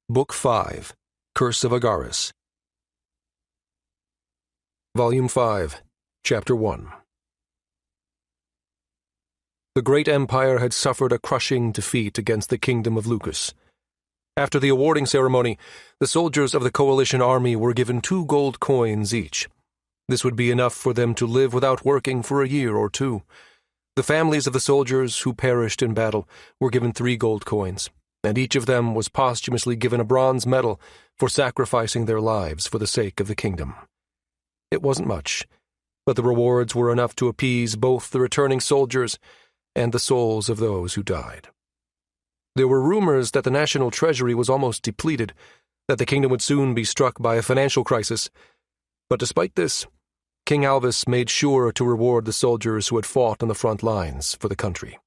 Book 5, Curse of Agaris. Volume 5, Chapter 1. The great empire had suffered a crushing defeat against the kingdom of Lucas. After the awarding ceremony, the soldiers of the coalition army were given 2 gold coins each. This would be enough for them to live without working for a year or 2. The families of the soldiers who perished in battle were given 3 gold coins, and each of them was posthumously given a bronze medal for sacrificing their lives for the sake of the kingdom. It wasn't much, but the rewards were enough to appease both the returning soldiers and the souls of those who died. There were rumors that the national treasury was almost depleted, that the kingdom would soon be struck by a financial crisis. But despite this, King Alvis made sure to reward the soldiers who had fought on the front lines for the country.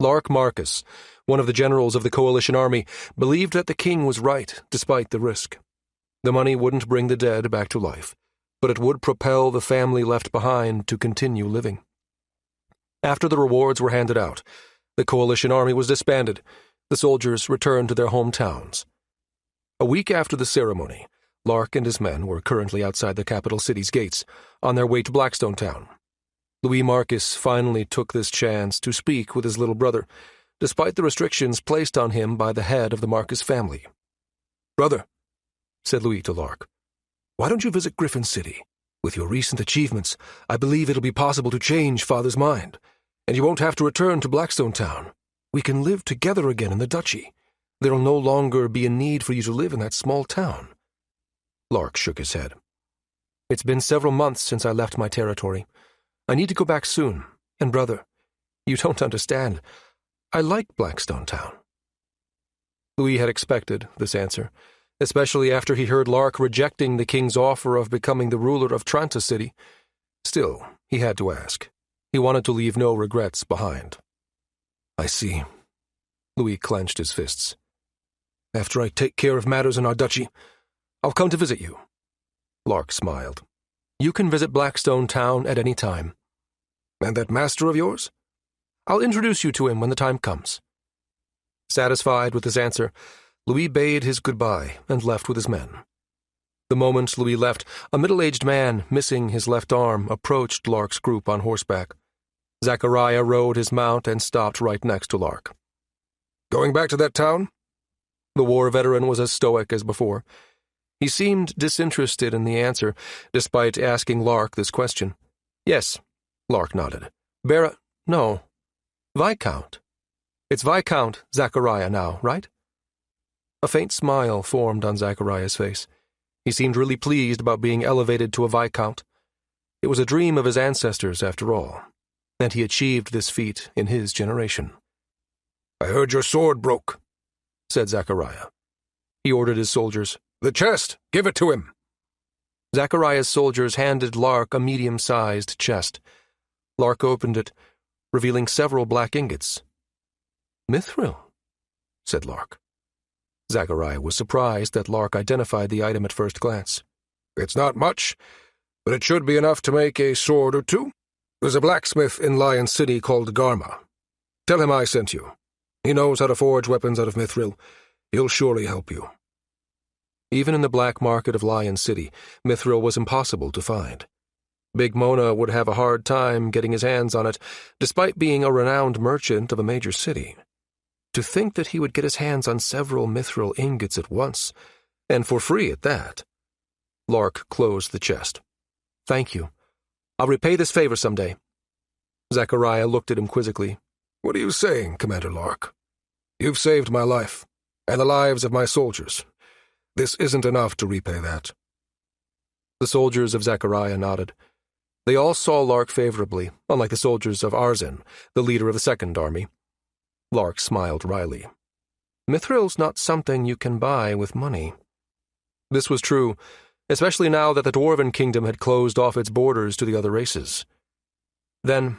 Lark Marcus, one of the generals of the coalition army, believed that the king was right despite the risk. The money wouldn't bring the dead back to life, but it would propel the family left behind to continue living. After the rewards were handed out, the coalition army was disbanded. The soldiers returned to their hometowns. A week after the ceremony, Lark and his men were currently outside the capital city's gates, on their way to Blackstone Town. Louis Marcus finally took this chance to speak with his little brother, despite the restrictions placed on him by the head of the Marcus family. "Brother," said Louis to Lark, "why don't you visit Griffin City? With your recent achievements, I believe it'll be possible to change Father's mind, and you won't have to return to Blackstone Town. We can live together again in the duchy. There'll no longer be a need for you to live in that small town." Lark shook his head. "It's been several months since I left my territory. I need to go back soon, and brother, you don't understand. I like Blackstone Town." Louis had expected this answer, especially after he heard Lark rejecting the king's offer of becoming the ruler of Tranta City. Still, he had to ask. He wanted to leave no regrets behind. "I see." Louis clenched his fists. "After I take care of matters in our duchy, I'll come to visit you." Lark smiled. "You can visit Blackstone Town at any time." "And that master of yours?" "I'll introduce you to him when the time comes." Satisfied with his answer, Louis bade his goodbye and left with his men. The moment Louis left, a middle-aged man, missing his left arm, approached Lark's group on horseback. Zachariah rode his mount and stopped right next to Lark. "Going back to that town?" The war veteran was as stoic as before. He seemed disinterested in the answer, despite asking Lark this question. "Yes," Lark nodded. "No. Viscount. It's Viscount Zachariah now, right?" A faint smile formed on Zachariah's face. He seemed really pleased about being elevated to a Viscount. It was a dream of his ancestors, after all, and he achieved this feat in his generation. "I heard your sword broke," said Zachariah. He ordered his soldiers, "The chest! Give it to him!" Zachariah's soldiers handed Lark a medium-sized chest. Lark opened it, revealing several black ingots. "Mithril," said Lark. Zachariah was surprised that Lark identified the item at first glance. "It's not much, but it should be enough to make a sword or 2. There's a blacksmith in Lion City called Garma. Tell him I sent you. He knows how to forge weapons out of mithril. He'll surely help you." Even in the black market of Lion City, mithril was impossible to find. Big Mona would have a hard time getting his hands on it, despite being a renowned merchant of a major city. To think that he would get his hands on several mithril ingots at once, and for free at that. Lark closed the chest. "Thank you. I'll repay this favor someday." Zachariah looked at him quizzically. "What are you saying, Commander Lark? You've saved my life, and the lives of my soldiers. This isn't enough to repay that." The soldiers of Zachariah nodded. They all saw Lark favorably, unlike the soldiers of Arzin, the leader of the Second Army. Lark smiled wryly. "Mithril's not something you can buy with money." This was true, especially now that the Dwarven Kingdom had closed off its borders to the other races. "Then,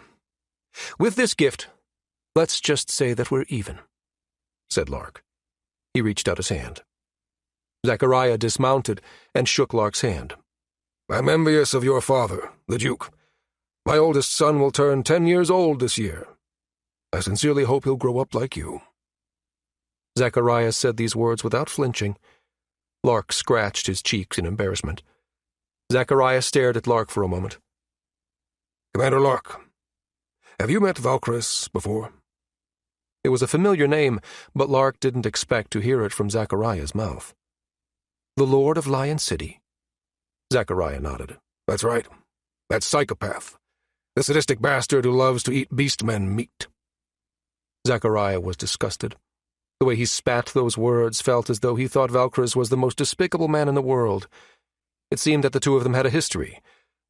with this gift, let's just say that we're even," said Lark. He reached out his hand. Zachariah dismounted and shook Lark's hand. "I'm envious of your father, the Duke. My oldest son will turn 10 years old this year. I sincerely hope he'll grow up like you." Zachariah said these words without flinching. Lark scratched his cheeks in embarrassment. Zachariah stared at Lark for a moment. Commander Lark, have you met Valkyries before? It was a familiar name, but Lark didn't expect to hear it from Zachariah's mouth. The Lord of Lion City? Zachariah nodded. That's right. That psychopath. The sadistic bastard who loves to eat beastmen meat. Zachariah was disgusted. The way he spat those words felt as though he thought Valkyries was the most despicable man in the world. It seemed that the two of them had a history,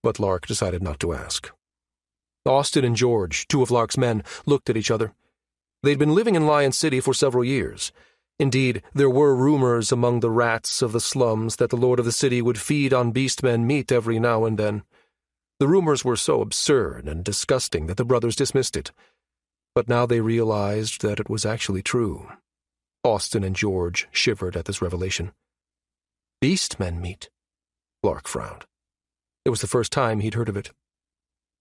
but Lark decided not to ask. Austin and George, two of Lark's men, looked at each other. They'd been living in Lion City for several years. Indeed, there were rumors among the rats of the slums that the lord of the city would feed on beastmen meat every now and then. The rumors were so absurd and disgusting that the brothers dismissed it. But now they realized that it was actually true. Austin and George shivered at this revelation. Beastmen meat? Lark frowned. It was the first time he'd heard of it.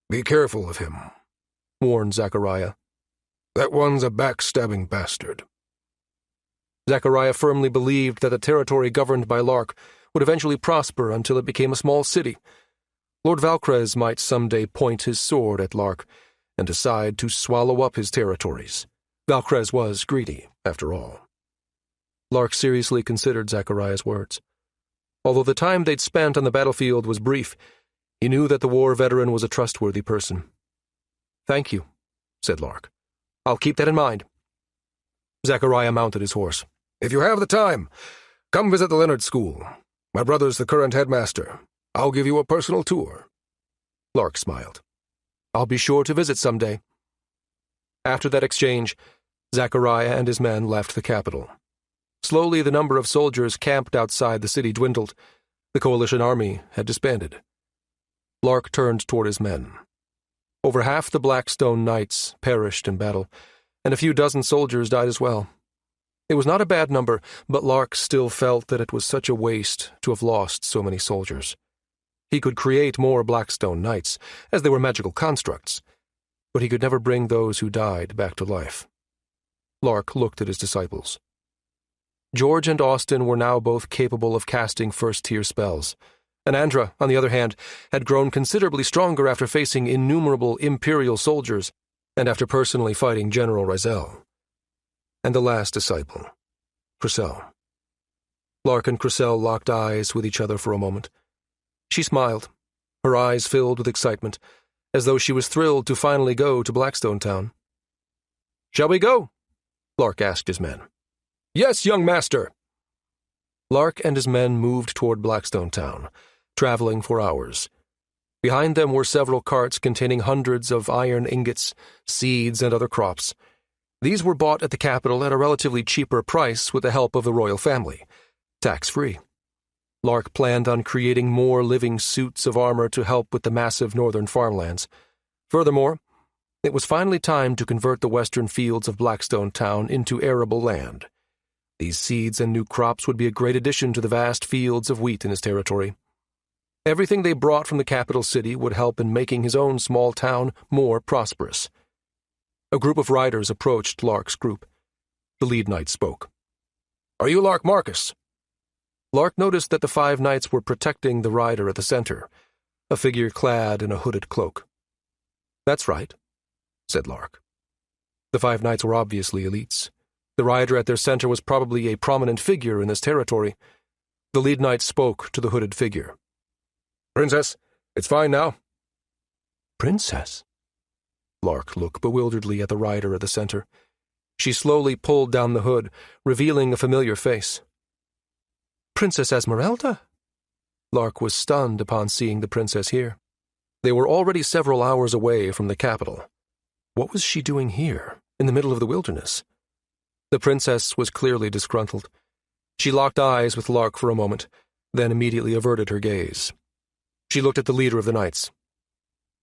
Be careful of him, warned Zachariah. That one's a backstabbing bastard. Zachariah firmly believed that the territory governed by Lark would eventually prosper until it became a small city. Lord Valkyries might someday point his sword at Lark and decide to swallow up his territories. Valkyries was greedy, after all. Lark seriously considered Zachariah's words. Although the time they'd spent on the battlefield was brief, he knew that the war veteran was a trustworthy person. "Thank you," said Lark. "I'll keep that in mind." Zachariah mounted his horse. If you have the time, come visit the Leonard School. My brother's the current headmaster. I'll give you a personal tour. Lark smiled. "I'll be sure to visit someday." After that exchange, Zachariah and his men left the capital. Slowly, the number of soldiers camped outside the city dwindled. The coalition army had disbanded. Lark turned toward his men. Over half the Blackstone Knights perished in battle, and a few dozen soldiers died as well. It was not a bad number, but Lark still felt that it was such a waste to have lost so many soldiers. He could create more Blackstone Knights, as they were magical constructs, but he could never bring those who died back to life. Lark looked at his disciples. George and Austin were now both capable of casting first-tier spells, and Andra, on the other hand, had grown considerably stronger after facing innumerable Imperial soldiers and after personally fighting General Rizel. And the last disciple, Cressel. Lark and Cressel locked eyes with each other for a moment. She smiled, her eyes filled with excitement, as though she was thrilled to finally go to Blackstone Town. "Shall we go?" Lark asked his men. "Yes, young master." Lark and his men moved toward Blackstone Town, traveling for hours. Behind them were several carts containing hundreds of iron ingots, seeds, and other crops. These were bought at the capital at a relatively cheaper price with the help of the royal family, tax-free. Lark planned on creating more living suits of armor to help with the massive northern farmlands. Furthermore, it was finally time to convert the western fields of Blackstone Town into arable land. These seeds and new crops would be a great addition to the vast fields of wheat in his territory. Everything they brought from the capital city would help in making his own small town more prosperous. A group of riders approached Lark's group. The lead knight spoke. "Are you Lark Marcus?" Lark noticed that the 5 knights were protecting the rider at the center, a figure clad in a hooded cloak. "That's right," said Lark. The 5 knights were obviously elites. The rider at their center was probably a prominent figure in this territory. The lead knight spoke to the hooded figure. "Princess, it's fine now." "Princess?" Lark looked bewilderedly at the rider at the center. She slowly pulled down the hood, revealing a familiar face. "Princess Esmeralda?" Lark was stunned upon seeing the princess here. They were already several hours away from the capital. What was she doing here, in the middle of the wilderness? The princess was clearly disgruntled. She locked eyes with Lark for a moment, then immediately averted her gaze. She looked at the leader of the knights.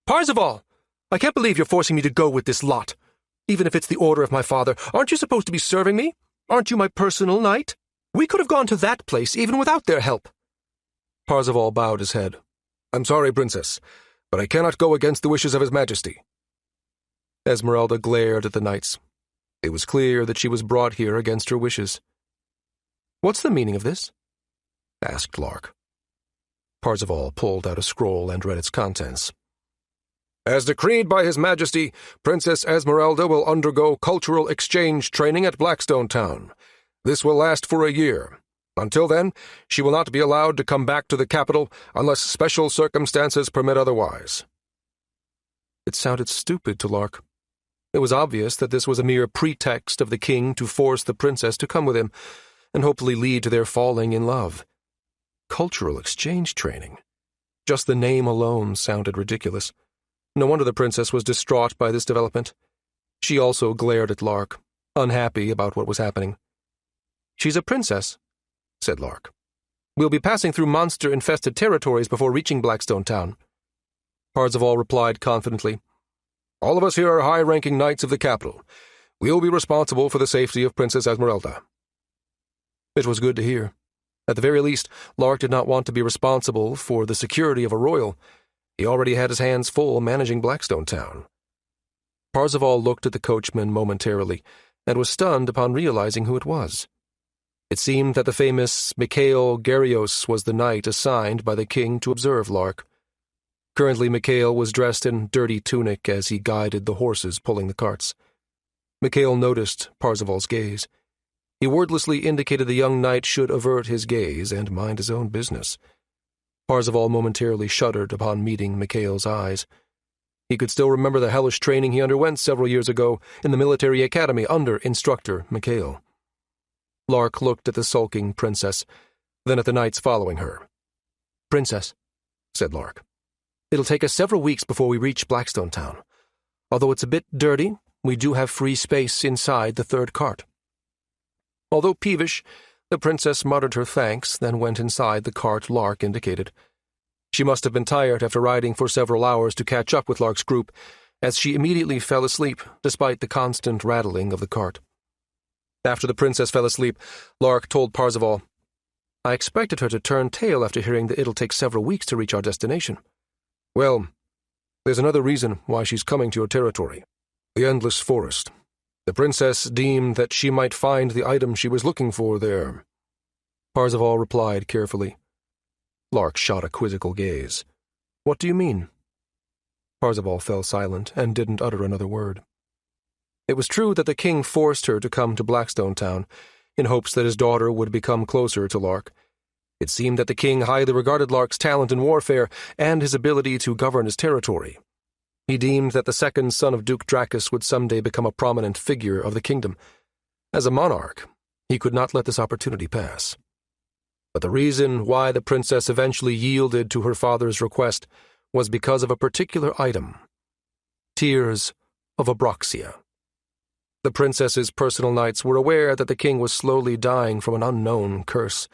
"Parzival! I can't believe you're forcing me to go with this lot. Even if it's the order of my father, aren't you supposed to be serving me? Aren't you my personal knight? We could have gone to that place even without their help." Parzival bowed his head. "I'm sorry, Princess, but I cannot go against the wishes of His Majesty." Esmeralda glared at the knights. It was clear that she was brought here against her wishes. "What's the meaning of this?" asked Lark. Parzival pulled out a scroll and read its contents. "As decreed by His Majesty, Princess Esmeralda will undergo cultural exchange training at Blackstone Town. This will last for a year. Until then, she will not be allowed to come back to the capital unless special circumstances permit otherwise." It sounded stupid to Lark. It was obvious that this was a mere pretext of the king to force the princess to come with him, and hopefully lead to their falling in love. Cultural exchange training. Just the name alone sounded ridiculous. No wonder the princess was distraught by this development. She also glared at Lark, unhappy about what was happening. "She's a princess," said Lark. "We'll be passing through monster-infested territories before reaching Blackstone Town." Parzival replied confidently, "All of us here are high-ranking knights of the capital. We'll be responsible for the safety of Princess Esmeralda." It was good to hear. At the very least, Lark did not want to be responsible for the security of a royal. He already had his hands full managing Blackstone Town. Parzival looked at the coachman momentarily, and was stunned upon realizing who it was. It seemed that the famous Mikhail Garios was the knight assigned by the king to observe Lark. Currently, Mikhail was dressed in dirty tunic as he guided the horses pulling the carts. Mikhail noticed Parzival's gaze. He wordlessly indicated the young knight should avert his gaze and mind his own business. Parzival momentarily shuddered upon meeting Mikhail's eyes. He could still remember the hellish training he underwent several years ago in the military academy under instructor Mikhail. Lark looked at the sulking princess, then at the knights following her. "Princess," said Lark, "it'll take us several weeks before we reach Blackstone Town. Although it's a bit dirty, we do have free space inside the third cart." Although peevish, the princess muttered her thanks, then went inside the cart Lark indicated. She must have been tired after riding for several hours to catch up with Lark's group, as she immediately fell asleep, despite the constant rattling of the cart. After the princess fell asleep, Lark told Parzival, "I expected her to turn tail after hearing that it'll take several weeks to reach our destination." "Well, there's another reason why she's coming to your territory. The Endless Forest. The princess deemed that she might find the item she was looking for there." Parzival replied carefully. Lark shot a quizzical gaze. "What do you mean?" Parzival fell silent and didn't utter another word. It was true that the king forced her to come to Blackstone Town, in hopes that his daughter would become closer to Lark. It seemed that the king highly regarded Lark's talent in warfare and his ability to govern his territory. He deemed that the second son of Duke Dracus would someday become a prominent figure of the kingdom. As a monarch, he could not let this opportunity pass. But the reason why the princess eventually yielded to her father's request was because of a particular item: tears of Abroxia. The princess's personal knights were aware that the king was slowly dying from an unknown curse,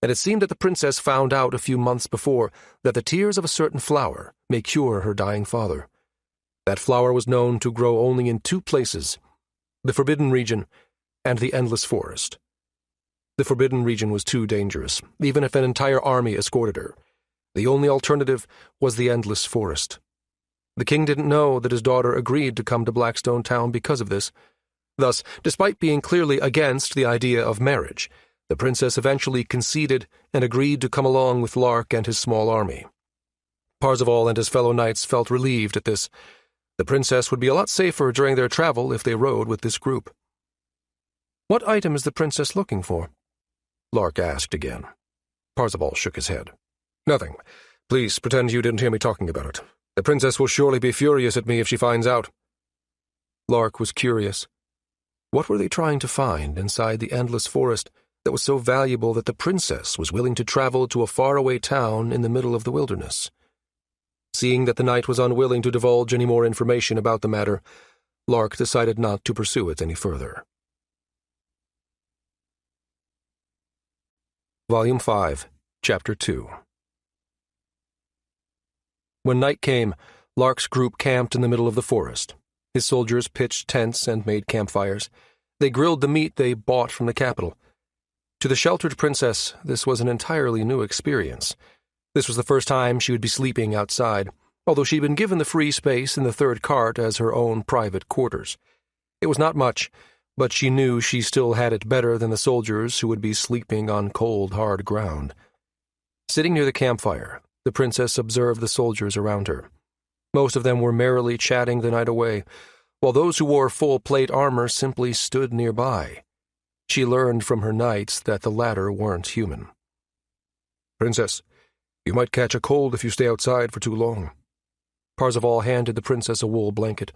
and it seemed that the princess found out a few months before that the tears of a certain flower may cure her dying father. That flower was known to grow only in two places: the Forbidden Region and the Endless Forest. The Forbidden Region was too dangerous, even if an entire army escorted her. The only alternative was the Endless Forest. The king didn't know that his daughter agreed to come to Blackstone Town because of this. Thus, despite being clearly against the idea of marriage, the princess eventually conceded and agreed to come along with Lark and his small army. Parzival and his fellow knights felt relieved at this. The princess would be a lot safer during their travel if they rode with this group. "What item is the princess looking for?" Lark asked again. Parzival shook his head. "Nothing. Please pretend you didn't hear me talking about it. The princess will surely be furious at me if she finds out." Lark was curious. What were they trying to find inside the Endless Forest that was so valuable that the princess was willing to travel to a faraway town in the middle of the wilderness? Seeing that the knight was unwilling to divulge any more information about the matter, Lark decided not to pursue it any further. Volume 5, Chapter 2. When night came, Lark's group camped in the middle of the forest. His soldiers pitched tents and made campfires. They grilled the meat they bought from the capital. To the sheltered princess, this was an entirely new experience. This was the first time she would be sleeping outside, although she'd been given the free space in the third cart as her own private quarters. It was not much, but she knew she still had it better than the soldiers who would be sleeping on cold, hard ground. Sitting near the campfire, the princess observed the soldiers around her. Most of them were merrily chatting the night away, while those who wore full plate armor simply stood nearby. She learned from her knights that the latter weren't human. "Princess, you might catch a cold if you stay outside for too long." Parzival handed the princess a wool blanket.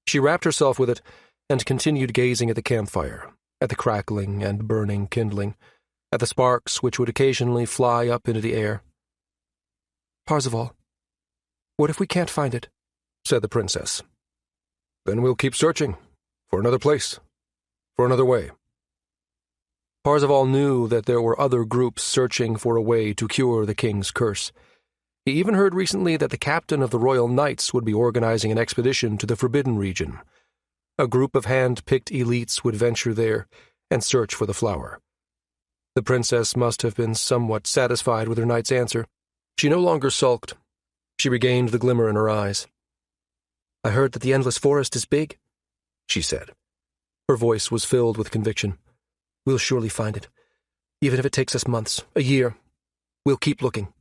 She wrapped herself with it and continued gazing at the campfire, at the crackling and burning kindling, at the sparks which would occasionally fly up into the air. "Parzival, what if we can't find it?" said the princess. "Then we'll keep searching, for another place, for another way." Parzival knew that there were other groups searching for a way to cure the king's curse. He even heard recently that the captain of the Royal Knights would be organizing an expedition to the Forbidden Region. A group of hand-picked elites would venture there and search for the flower. The princess must have been somewhat satisfied with her knight's answer. She no longer sulked. She regained the glimmer in her eyes. "I heard that the Endless Forest is big," she said. Her voice was filled with conviction. "We'll surely find it. Even if it takes us months, a year. We'll keep looking."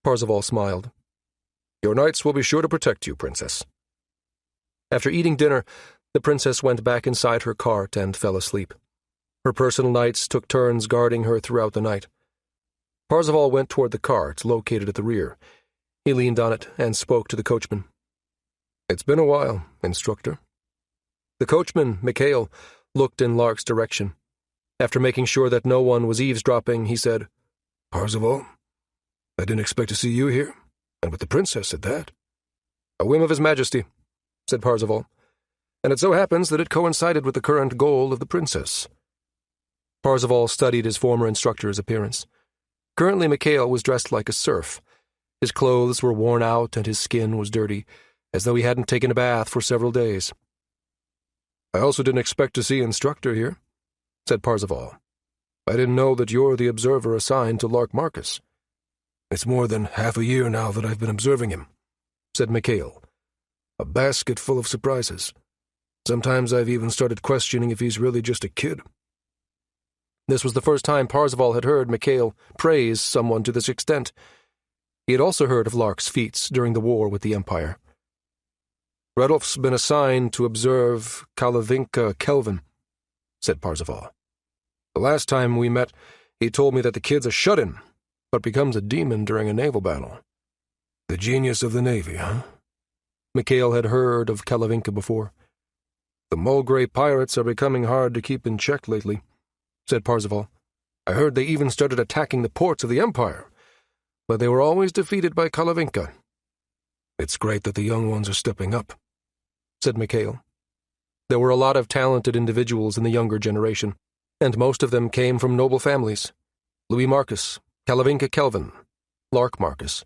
Parzival smiled. "Your knights will be sure to protect you, princess." After eating dinner, the princess went back inside her cart and fell asleep. Her personal knights took turns guarding her throughout the night. Parzival went toward the cart, located at the rear. He leaned on it and spoke to the coachman. "It's been a while, instructor." The coachman, Mikhail, looked in Lark's direction. After making sure that no one was eavesdropping, he said, "Parzival, I didn't expect to see you here, and with the princess at that." "A whim of His Majesty," said Parzival, "and it so happens that it coincided with the current goal of the princess." Parzival studied his former instructor's appearance. Currently, Mikhail was dressed like a serf. His clothes were worn out and his skin was dirty, as though he hadn't taken a bath for several days. "I also didn't expect to see instructor here," said Parzival. "I didn't know that you're the observer assigned to Lark Marcus." "It's more than half a year now that I've been observing him," said Mikhail. "A basket full of surprises. Sometimes I've even started questioning if he's really just a kid." This was the first time Parzival had heard Mikhail praise someone to this extent. He had also heard of Lark's feats during the war with the Empire. "Redolf's been assigned to observe Kalavinka Kelvin," said Parzival. "The last time we met, he told me that the kid's a shut-in, but becomes a demon during a naval battle." "The genius of the Navy, huh?" Mikhail had heard of Kalavinka before. "The Mulgrey pirates are becoming hard to keep in check lately," said Parzival. "I heard they even started attacking the ports of the Empire, but they were always defeated by Kalavinka." "It's great that the young ones are stepping up," said Mikhail. There were a lot of talented individuals in the younger generation, and most of them came from noble families. Louis Marcus, Kalavinka Kelvin, Lark Marcus.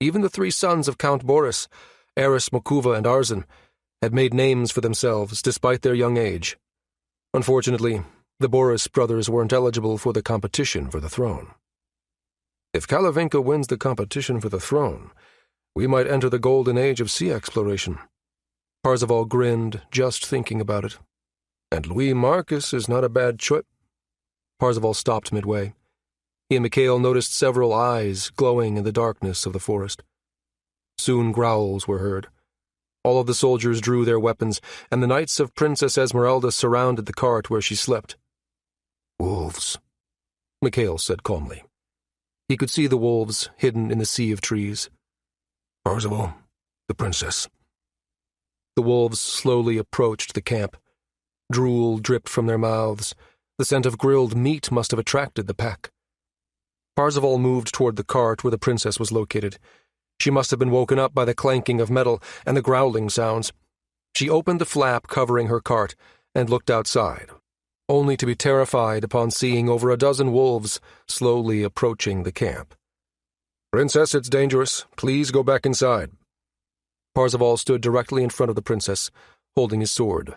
Even the three sons of Count Boris, Eris, Mokuva, and Arzin, had made names for themselves despite their young age. Unfortunately, the Boris brothers weren't eligible for the competition for the throne. "If Kalavinka wins the competition for the throne, we might enter the golden age of sea exploration." Parzival grinned, just thinking about it. "And Louis Marcus is not a bad choice." Parzival stopped midway. He and Mikhail noticed several eyes glowing in the darkness of the forest. Soon growls were heard. All of the soldiers drew their weapons, and the knights of Princess Esmeralda surrounded the cart where she slept. "Wolves," Mikhail said calmly. He could see the wolves hidden in the sea of trees. "Parzival, the princess." The wolves slowly approached the camp. Drool dripped from their mouths. The scent of grilled meat must have attracted the pack. Parzival moved toward the cart where the princess was located. She must have been woken up by the clanking of metal and the growling sounds. She opened the flap covering her cart and looked outside, only to be terrified upon seeing over a dozen wolves slowly approaching the camp. "Princess, it's dangerous. Please go back inside." Parzival stood directly in front of the princess, holding his sword.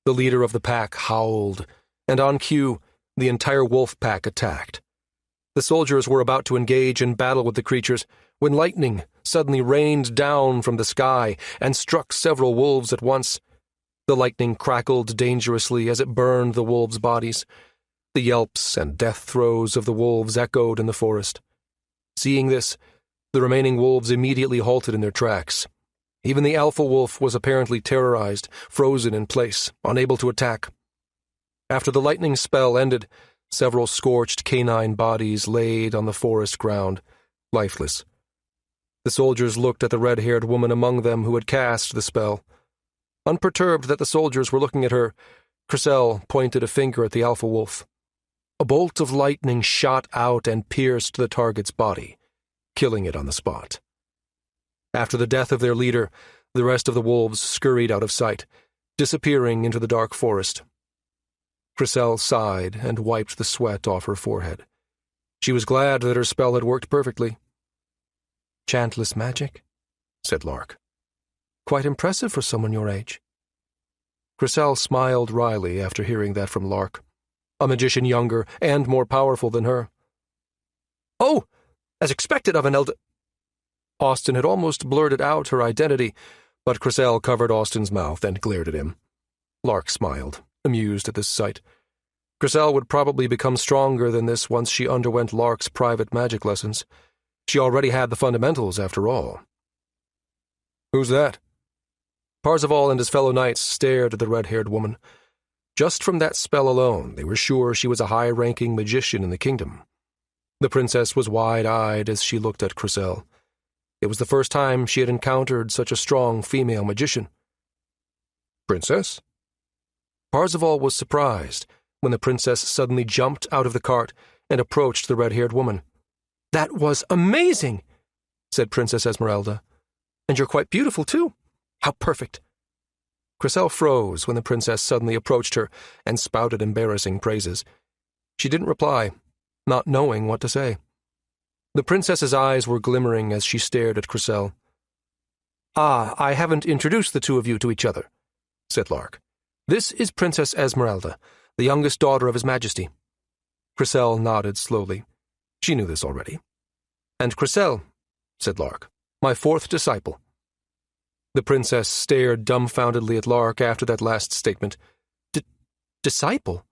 The leader of the pack howled, and on cue, the entire wolf pack attacked. The soldiers were about to engage in battle with the creatures when lightning suddenly rained down from the sky and struck several wolves at once. The lightning crackled dangerously as it burned the wolves' bodies. The yelps and death throes of the wolves echoed in the forest. Seeing this, the remaining wolves immediately halted in their tracks. Even the alpha wolf was apparently terrorized, frozen in place, unable to attack. After the lightning spell ended, several scorched canine bodies laid on the forest ground, lifeless. The soldiers looked at the red-haired woman among them who had cast the spell. Unperturbed that the soldiers were looking at her, Cressel pointed a finger at the alpha wolf. A bolt of lightning shot out and pierced the target's body, killing it on the spot. After the death of their leader, the rest of the wolves scurried out of sight, disappearing into the dark forest. Cressel sighed and wiped the sweat off her forehead. She was glad that her spell had worked perfectly. "Chantless magic," said Lark. "Quite impressive for someone your age." Cressel smiled wryly after hearing that from Lark, a magician younger and more powerful than her. "Oh, as expected of an elder—" Austin had almost blurted out her identity, but Cressel covered Austin's mouth and glared at him. Lark smiled, amused at this sight. Cressel would probably become stronger than this once she underwent Lark's private magic lessons. She already had the fundamentals, after all. "Who's that?" Parzival and his fellow knights stared at the red-haired woman. Just from that spell alone, they were sure she was a high-ranking magician in the kingdom. The princess was wide-eyed as she looked at Cressel. It was the first time she had encountered such a strong female magician. "Princess?" Parzival was surprised when the princess suddenly jumped out of the cart and approached the red-haired woman. "That was amazing," said Princess Esmeralda. "And you're quite beautiful, too. How perfect." Cressel froze when the princess suddenly approached her and spouted embarrassing praises. She didn't reply, not knowing what to say. The princess's eyes were glimmering as she stared at Cressel. "Ah, I haven't introduced the two of you to each other," said Lark. "This is Princess Esmeralda, the youngest daughter of His Majesty." Cressel nodded slowly. She knew this already. "And Cressel," said Lark, "my fourth disciple." The princess stared dumbfoundedly at Lark after that last statement. Disciple?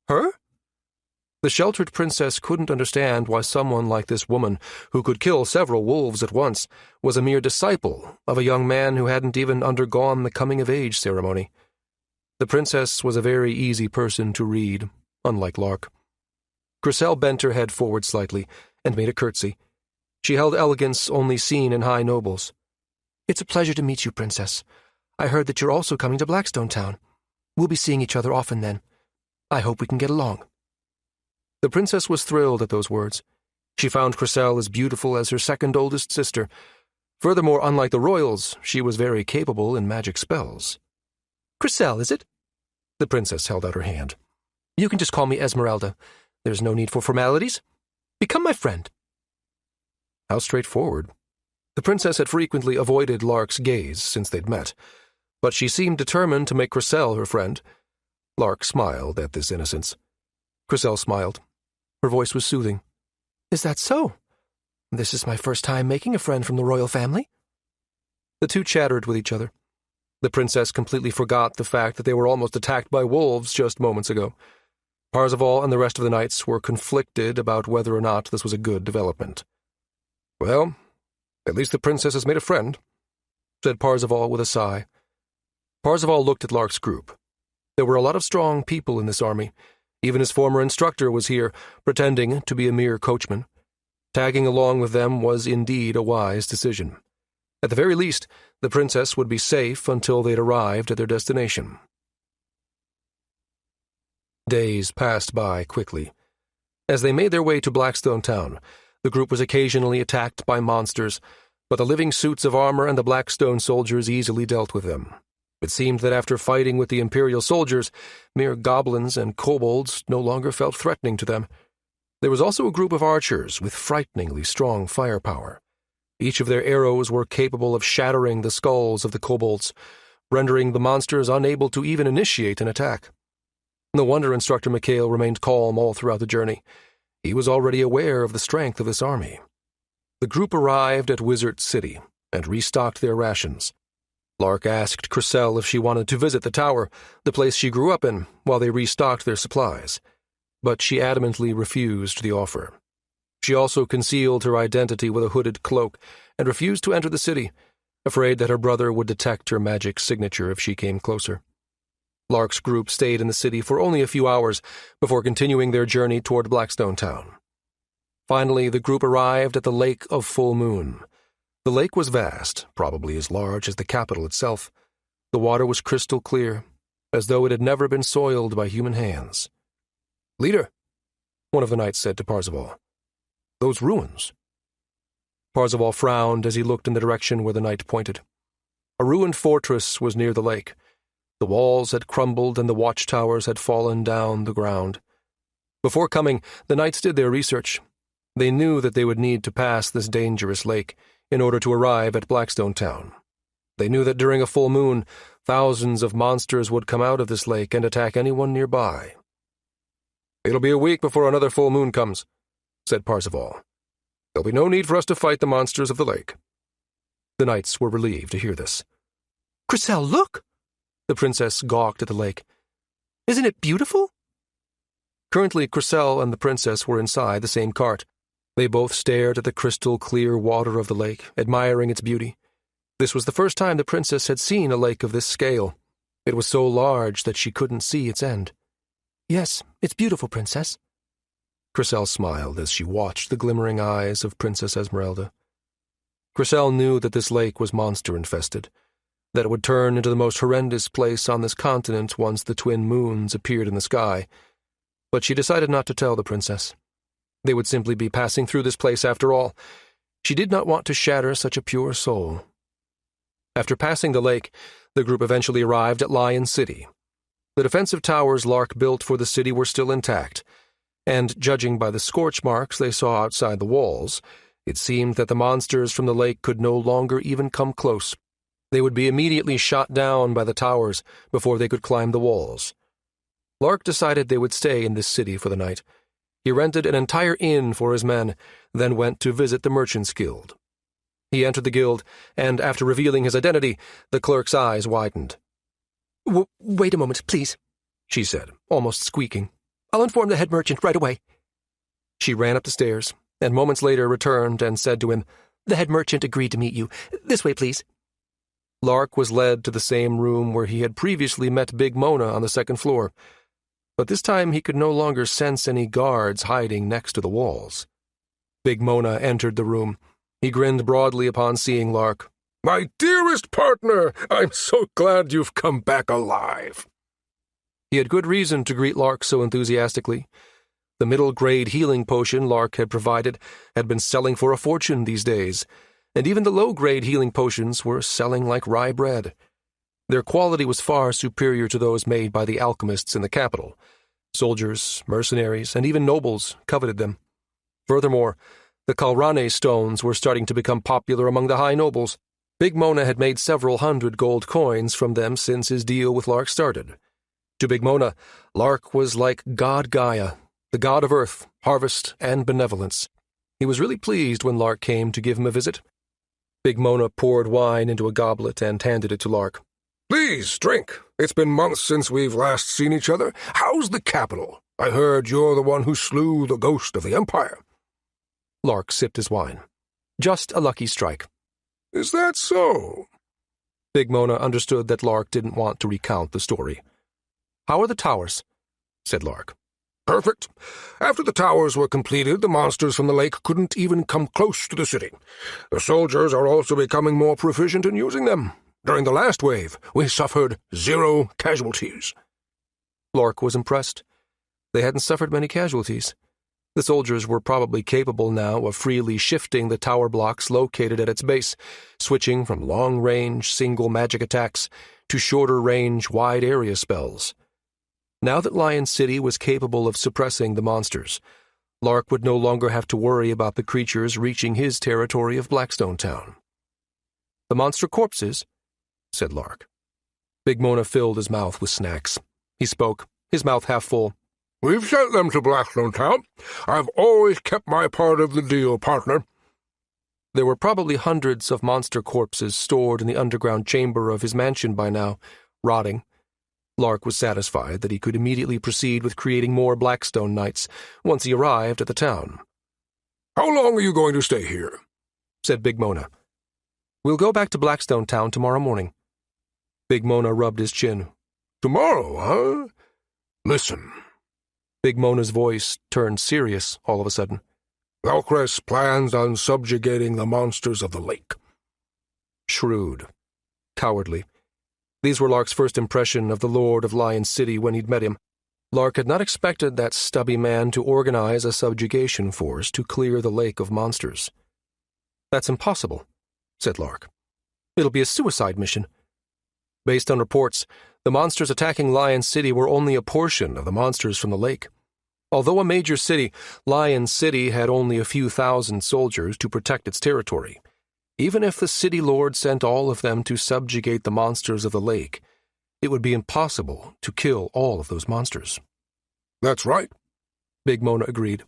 Her? The sheltered princess couldn't understand why someone like this woman, who could kill several wolves at once, was a mere disciple of a young man who hadn't even undergone the coming-of-age ceremony. The princess was a very easy person to read, unlike Lark. Cressel bent her head forward slightly and made a curtsy. She held elegance only seen in high nobles. "It's a pleasure to meet you, Princess. I heard that you're also coming to Blackstone Town. We'll be seeing each other often then. I hope we can get along." The princess was thrilled at those words. She found Cressel as beautiful as her second oldest sister. Furthermore, unlike the royals, she was very capable in magic spells. "Cressel, is it?" The princess held out her hand. "You can just call me Esmeralda. There's no need for formalities. Become my friend." How straightforward. The princess had frequently avoided Lark's gaze since they'd met, but she seemed determined to make Cressel her friend. Lark smiled at this innocence. Cressel smiled. Her voice was soothing. "Is that so? This is my first time making a friend from the royal family." The two chattered with each other. The princess completely forgot the fact that they were almost attacked by wolves just moments ago. Parzival and the rest of the knights were conflicted about whether or not this was a good development. "Well, at least the princess has made a friend," said Parzival with a sigh. Parzival looked at Lark's group. There were a lot of strong people in this army. Even his former instructor was here, pretending to be a mere coachman. Tagging along with them was indeed a wise decision. At the very least, the princess would be safe until they'd arrived at their destination. Days passed by quickly. As they made their way to Blackstone Town, the group was occasionally attacked by monsters, but the living suits of armor and the Blackstone soldiers easily dealt with them. It seemed that after fighting with the Imperial soldiers, mere goblins and kobolds no longer felt threatening to them. There was also a group of archers with frighteningly strong firepower. Each of their arrows were capable of shattering the skulls of the kobolds, rendering the monsters unable to even initiate an attack. No wonder Instructor Mikhail remained calm all throughout the journey. He was already aware of the strength of this army. The group arrived at Wizard City and restocked their rations. Lark asked Cressel if she wanted to visit the tower, the place she grew up in, while they restocked their supplies, but she adamantly refused the offer. She also concealed her identity with a hooded cloak and refused to enter the city, afraid that her brother would detect her magic signature if she came closer. Lark's group stayed in the city for only a few hours before continuing their journey toward Blackstone Town. Finally, the group arrived at the Lake of Full Moon. The lake was vast, probably as large as the capital itself. The water was crystal clear, as though it had never been soiled by human hands. "Leader," one of the knights said to Parzival, "those ruins." Parzival frowned as he looked in the direction where the knight pointed. A ruined fortress was near the lake. The walls had crumbled and the watchtowers had fallen down the ground. Before coming, the knights did their research. They knew that they would need to pass this dangerous lake in order to arrive at Blackstone Town. They knew that during a full moon, thousands of monsters would come out of this lake and attack anyone nearby. "It'll be a week before another full moon comes," said Parzival. "There'll be no need for us to fight the monsters of the lake." The knights were relieved to hear this. "Cressel, look!" The princess gawked at the lake. "Isn't it beautiful?" Currently, Cressel and the princess were inside the same cart. They both stared at the crystal-clear water of the lake, admiring its beauty. This was the first time the princess had seen a lake of this scale. It was so large that she couldn't see its end. "Yes, it's beautiful, Princess." Cressel smiled as she watched the glimmering eyes of Princess Esmeralda. Cressel knew that this lake was monster-infested, that it would turn into the most horrendous place on this continent once the twin moons appeared in the sky, but she decided not to tell the princess. They would simply be passing through this place after all. She did not want to shatter such a pure soul. After passing the lake, the group eventually arrived at Lion City. The defensive towers Lark built for the city were still intact, and judging by the scorch marks they saw outside the walls, it seemed that the monsters from the lake could no longer even come close. They would be immediately shot down by the towers before they could climb the walls. Lark decided they would stay in this city for the night. He rented an entire inn for his men, then went to visit the Merchants' Guild. He entered the guild, and after revealing his identity, the clerk's eyes widened. Wait a moment, please," she said, almost squeaking. "I'll inform the head merchant right away." She ran up the stairs, and moments later returned and said to him, "The head merchant agreed to meet you. This way, please." Lark was led to the same room where he had previously met Big Mona on the second floor, but this time he could no longer sense any guards hiding next to the walls. Big Mona entered the room. He grinned broadly upon seeing Lark. "My dearest partner, I'm so glad you've come back alive." He had good reason to greet Lark so enthusiastically. The middle-grade healing potion Lark had provided had been selling for a fortune these days, and even the low-grade healing potions were selling like rye bread. Their quality was far superior to those made by the alchemists in the capital. Soldiers, mercenaries, and even nobles coveted them. Furthermore, the Kalrane stones were starting to become popular among the high nobles. Big Mona had made several hundred gold coins from them since his deal with Lark started. To Big Mona, Lark was like God Gaia, the god of earth, harvest, and benevolence. He was really pleased when Lark came to give him a visit. Big Mona poured wine into a goblet and handed it to Lark. "Please, drink. It's been months since we've last seen each other. How's the capital? I heard you're the one who slew the ghost of the Empire." Lark sipped his wine. "Just a lucky strike." "Is that so?" Big Mona understood that Lark didn't want to recount the story. "How are the towers?" said Lark. "Perfect. After the towers were completed, the monsters from the lake couldn't even come close to the city. The soldiers are also becoming more proficient in using them. During the last wave, we suffered 0 casualties." Lark was impressed. They hadn't suffered many casualties. The soldiers were probably capable now of freely shifting the tower blocks located at its base, switching from long-range single magic attacks to shorter-range wide-area spells. Now that Lion City was capable of suppressing the monsters, Lark would no longer have to worry about the creatures reaching his territory of Blackstone Town. "The monster corpses?" said Lark. Big Mona filled his mouth with snacks. He spoke, his mouth half full. "We've sent them to Blackstone Town. I've always kept my part of the deal, partner." There were probably hundreds of monster corpses stored in the underground chamber of his mansion by now, rotting. Lark was satisfied that he could immediately proceed with creating more Blackstone Knights once he arrived at the town. "How long are you going to stay here?" said Big Mona. "We'll go back to Blackstone Town tomorrow morning." Big Mona rubbed his chin. "Tomorrow, huh? Listen." Big Mona's voice turned serious all of a sudden. "Valkress plans on subjugating the monsters of the lake." Shrewd. Cowardly. These were Lark's first impression of the Lord of Lion City when he'd met him. Lark had not expected that stubby man to organize a subjugation force to clear the lake of monsters. "That's impossible," said Lark. "It'll be a suicide mission." Based on reports, the monsters attacking Lion City were only a portion of the monsters from the lake. Although a major city, Lion City had only a few thousand soldiers to protect its territory. Even if the city lord sent all of them to subjugate the monsters of the lake, it would be impossible to kill all of those monsters. "That's right," Big Mona agreed.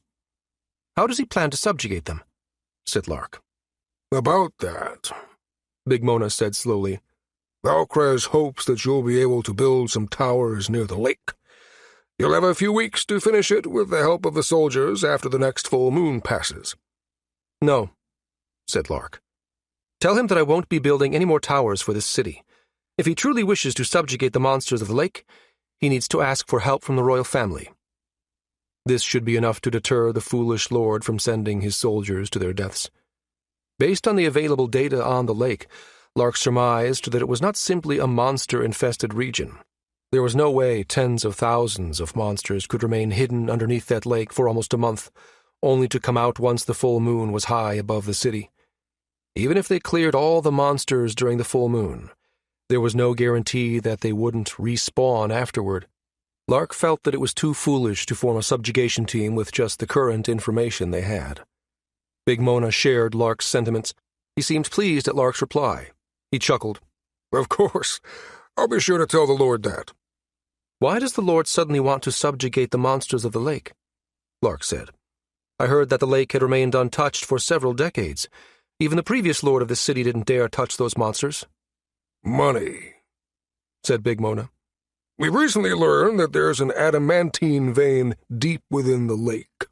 "How does he plan to subjugate them?" said Lark. "About that," Big Mona said slowly, "Valkress hopes that you'll be able to build some towers near the lake. You'll have a few weeks to finish it with the help of the soldiers after the next full moon passes." "No," said Lark. "Tell him that I won't be building any more towers for this city. If he truly wishes to subjugate the monsters of the lake, he needs to ask for help from the royal family." This should be enough to deter the foolish lord from sending his soldiers to their deaths. Based on the available data on the lake, Lark surmised that it was not simply a monster-infested region. There was no way tens of thousands of monsters could remain hidden underneath that lake for almost a month, only to come out once the full moon was high above the city. Even if they cleared all the monsters during the full moon, there was no guarantee that they wouldn't respawn afterward. Lark felt that it was too foolish to form a subjugation team with just the current information they had. Big Mona shared Lark's sentiments. He seemed pleased at Lark's reply. He chuckled. "Of course. I'll be sure to tell the Lord that." "Why does the Lord suddenly want to subjugate the monsters of the lake?" Lark said. "I heard that the lake had remained untouched for several decades. Even the previous lord of this city didn't dare touch those monsters." "Money," said Big Mona. "We've recently learned that there's an adamantine vein deep within the lake."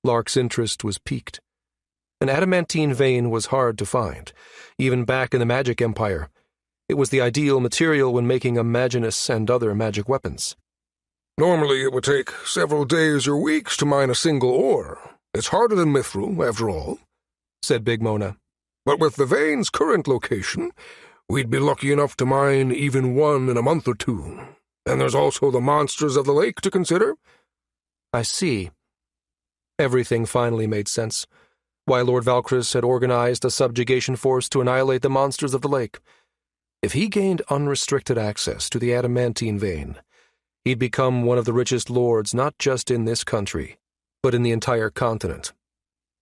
Lark's interest was piqued. An adamantine vein was hard to find, even back in the Magic Empire. It was the ideal material when making a Maginus and other magic weapons. "Normally it would take several days or weeks to mine a single ore. It's harder than mithril, after all," said Big Mona. "But with the vein's current location, we'd be lucky enough to mine even one in a month or two. And there's also the monsters of the lake to consider." "I see." Everything finally made sense. Why Lord Valkress had organized a subjugation force to annihilate the monsters of the lake. If he gained unrestricted access to the adamantine vein, he'd become one of the richest lords not just in this country, but in the entire continent.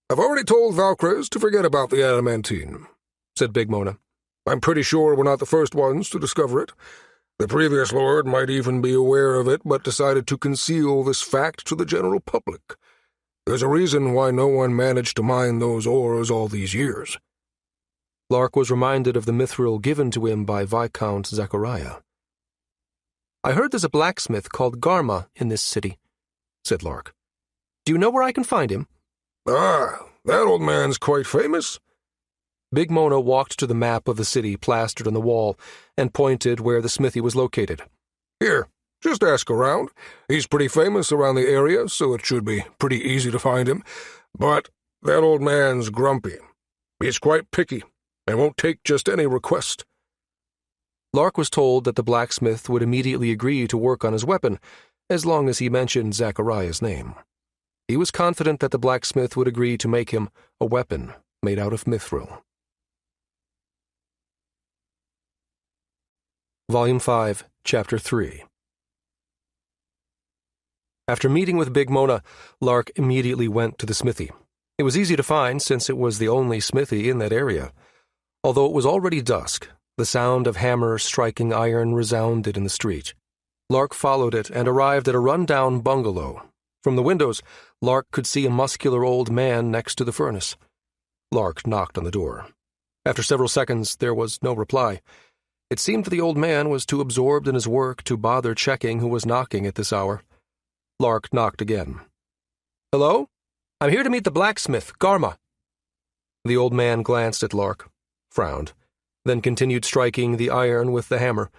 "I've already told Valkress to forget about the adamantine," said Big Mona. "I'm pretty sure we're not the first ones to discover it. The previous lord might even be aware of it, but decided to conceal this fact to the general public. There's a reason why no one managed to mine those ores all these years." Lark was reminded of the mithril given to him by Viscount Zachariah. "I heard there's a blacksmith called Garma in this city," said Lark. "Do you know where I can find him?" "Ah, that old man's quite famous." Big Mona walked to the map of the city plastered on the wall and pointed where the smithy was located. "Here, just ask around. He's pretty famous around the area, so it should be pretty easy to find him. But that old man's grumpy. He's quite picky and won't take just any request." Lark was told that the blacksmith would immediately agree to work on his weapon, as long as he mentioned Zachariah's name. He was confident that the blacksmith would agree to make him a weapon made out of mithril. Volume 5, Chapter 3. After meeting with Big Mona, Lark immediately went to the smithy. It was easy to find since it was the only smithy in that area. Although it was already dusk, the sound of hammers striking iron resounded in the street. Lark followed it and arrived at a run-down bungalow. From the windows, Lark could see a muscular old man next to the furnace. Lark knocked on the door. After several seconds, there was no reply. It seemed that the old man was too absorbed in his work to bother checking who was knocking at this hour. Lark knocked again. "Hello? I'm here to meet the blacksmith, Garma." The old man glanced at Lark, frowned, then continued striking the iron with the hammer.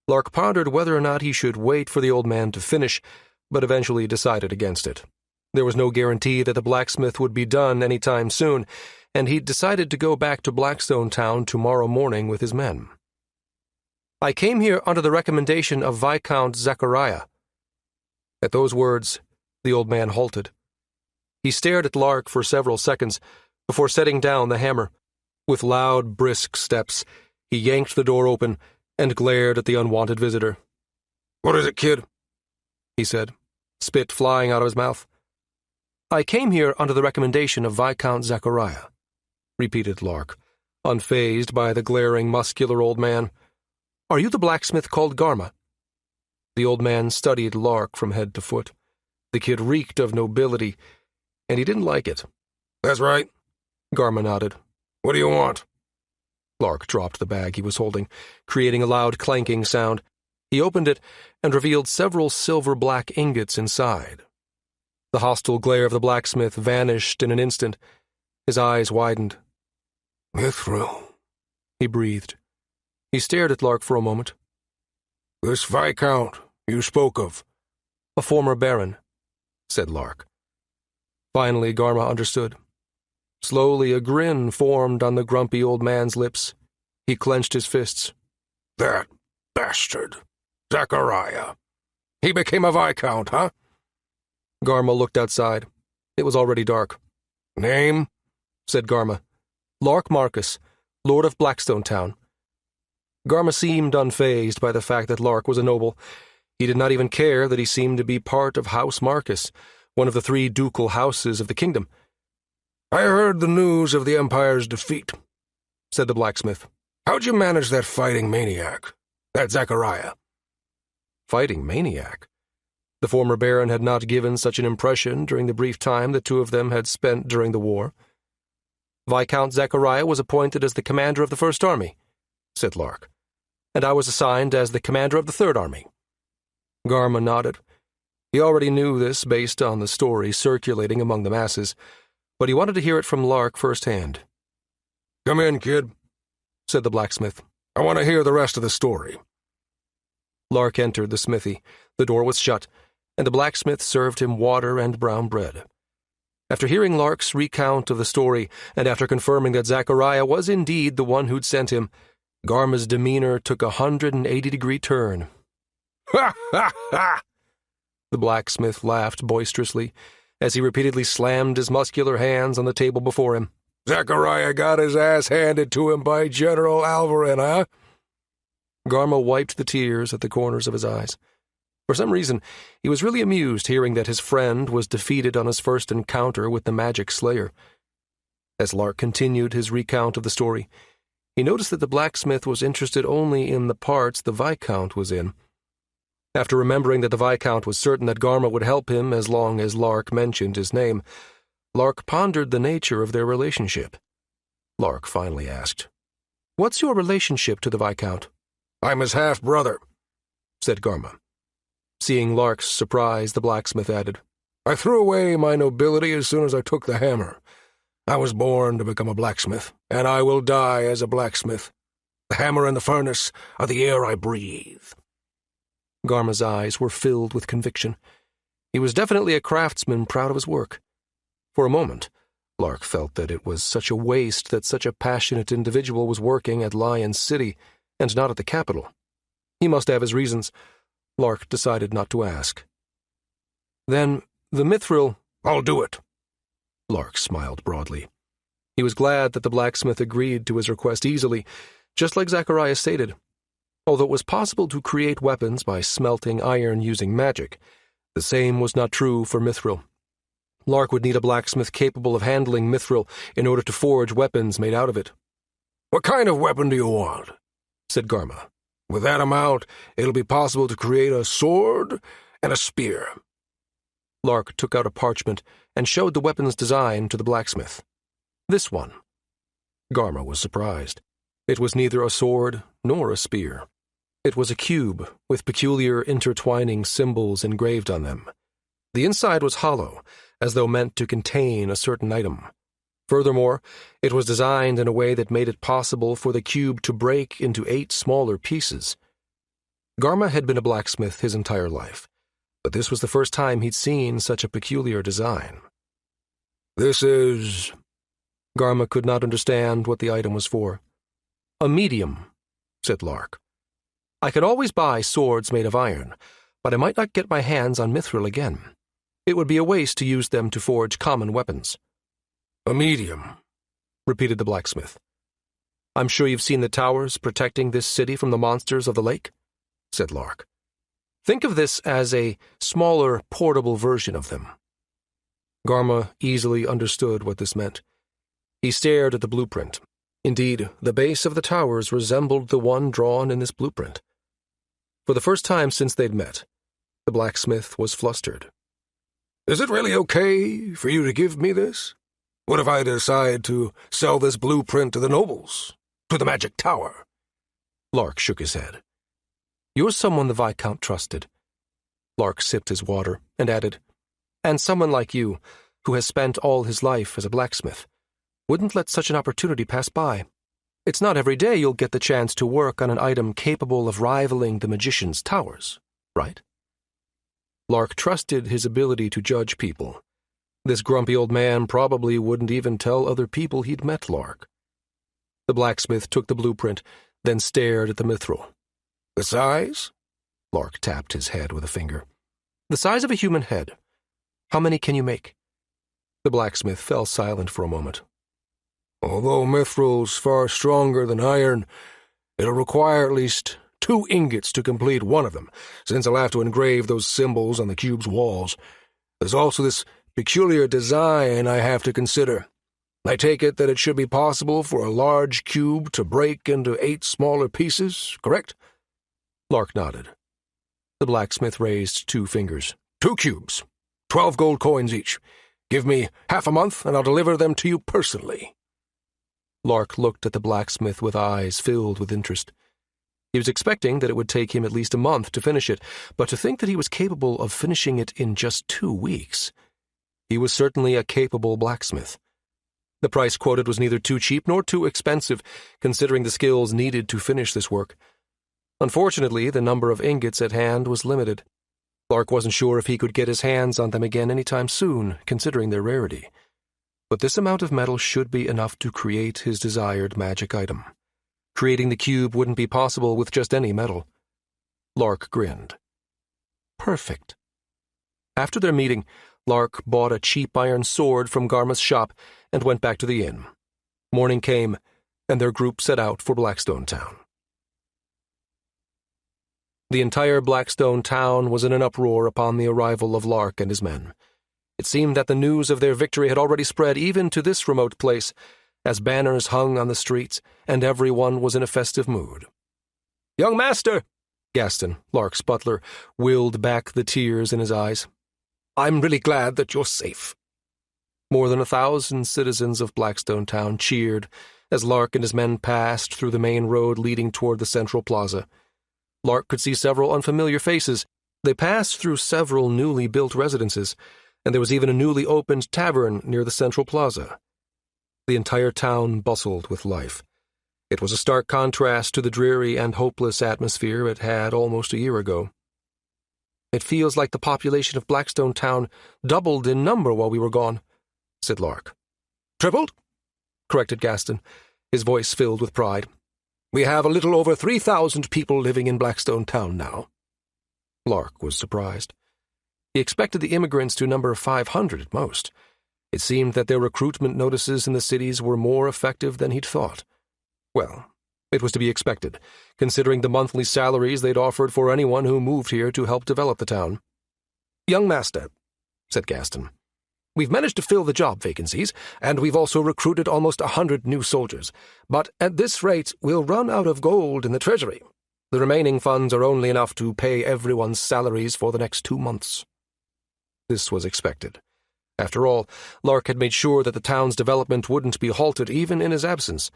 Lark pondered whether or not he should wait for the old man to finish, but eventually decided against it. There was no guarantee that the blacksmith would be done any time soon, and he decided to go back to Blackstone Town tomorrow morning with his men. "I came here under the recommendation of Viscount Zachariah." At those words, the old man halted. He stared at Lark for several seconds before setting down the hammer. With loud, brisk steps, he yanked the door open and glared at the unwanted visitor. "What is it, kid?" he said, spit flying out of his mouth. "I came here under the recommendation of Viscount Zachariah," repeated Lark, unfazed by the glaring, muscular old man. "Are you the blacksmith called Garma?" The old man studied Lark from head to foot. The kid reeked of nobility, and he didn't like it. "That's right," Garma nodded. "What do you want?" Lark dropped the bag he was holding, creating a loud clanking sound. He opened it and revealed several silver-black ingots inside. The hostile glare of the blacksmith vanished in an instant. His eyes widened. "Mithril," he breathed. He stared at Lark for a moment. "This Viscount you spoke of." "A former baron," said Lark. Finally, Garma understood. Slowly, a grin formed on the grumpy old man's lips. He clenched his fists. "That bastard, Zachariah. He became a Viscount, huh?" Garma looked outside. It was already dark. "Name?" said Garma. "Lark Marcus, Lord of Blackstone Town." Garma seemed unfazed by the fact that Lark was a noble. He did not even care that he seemed to be part of House Marcus, one of the 3 ducal houses of the kingdom. "I heard the news of the Empire's defeat," said the blacksmith. "How'd you manage that fighting maniac, that Zachariah?" Fighting maniac? The former baron had not given such an impression during the brief time the two of them had spent during the war. "Viscount Zachariah was appointed as the commander of the First Army," said Lark, "and I was assigned as the commander of the Third Army." Garma nodded. He already knew this based on the story circulating among the masses, but he wanted to hear it from Lark firsthand. "Come in, kid," said the blacksmith. "I want to hear the rest of the story." Lark entered the smithy. The door was shut, and the blacksmith served him water and brown bread. After hearing Lark's recount of the story, and after confirming that Zachariah was indeed the one who'd sent him, Garma's demeanor took a 180-degree turn. "Ha, ha, ha!" The blacksmith laughed boisterously as he repeatedly slammed his muscular hands on the table before him. "Zachariah got his ass handed to him by General Alvarin, huh?" Garma wiped the tears at the corners of his eyes. For some reason, he was really amused hearing that his friend was defeated on his first encounter with the magic slayer. As Lark continued his recount of the story, he noticed that the blacksmith was interested only in the parts the Viscount was in. After remembering that the Viscount was certain that Garma would help him as long as Lark mentioned his name, Lark pondered the nature of their relationship. Lark finally asked, "What's your relationship to the Viscount?" "I'm his half-brother," said Garma. Seeing Lark's surprise, the blacksmith added, "I threw away my nobility as soon as I took the hammer. I was born to become a blacksmith, and I will die as a blacksmith. The hammer and the furnace are the air I breathe." Garma's eyes were filled with conviction. He was definitely a craftsman proud of his work. For a moment, Lark felt that it was such a waste that such a passionate individual was working at Lion City and not at the capital. He must have his reasons. Lark decided not to ask. "Then, the mithril—" "I'll do it." Lark smiled broadly. He was glad that the blacksmith agreed to his request easily, just like Zachariah stated. Although it was possible to create weapons by smelting iron using magic, the same was not true for mithril. Lark would need a blacksmith capable of handling mithril in order to forge weapons made out of it. "What kind of weapon do you want?" said Garma. "With that amount, it'll be possible to create a sword and a spear." Lark took out a parchment and showed the weapon's design to the blacksmith. This one. Garma was surprised. It was neither a sword nor a spear. It was a cube with peculiar intertwining symbols engraved on them. The inside was hollow, as though meant to contain a certain item. Furthermore, it was designed in a way that made it possible for the cube to break into 8 smaller pieces. Garma had been a blacksmith his entire life, but this was the first time he'd seen such a peculiar design. This is... Garma could not understand what the item was for. A medium, said Lark. I could always buy swords made of iron, but I might not get my hands on mithril again. It would be a waste to use them to forge common weapons. A medium, repeated the blacksmith. I'm sure you've seen the towers protecting this city from the monsters of the lake, said Lark. Think of this as a smaller, portable version of them. Garma easily understood what this meant. He stared at the blueprint. Indeed, the base of the towers resembled the one drawn in this blueprint. For the first time since they'd met, the blacksmith was flustered. Is it really okay for you to give me this? What if I decide to sell this blueprint to the nobles, to the magic tower? Lark shook his head. You're someone the Viscount trusted. Lark sipped his water and added, and someone like you, who has spent all his life as a blacksmith, wouldn't let such an opportunity pass by. It's not every day you'll get the chance to work on an item capable of rivaling the magician's towers, right? Lark trusted his ability to judge people. This grumpy old man probably wouldn't even tell other people he'd met Lark. The blacksmith took the blueprint, then stared at the mithril. The size? Lark tapped his head with a finger. The size of a human head. How many can you make? The blacksmith fell silent for a moment. Although mithril's far stronger than iron, it'll require at least 2 ingots to complete one of them, since I'll have to engrave those symbols on the cube's walls. There's also this peculiar design I have to consider. I take it that it should be possible for a large cube to break into 8 smaller pieces, correct? Lark nodded. The blacksmith raised 2 fingers. 2 cubes, 12 gold coins each. Give me half a month and I'll deliver them to you personally. Lark looked at the blacksmith with eyes filled with interest. He was expecting that it would take him at least a month to finish it, but to think that he was capable of finishing it in just 2 weeks. He was certainly a capable blacksmith. The price quoted was neither too cheap nor too expensive, considering the skills needed to finish this work. Unfortunately, the number of ingots at hand was limited. Lark wasn't sure if he could get his hands on them again anytime soon, considering their rarity. But this amount of metal should be enough to create his desired magic item. Creating the cube wouldn't be possible with just any metal. Lark grinned. Perfect. After their meeting, Lark bought a cheap iron sword from Garma's shop and went back to the inn. Morning came, and their group set out for Blackstone Town. The entire Blackstone Town was in an uproar upon the arrival of Lark and his men. It seemed that the news of their victory had already spread even to this remote place, as banners hung on the streets, and everyone was in a festive mood. "Young master," Gaston, Lark's butler, willed back the tears in his eyes, "I'm really glad that you're safe." More than 1,000 citizens of Blackstone Town cheered as Lark and his men passed through the main road leading toward the central plaza. Lark could see several unfamiliar faces. They passed through several newly built residences, and there was even a newly opened tavern near the central plaza. The entire town bustled with life. It was a stark contrast to the dreary and hopeless atmosphere it had almost a year ago. "It feels like the population of Blackstone Town doubled in number while we were gone," said Lark. "Tripled?" corrected Gaston, his voice filled with pride. "We have a little over 3,000 people living in Blackstone Town now." Lark was surprised. He expected the immigrants to number 500 at most. It seemed that their recruitment notices in the cities were more effective than he'd thought. Well, it was to be expected, considering the monthly salaries they'd offered for anyone who moved here to help develop the town. "Young master," said Gaston, "we've managed to fill the job vacancies, and we've also recruited almost 100 new soldiers. But at this rate, we'll run out of gold in the treasury. The remaining funds are only enough to pay everyone's salaries for the next 2 months." This was expected. After all, Lark had made sure that the town's development wouldn't be halted even in his absence.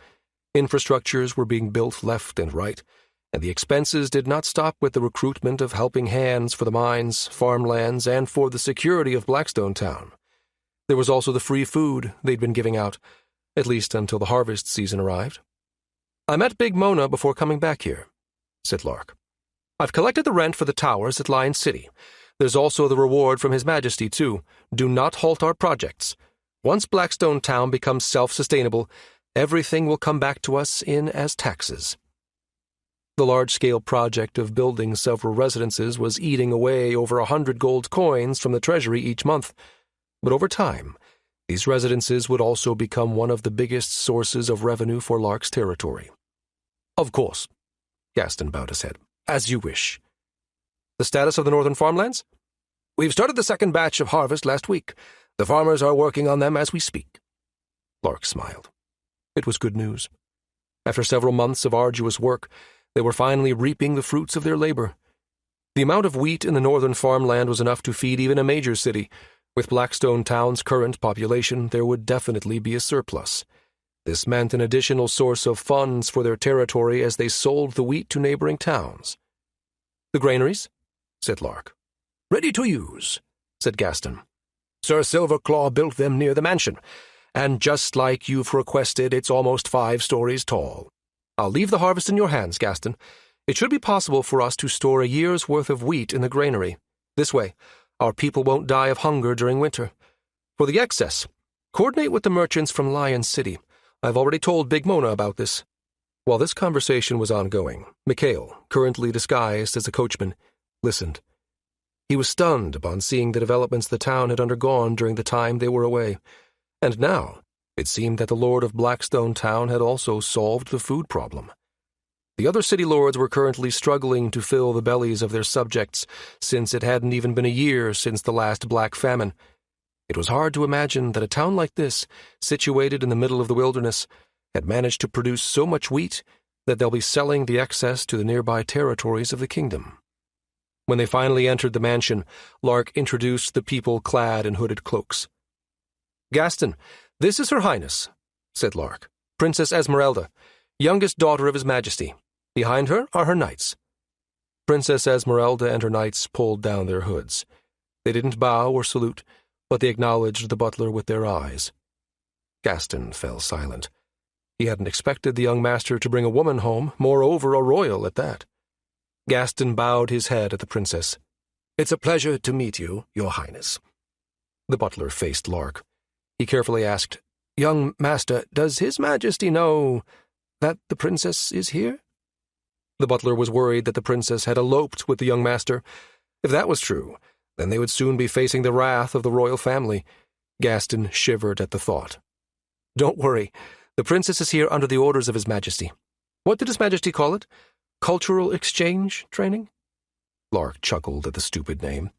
Infrastructures were being built left and right, and the expenses did not stop with the recruitment of helping hands for the mines, farmlands, and for the security of Blackstone Town. There was also the free food they'd been giving out, at least until the harvest season arrived. "I met Big Mona before coming back here," said Lark. "I've collected the rent for the towers at Lion City. There's also the reward from His Majesty, too. Do not halt our projects. Once Blackstone Town becomes self-sustainable, everything will come back to us in as taxes." The large-scale project of building several residences was eating away over 100 gold coins from the treasury each month, but over time, these residences would also become one of the biggest sources of revenue for Lark's territory. "Of course," Gaston bowed his head. "As you wish." "The status of the northern farmlands?" "We've started the second batch of harvest last week. The farmers are working on them as we speak." Lark smiled. It was good news. After several months of arduous work, they were finally reaping the fruits of their labor. The amount of wheat in the northern farmland was enough to feed even a major city. With Blackstone Town's current population, there would definitely be a surplus. This meant an additional source of funds for their territory as they sold the wheat to neighboring towns. "The granaries?" said Lark. "Ready to use," said Gaston. "Sir Silverclaw built them near the mansion, and just like you've requested, it's almost 5 stories tall. I'll leave the harvest in your hands, Gaston. It should be possible for us to store a year's worth of wheat in the granary. This way, our people won't die of hunger during winter. For the excess, coordinate with the merchants from Lion City. I've already told Big Mona about this." While this conversation was ongoing, Mikhail, currently disguised as a coachman, listened. He was stunned upon seeing the developments the town had undergone during the time they were away, and now it seemed that the Lord of Blackstone Town had also solved the food problem. The other city lords were currently struggling to fill the bellies of their subjects, since it hadn't even been a year since the last Black Famine. It was hard to imagine that a town like this, situated in the middle of the wilderness, had managed to produce so much wheat that they'll be selling the excess to the nearby territories of the kingdom. When they finally entered the mansion, Lark introduced the people clad in hooded cloaks. "Gaston, this is Her Highness," said Lark, "Princess Esmeralda, youngest daughter of His Majesty. Behind her are her knights." Princess Esmeralda and her knights pulled down their hoods. They didn't bow or salute, but they acknowledged the butler with their eyes. Gaston fell silent. He hadn't expected the young master to bring a woman home, moreover a royal at that. Gaston bowed his head at the princess. "It's a pleasure to meet you, Your Highness." The butler faced Lark. He carefully asked, "Young master, does His Majesty know that the princess is here?" The butler was worried that the princess had eloped with the young master. If that was true, then they would soon be facing the wrath of the royal family. Gaston shivered at the thought. "Don't worry. The princess is here under the orders of His Majesty. What did His Majesty call it? Cultural exchange training?" Lark chuckled at the stupid name.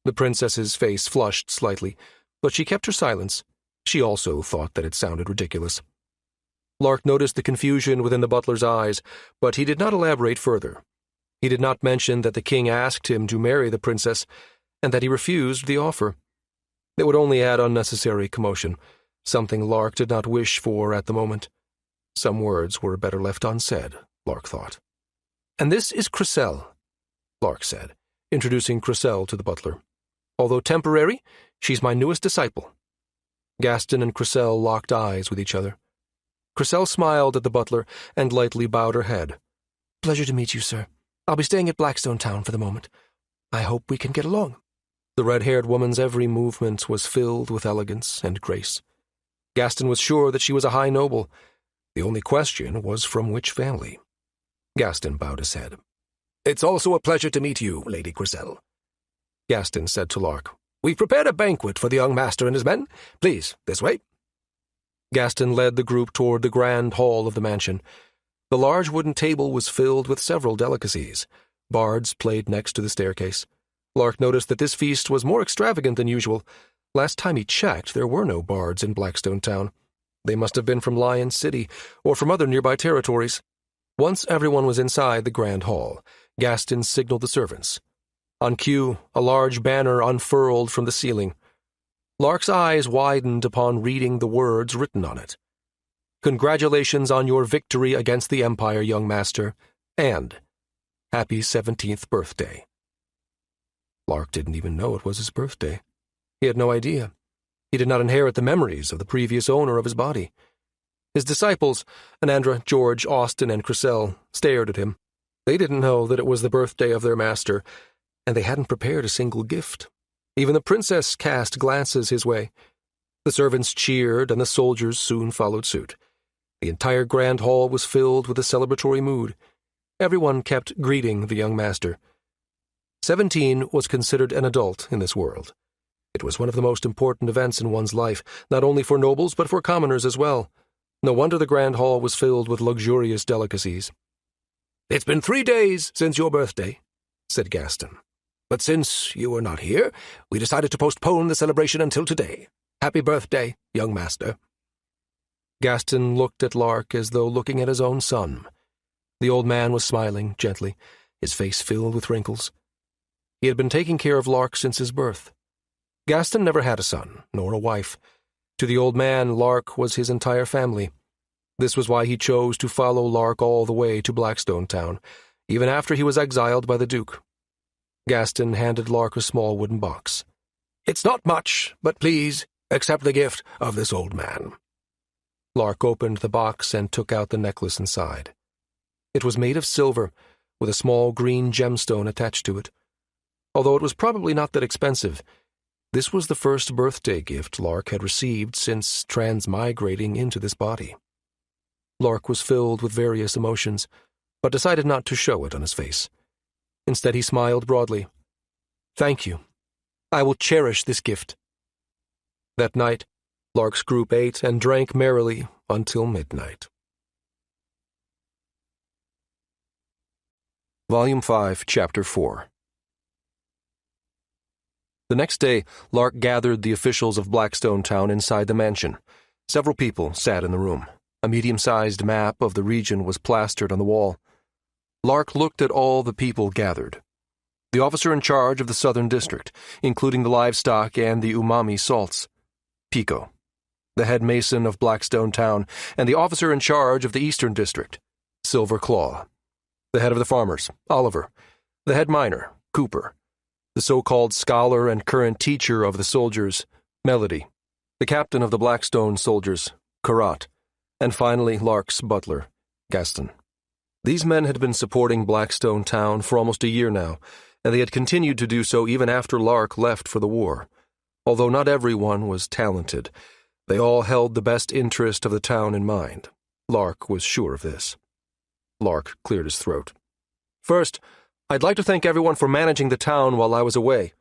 The princess's face flushed slightly, but she kept her silence. She also thought that it sounded ridiculous. Lark noticed the confusion within the butler's eyes, but he did not elaborate further. He did not mention that the king asked him to marry the princess, and that he refused the offer. It would only add unnecessary commotion, something Lark did not wish for at the moment. Some words were better left unsaid, Lark thought. "And this is Cressel," Lark said, introducing Cressel to the butler. "Although temporary, she's my newest disciple." Gaston and Cressel locked eyes with each other. Cressel smiled at the butler and lightly bowed her head. "Pleasure to meet you, sir. I'll be staying at Blackstone Town for the moment. I hope we can get along." The red-haired woman's every movement was filled with elegance and grace. Gaston was sure that she was a high noble. The only question was from which family. Gaston bowed his head. "It's also a pleasure to meet you, Lady Cressel," Gaston said to Lark. "We've prepared a banquet for the young master and his men. Please, this way." Gaston led the group toward the grand hall of the mansion. The large wooden table was filled with several delicacies. Bards played next to the staircase. Lark noticed that this feast was more extravagant than usual. Last time he checked, there were no bards in Blackstone Town. They must have been from Lion City, or from other nearby territories. Once everyone was inside the grand hall, Gaston signaled the servants. On cue, a large banner unfurled from the ceiling. Lark's eyes widened upon reading the words written on it. Congratulations on your victory against the Empire, young master, and happy 17th birthday. Lark didn't even know it was his birthday. He had no idea. He did not inherit the memories of the previous owner of his body. His disciples, Anandra, George, Austin, and Chrysel, stared at him. They didn't know that it was the birthday of their master, and they hadn't prepared a single gift. Even the princess cast glances his way. The servants cheered, and the soldiers soon followed suit. The entire grand hall was filled with a celebratory mood. Everyone kept greeting the young master. 17 was considered an adult in this world. It was one of the most important events in one's life, not only for nobles but for commoners as well. No wonder the grand hall was filled with luxurious delicacies. "It's been 3 days since your birthday," said Gaston. "But since you were not here, we decided to postpone the celebration until today. Happy birthday, young master." Gaston looked at Lark as though looking at his own son. The old man was smiling gently, his face filled with wrinkles. He had been taking care of Lark since his birth. Gaston never had a son, nor a wife. To the old man, Lark was his entire family. This was why he chose to follow Lark all the way to Blackstone Town, even after he was exiled by the Duke. Gaston handed Lark a small wooden box. "It's not much, but please accept the gift of this old man." Lark opened the box and took out the necklace inside. It was made of silver, with a small green gemstone attached to it. Although it was probably not that expensive, this was the first birthday gift Lark had received since transmigrating into this body. Lark was filled with various emotions, but decided not to show it on his face. Instead, he smiled broadly. "Thank you. I will cherish this gift." That night, Lark's group ate and drank merrily until midnight. Volume 5, Chapter 4. The next day, Lark gathered the officials of Blackstone Town inside the mansion. Several people sat in the room. A medium-sized map of the region was plastered on the wall. Lark looked at all the people gathered. The officer in charge of the Southern District, including the livestock and the umami salts. Pico. The head mason of Blackstone Town, and the officer in charge of the Eastern District. Silver Claw. The head of the farmers, Oliver. The head miner, Cooper. The so-called scholar and current teacher of the soldiers, Melody. The captain of the Blackstone soldiers, Karat. And finally, Lark's butler, Gaston. These men had been supporting Blackstone Town for almost a year now, and they had continued to do so even after Lark left for the war. Although not everyone was talented, they all held the best interest of the town in mind. Lark was sure of this. Lark cleared his throat. "First, I'd like to thank everyone for managing the town while I was away.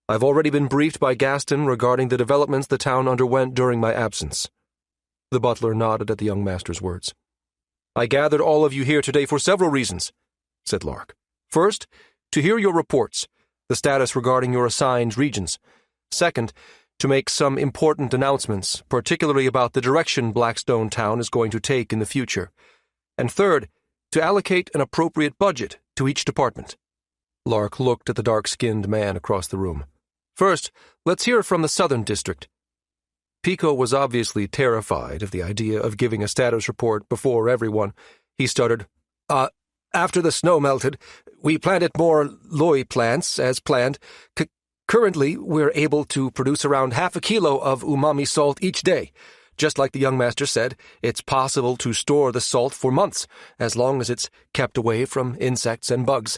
I've already been briefed by Gaston regarding the developments the town underwent during my absence." The butler nodded at the young master's words. "I gathered all of you here today for several reasons," said Lark. "First, to hear your reports, the status regarding your assigned regions. Second, to make some important announcements, particularly about the direction Blackstone Town is going to take in the future. And third, to allocate an appropriate budget to each department." Lark looked at the dark-skinned man across the room. "First, let's hear from the Southern District." Pico was obviously terrified of the idea of giving a status report before everyone. He stuttered, After the snow melted, we planted more loy plants, as planned. Currently, we're able to produce around half a kilo of umami salt each day. Just like the young master said, it's possible to store the salt for months, as long as it's kept away from insects and bugs.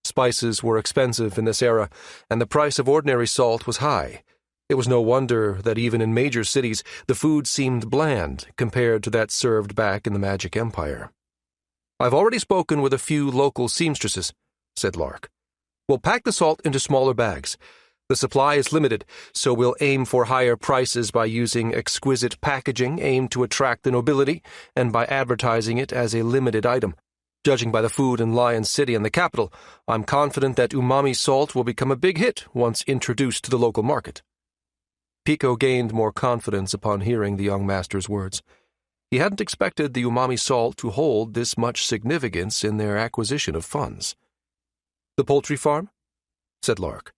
Spices were expensive in this era, and the price of ordinary salt was high. It was no wonder that even in major cities, the food seemed bland compared to that served back in the Magic Empire. "I've already spoken with a few local seamstresses," said Lark. "We'll pack the salt into smaller bags. The supply is limited, so we'll aim for higher prices by using exquisite packaging aimed to attract the nobility and by advertising it as a limited item. Judging by the food in Lion City and the capital, I'm confident that umami salt will become a big hit once introduced to the local market." Pico gained more confidence upon hearing the young master's words. He hadn't expected the umami salt to hold this much significance in their acquisition of funds. "The poultry farm?" said Lark.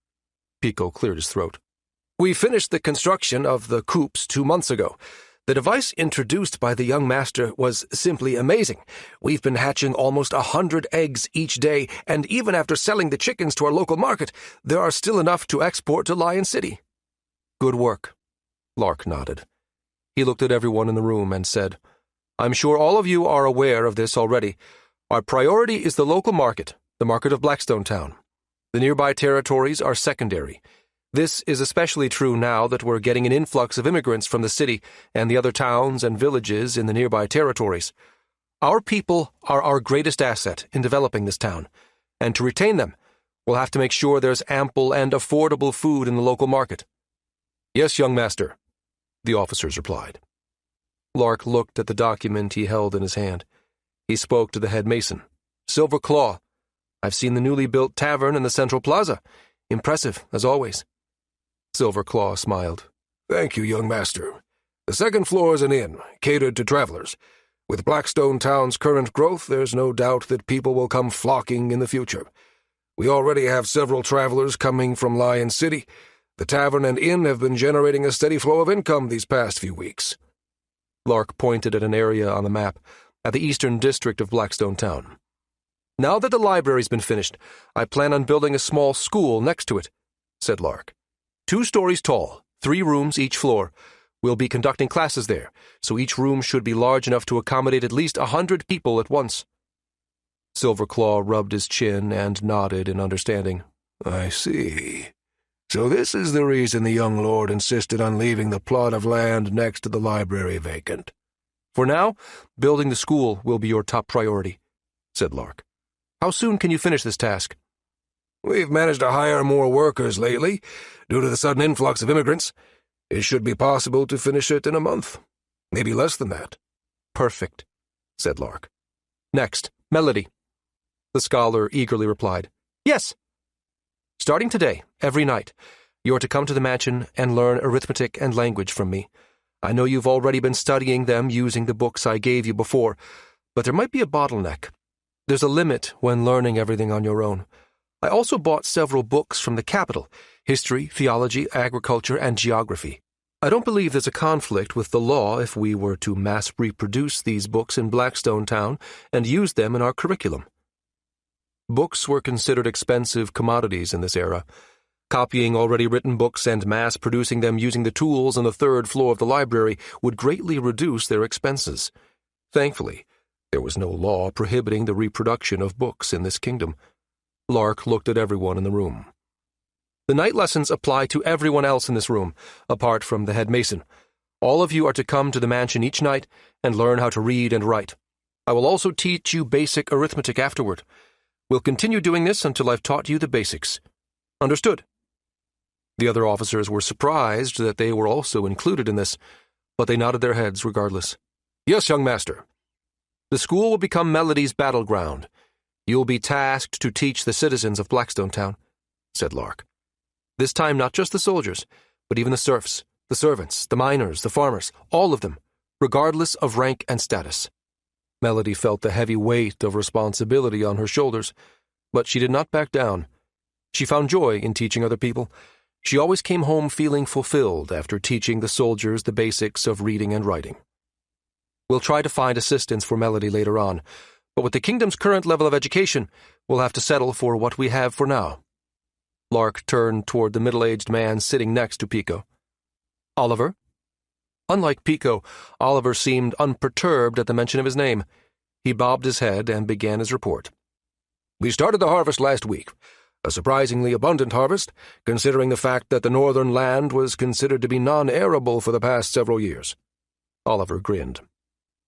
Pico cleared his throat. We finished the construction of the coops 2 months ago. The device introduced by the young master was simply amazing. We've been hatching almost 100 eggs each day, and even after selling the chickens to our local market, there are still enough to export to Lion City. Good work. Lark nodded. He looked at everyone in the room and said, I'm sure all of you are aware of this already. Our priority is the local market, the market of Blackstone Town. The nearby territories are secondary. This is especially true now that we're getting an influx of immigrants from the city and the other towns and villages in the nearby territories. Our people are our greatest asset in developing this town, and to retain them, we'll have to make sure there's ample and affordable food in the local market. Yes, young master, the officers replied. Lark looked at the document he held in his hand. He spoke to the head mason. Silver Claw. I've seen the newly built tavern in the central plaza. Impressive, as always. Silver Claw smiled. Thank you, young master. The second floor is an inn, catered to travelers. With Blackstone Town's current growth, there's no doubt that people will come flocking in the future. We already have several travelers coming from Lion City. The tavern and inn have been generating a steady flow of income these past few weeks. Lark pointed at an area on the map, at the eastern district of Blackstone Town. Now that the library's been finished, I plan on building a small school next to it, said Lark. 2 stories tall, 3 rooms each floor. We'll be conducting classes there, so each room should be large enough to accommodate at least 100 people at once. Silver Claw rubbed his chin and nodded in understanding. I see. So this is the reason the young lord insisted on leaving the plot of land next to the library vacant. For now, building the school will be your top priority, said Lark. How soon can you finish this task? We've managed to hire more workers lately, due to the sudden influx of immigrants. It should be possible to finish it in a month. Maybe less than that. Perfect, said Lark. Next, Melody. The scholar eagerly replied. Yes. Starting today, every night, you're to come to the mansion and learn arithmetic and language from me. I know you've already been studying them using the books I gave you before, but there might be a bottleneck. There's a limit when learning everything on your own. I also bought several books from the capital, history, theology, agriculture, and geography. I don't believe there's a conflict with the law if we were to mass reproduce these books in Blackstone Town and use them in our curriculum. Books were considered expensive commodities in this era. Copying already written books and mass-producing them using the tools on the 3rd floor of the library would greatly reduce their expenses. Thankfully, there was no law prohibiting the reproduction of books in this kingdom. Lark looked at everyone in the room. The night lessons apply to everyone else in this room, apart from the head mason. All of you are to come to the mansion each night and learn how to read and write. I will also teach you basic arithmetic afterward. We'll continue doing this until I've taught you the basics. Understood? The other officers were surprised that they were also included in this, but they nodded their heads regardless. Yes, young master. The school will become Melody's battleground. You'll be tasked to teach the citizens of Blackstone Town, said Lark. This time not just the soldiers, but even the serfs, the servants, the miners, the farmers, all of them, regardless of rank and status. Melody felt the heavy weight of responsibility on her shoulders, but she did not back down. She found joy in teaching other people. She always came home feeling fulfilled after teaching the soldiers the basics of reading and writing. We'll try to find assistance for Melody later on, but with the kingdom's current level of education, we'll have to settle for what we have for now. Lark turned toward the middle-aged man sitting next to Pico. Oliver? Unlike Pico, Oliver seemed unperturbed at the mention of his name. He bobbed his head and began his report. We started the harvest last week. A surprisingly abundant harvest, considering the fact that the northern land was considered to be non-arable for the past several years. Oliver grinned.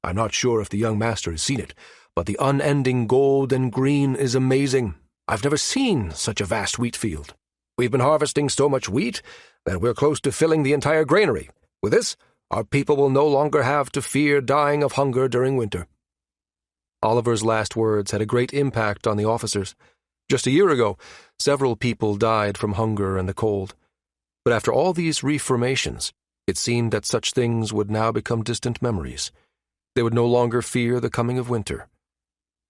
I'm not sure if the young master has seen it, but the unending gold and green is amazing. I've never seen such a vast wheat field. We've been harvesting so much wheat that we're close to filling the entire granary. With this, our people will no longer have to fear dying of hunger during winter. Oliver's last words had a great impact on the officers. Just a year ago, several people died from hunger and the cold. But after all these reformations, it seemed that such things would now become distant memories. They would no longer fear the coming of winter.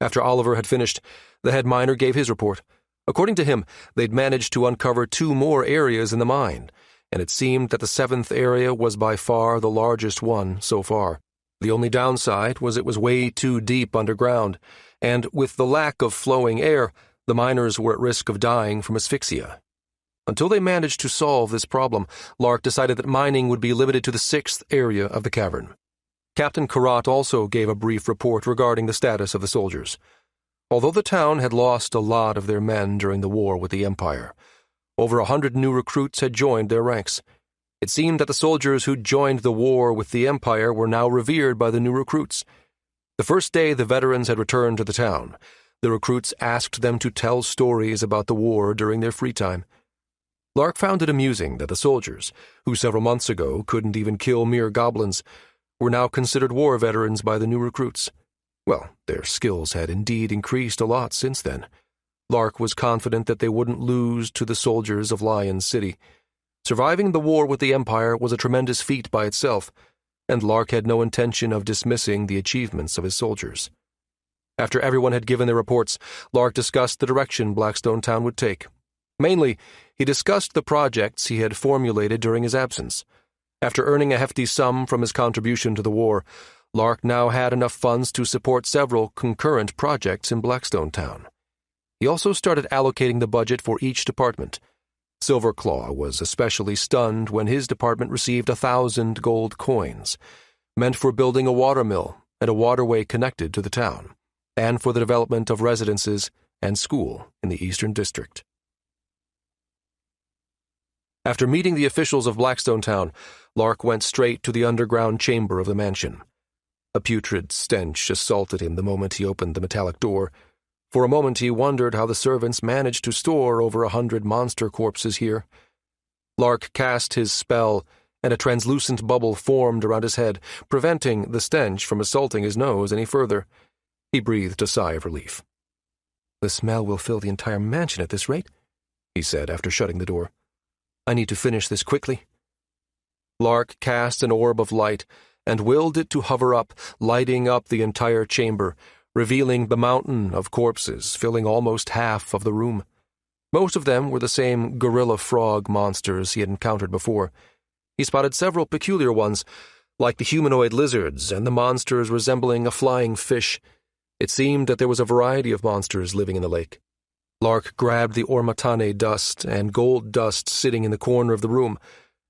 After Oliver had finished, the head miner gave his report. According to him, they'd managed to uncover 2 more areas in the mine, and it seemed that the 7th area was by far the largest one so far. The only downside was it was way too deep underground, and with the lack of flowing air, the miners were at risk of dying from asphyxia. Until they managed to solve this problem, Lark decided that mining would be limited to the 6th area of the cavern. Captain Karat also gave a brief report regarding the status of the soldiers. Although the town had lost a lot of their men during the war with the Empire, over 100 new recruits had joined their ranks. It seemed that the soldiers who'd joined the war with the Empire were now revered by the new recruits. The first day the veterans had returned to the town, the recruits asked them to tell stories about the war during their free time. Lark found it amusing that the soldiers, who several months ago couldn't even kill mere goblins, were now considered war veterans by the new recruits. Well, their skills had indeed increased a lot since then. Lark was confident that they wouldn't lose to the soldiers of Lion City. Surviving the war with the Empire was a tremendous feat by itself, and Lark had no intention of dismissing the achievements of his soldiers. After everyone had given their reports, Lark discussed the direction Blackstone Town would take. Mainly, he discussed the projects he had formulated during his absence. After earning a hefty sum from his contribution to the war, Lark now had enough funds to support several concurrent projects in Blackstone Town. He also started allocating the budget for each department. Silverclaw was especially stunned when his department received 1,000 gold coins, meant for building a watermill and a waterway connected to the town, and for the development of residences and school in the Eastern District. After meeting the officials of Blackstone Town, Lark went straight to the underground chamber of the mansion. A putrid stench assaulted him the moment he opened the metallic door. For a moment he wondered how the servants managed to store over 100 monster corpses here. Lark cast his spell, and a translucent bubble formed around his head, preventing the stench from assaulting his nose any further. He breathed a sigh of relief. "The smell will fill the entire mansion at this rate," he said after shutting the door. "I need to finish this quickly." Lark cast an orb of light and willed it to hover up, lighting up the entire chamber, revealing the mountain of corpses filling almost half of the room. Most of them were the same gorilla frog monsters he had encountered before. He spotted several peculiar ones, like the humanoid lizards and the monsters resembling a flying fish. It seemed that there was a variety of monsters living in the lake. Lark grabbed the ormatane dust and gold dust sitting in the corner of the room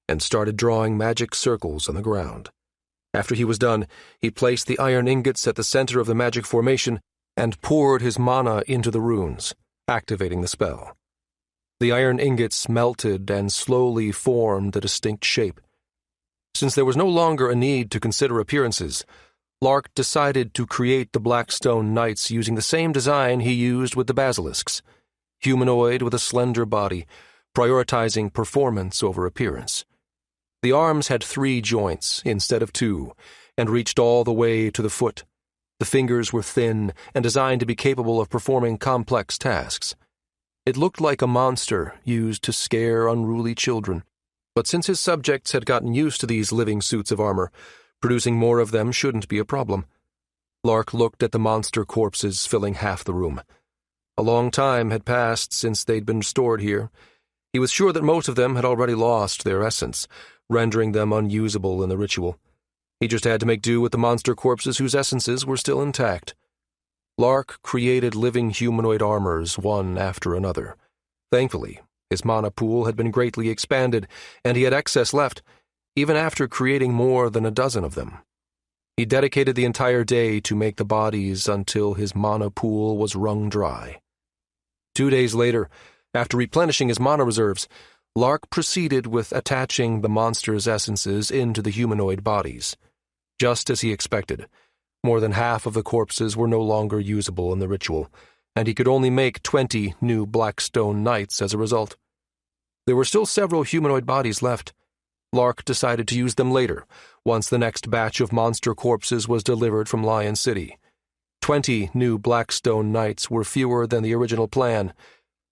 and started drawing magic circles on the ground. After he was done, he placed the iron ingots at the center of the magic formation and poured his mana into the runes, activating the spell. The iron ingots melted and slowly formed a distinct shape. Since there was no longer a need to consider appearances, Lark decided to create the Blackstone Knights using the same design he used with the basilisks, humanoid with a slender body, prioritizing performance over appearance. The arms had 3 joints instead of 2, and reached all the way to the foot. The fingers were thin and designed to be capable of performing complex tasks. It looked like a monster used to scare unruly children, but since his subjects had gotten used to these living suits of armor, producing more of them shouldn't be a problem. Lark looked at the monster corpses filling half the room. A long time had passed since they'd been stored here. He was sure that most of them had already lost their essence, rendering them unusable in the ritual. He just had to make do with the monster corpses whose essences were still intact. Lark created living humanoid armors one after another. Thankfully, his mana pool had been greatly expanded, and he had excess left, even after creating more than a dozen of them. He dedicated the entire day to make the bodies until his mana pool was wrung dry. 2 days later, after replenishing his mana reserves, Lark proceeded with attaching the monsters' essences into the humanoid bodies. Just as he expected, more than half of the corpses were no longer usable in the ritual, and he could only make 20 new Blackstone Knights as a result. There were still several humanoid bodies left. Lark decided to use them later, once the next batch of monster corpses was delivered from Lion City. 20 new Blackstone Knights were fewer than the original plan,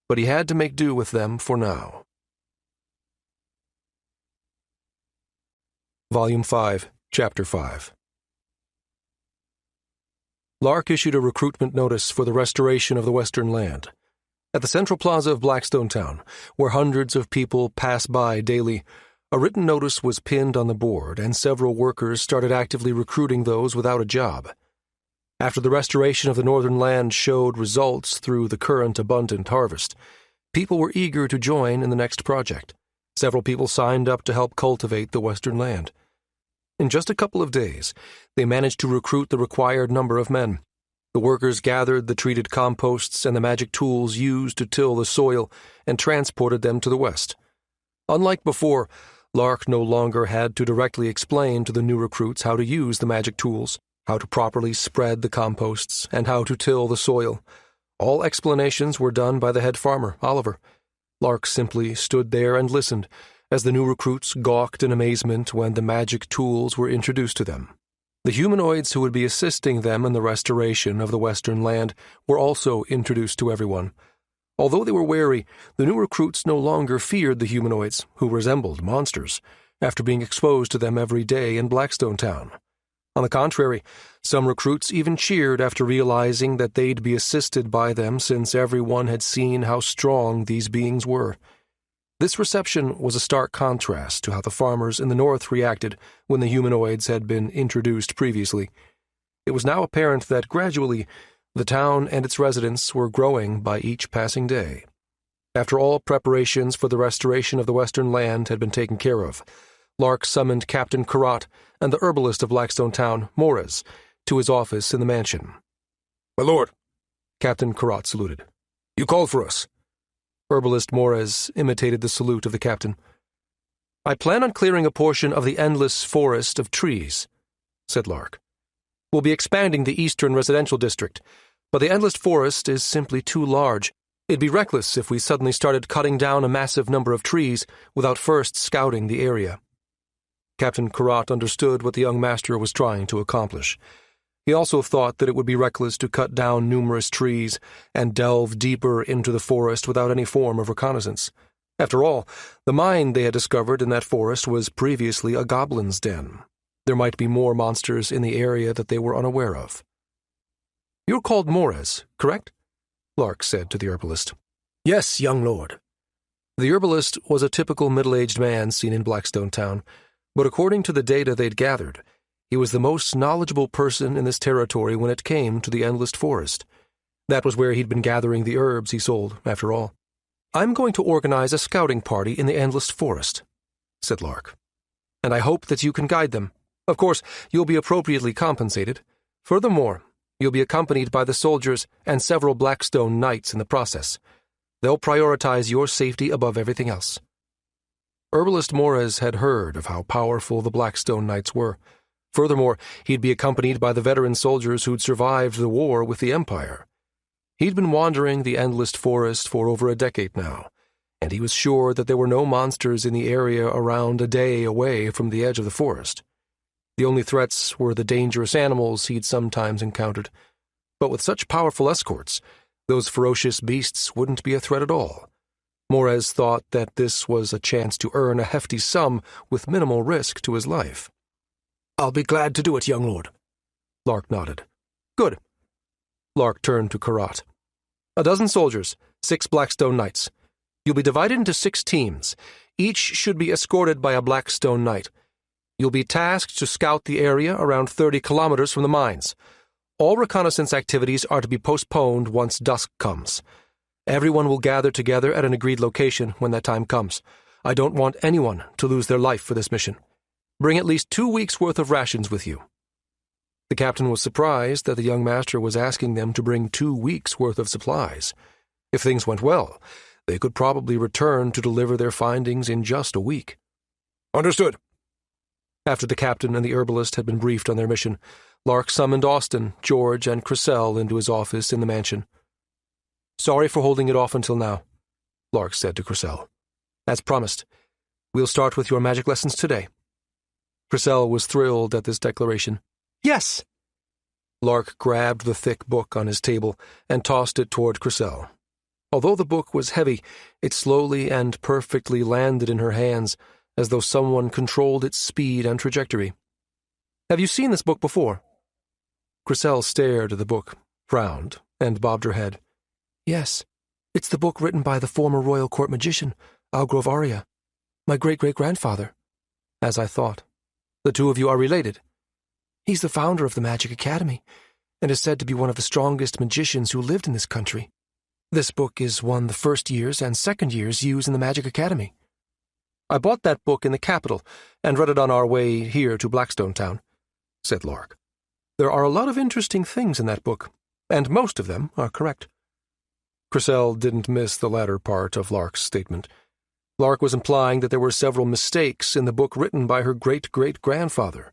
but he had to make do with them for now. Volume 5, Chapter 5. Lark issued a recruitment notice for the restoration of the Western Land. At the central plaza of Blackstone Town, where hundreds of people pass by daily, A written notice was pinned on the board, and several workers started actively recruiting those without a job. After the restoration of the northern land showed results through the current abundant harvest, people were eager to join in the next project. Several people signed up to help cultivate the western land. In just a couple of days, they managed to recruit the required number of men. The workers gathered the treated composts and the magic tools used to till the soil and transported them to the west. Unlike before, Lark no longer had to directly explain to the new recruits how to use the magic tools, how to properly spread the composts, and how to till the soil. All explanations were done by the head farmer, Oliver. Lark simply stood there and listened, as the new recruits gawked in amazement when the magic tools were introduced to them. The humanoids who would be assisting them in the restoration of the western land were also introduced to everyone. Although they were wary, the new recruits no longer feared the humanoids, who resembled monsters, after being exposed to them every day in Blackstone Town. On the contrary, some recruits even cheered after realizing that they'd be assisted by them, since everyone had seen how strong these beings were. This reception was a stark contrast to how the farmers in the north reacted when the humanoids had been introduced previously. It was now apparent that gradually the town and its residents were growing by each passing day. After all preparations for the restoration of the western land had been taken care of, Lark summoned Captain Carrot and the herbalist of Blackstone Town, Morez, to his office in the mansion. "My lord," Captain Carrot saluted. "you called for us." Herbalist Morez imitated the salute of the captain. "I plan on clearing a portion of the endless forest of trees," said Lark. "We'll be expanding the eastern residential district, but the endless forest is simply too large. It'd be reckless if we suddenly started cutting down a massive number of trees without first scouting the area." Captain Carrot understood what the young master was trying to accomplish. He also thought that it would be reckless to cut down numerous trees and delve deeper into the forest without any form of reconnaissance. After all, the mine they had discovered in that forest was previously a goblin's den. There might be more monsters in the area that they were unaware of. "You're called Morez, correct?" Lark said to the herbalist. "Yes, young lord." The herbalist was a typical middle-aged man seen in Blackstone Town, but according to the data they'd gathered, he was the most knowledgeable person in this territory when it came to the endless forest. That was where he'd been gathering the herbs he sold, after all. "I'm going to organize a scouting party in the endless forest," said Lark, "and I hope that you can guide them. Of course, you'll be appropriately compensated. Furthermore, you'll be accompanied by the soldiers and several Blackstone knights in the process. They'll prioritize your safety above everything else." Herbalist Morez had heard of how powerful the Blackstone knights were. Furthermore, he'd be accompanied by the veteran soldiers who'd survived the war with the Empire. He'd been wandering the endless forest for over a decade now, and he was sure that there were no monsters in the area around a day away from the edge of the forest. The only threats were the dangerous animals he'd sometimes encountered. But with such powerful escorts, those ferocious beasts wouldn't be a threat at all. Morez thought that this was a chance to earn a hefty sum with minimal risk to his life. "I'll be glad to do it, young lord." Lark nodded. "Good." Lark turned to Carrot. "A dozen soldiers, 6 Blackstone knights. You'll be divided into 6 teams. Each should be escorted by a Blackstone knight. You'll be tasked to scout the area around 30 kilometers from the mines. All reconnaissance activities are to be postponed once dusk comes. Everyone will gather together at an agreed location when that time comes. I don't want anyone to lose their life for this mission. Bring at least 2 weeks' worth of rations with you." The captain was surprised that the young master was asking them to bring 2 weeks' worth of supplies. If things went well, they could probably return to deliver their findings in just a week. "Understood." After the captain and the herbalist had been briefed on their mission, Lark summoned Austin, George, and Chrysel into his office in the mansion. "Sorry for holding it off until now," Lark said to Chrysel. "As promised, we'll start with your magic lessons today." Chrysel was thrilled at this declaration. Yes! Lark grabbed the thick book on his table and tossed it toward Chrysel. Although the book was heavy, it slowly and perfectly landed in her hands, as though someone controlled its speed and trajectory. "Have you seen this book before?" Chrysel stared at the book, frowned, and bobbed her head. "Yes, it's the book written by the former royal court magician, Algrove Arya, my great-great-grandfather," As I thought. The two of you are related. He's the founder of the Magic Academy, and is said to be one of the strongest magicians who lived in this country. This book is one the first years and second years use in the Magic Academy. I bought that book in the capital and read it on our way here to Blackstone Town, said Lark. There are a lot of interesting things in that book, and most of them are correct. Chrysel didn't miss the latter part of Lark's statement. Lark was implying that there were several mistakes in the book written by her great-great-grandfather.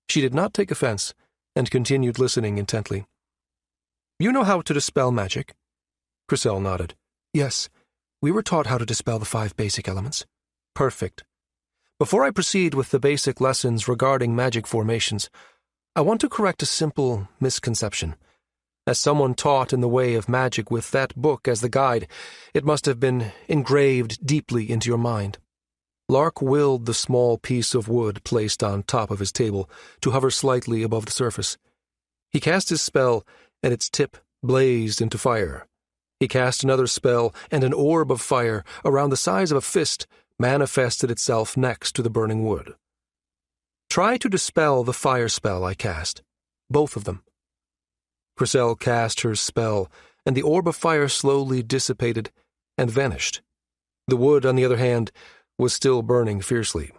She did not take offense, and continued listening intently. You know how to dispel magic? Chrysel nodded. Yes, we were taught how to dispel the 5 basic elements. Perfect. Before I proceed with the basic lessons regarding magic formations, I want to correct a simple misconception. As someone taught in the way of magic with that book as the guide, it must have been engraved deeply into your mind. Lark willed the small piece of wood placed on top of his table to hover slightly above the surface. He cast his spell, and its tip blazed into fire. He cast another spell, and an orb of fire, around the size of a fist, manifested itself next to the burning wood. Try to dispel the fire spell I cast. Both of them. Chrysel cast her spell, and the orb of fire slowly dissipated and vanished. The wood, on the other hand, was still burning fiercely.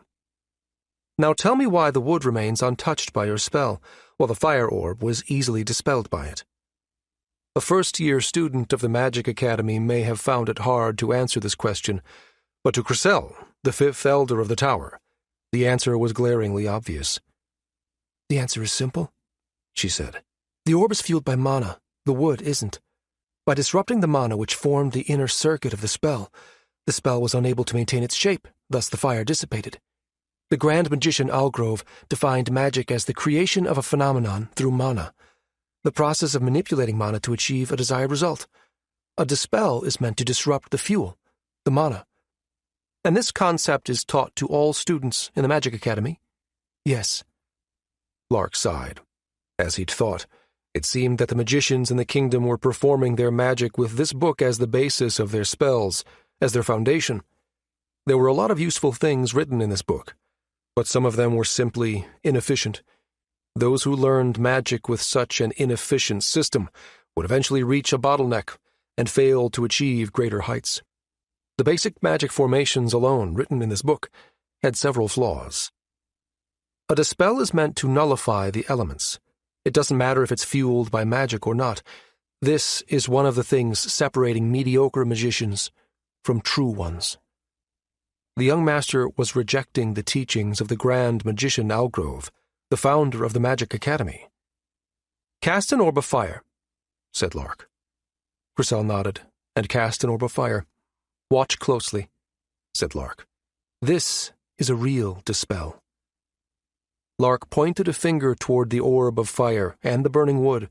Now tell me why the wood remains untouched by your spell, while the fire orb was easily dispelled by it. A first-year student of the Magic Academy may have found it hard to answer this question, but to Chrysel, the 5th Elder of the Tower, the answer was glaringly obvious. The answer is simple, she said. The orb is fueled by mana, the wood isn't. By disrupting the mana which formed the inner circuit of the spell was unable to maintain its shape, thus the fire dissipated. The Grand Magician Algrove defined magic as the creation of a phenomenon through mana, the process of manipulating mana to achieve a desired result. A dispel is meant to disrupt the fuel, the mana. And this concept is taught to all students in the Magic Academy? Yes. Lark sighed. As he'd thought, it seemed that the magicians in the kingdom were performing their magic with this book as the basis of their spells, as their foundation. There were a lot of useful things written in this book, but some of them were simply inefficient. Those who learned magic with such an inefficient system would eventually reach a bottleneck and fail to achieve greater heights. The basic magic formations alone, written in this book, had several flaws. A dispel is meant to nullify the elements. It doesn't matter if it's fueled by magic or not. This is one of the things separating mediocre magicians from true ones. The young master was rejecting the teachings of the Grand Magician Algrove, the founder of the Magic Academy. Cast an orb of fire, said Lark. Chrysel nodded and cast an orb of fire. Watch closely, said Lark. This is a real dispel. Lark pointed a finger toward the orb of fire and the burning wood,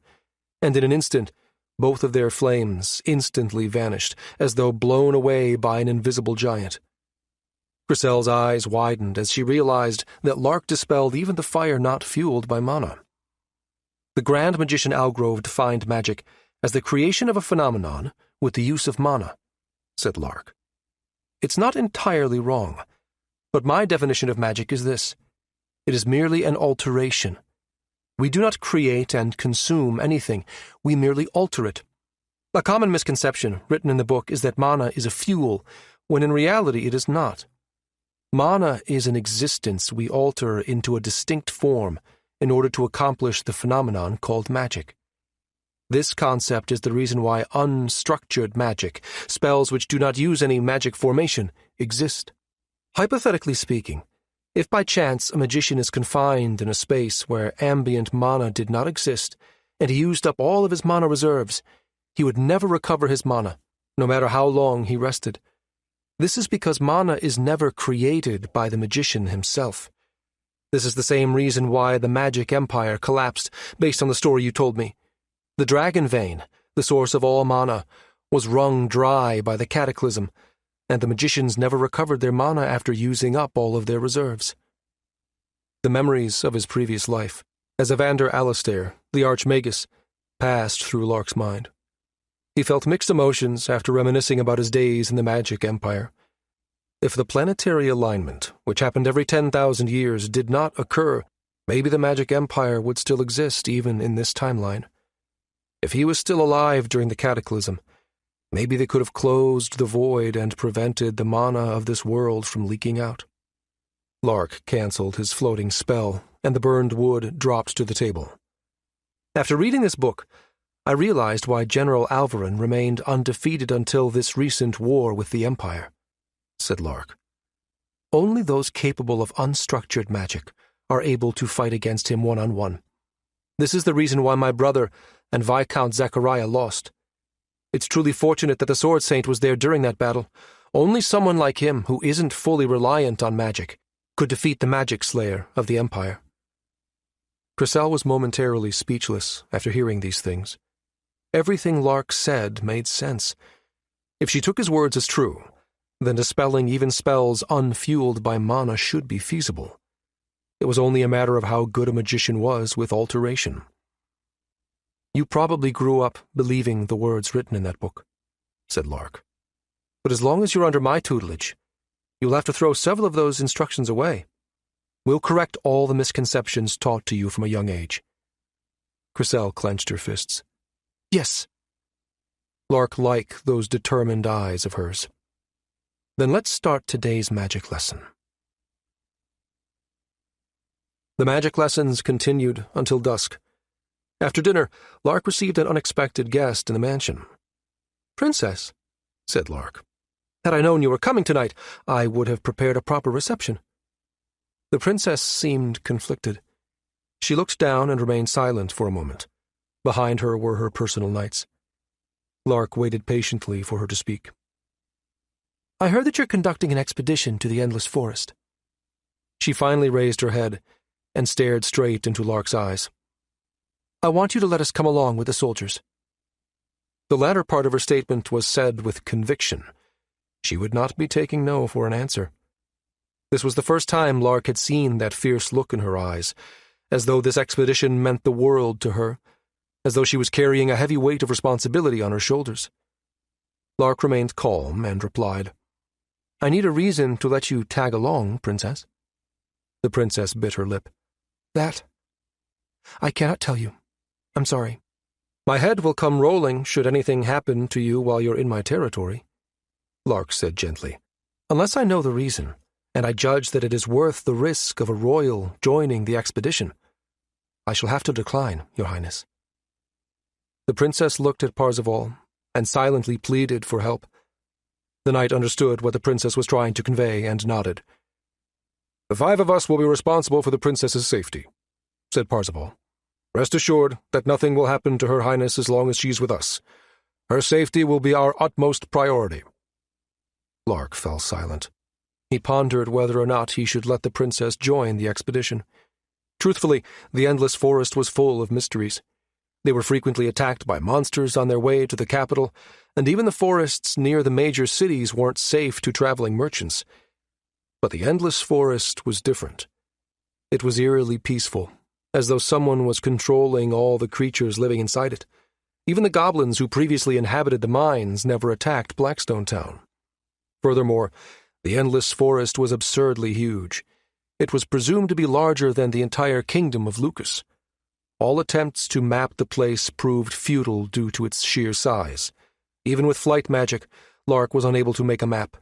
and in an instant, both of their flames instantly vanished, as though blown away by an invisible giant. Chrysel's eyes widened as she realized that Lark dispelled even the fire not fueled by mana. The Grand Magician Algrove defined magic as the creation of a phenomenon with the use of mana, said Lark. It's not entirely wrong, but my definition of magic is this. It is merely an alteration. We do not create and consume anything, we merely alter it. A common misconception written in the book is that mana is a fuel, when in reality it is not. Mana is an existence we alter into a distinct form in order to accomplish the phenomenon called magic. This concept is the reason why unstructured magic, spells which do not use any magic formation, exist. Hypothetically speaking, if by chance a magician is confined in a space where ambient mana did not exist, and he used up all of his mana reserves, he would never recover his mana, no matter how long he rested. This is because mana is never created by the magician himself. This is the same reason why the Magic Empire collapsed, based on the story you told me. The dragon vein, the source of all mana, was wrung dry by the cataclysm, and the magicians never recovered their mana after using up all of their reserves. The memories of his previous life, as Evander Alistair, the Archmagus, passed through Lark's mind. He felt mixed emotions after reminiscing about his days in the Magic Empire. If the planetary alignment, which happened every 10,000 years, did not occur, maybe the Magic Empire would still exist even in this timeline. If he was still alive during the cataclysm, maybe they could have closed the void and prevented the mana of this world from leaking out. Lark cancelled his floating spell, and the burned wood dropped to the table. After reading this book, I realized why General Alvarin remained undefeated until this recent war with the Empire, said Lark. Only those capable of unstructured magic are able to fight against him one-on-one. This is the reason why my brother and Viscount Zachariah lost. It's truly fortunate that the Sword Saint was there during that battle. Only someone like him, who isn't fully reliant on magic, could defeat the Magic Slayer of the Empire. Cressel was momentarily speechless after hearing these things. Everything Lark said made sense. If she took his words as true, then dispelling even spells unfueled by mana should be feasible. It was only a matter of how good a magician was with alteration. You probably grew up believing the words written in that book, said Lark. But as long as you're under my tutelage, you'll have to throw several of those instructions away. We'll correct all the misconceptions taught to you from a young age. Cressel clenched her fists. Yes. Lark liked those determined eyes of hers. Then let's start today's magic lesson. The magic lessons continued until dusk. After dinner, Lark received an unexpected guest in the mansion. Princess, said Lark. Had I known you were coming tonight, I would have prepared a proper reception. The princess seemed conflicted. She looked down and remained silent for a moment. Behind her were her personal knights. Lark waited patiently for her to speak. I heard that you're conducting an expedition to the Endless Forest. She finally raised her head and stared straight into Lark's eyes. I want you to let us come along with the soldiers. The latter part of her statement was said with conviction. She would not be taking no for an answer. This was the first time Lark had seen that fierce look in her eyes, as though this expedition meant the world to her, as though she was carrying a heavy weight of responsibility on her shoulders. Lark remained calm and replied, I need a reason to let you tag along, Princess. The princess bit her lip. That I cannot tell you. I'm sorry. My head will come rolling should anything happen to you while you're in my territory, Lark said gently, unless I know the reason, and I judge that it is worth the risk of a royal joining the expedition. I shall have to decline, Your Highness. The princess looked at Parzival and silently pleaded for help. The knight understood what the princess was trying to convey and nodded. The 5 of us will be responsible for the princess's safety, said Parzival. Rest assured that nothing will happen to Her Highness as long as she's with us. Her safety will be our utmost priority. Lark fell silent. He pondered whether or not he should let the princess join the expedition. Truthfully, the Endless Forest was full of mysteries. They were frequently attacked by monsters on their way to the capital, and even the forests near the major cities weren't safe to traveling merchants. But the Endless Forest was different. It was eerily peaceful, as though someone was controlling all the creatures living inside it. Even the goblins who previously inhabited the mines never attacked Blackstone Town. Furthermore, the Endless Forest was absurdly huge. It was presumed to be larger than the entire kingdom of Lucas. All attempts to map the place proved futile due to its sheer size. Even with flight magic, Lark was unable to make a map.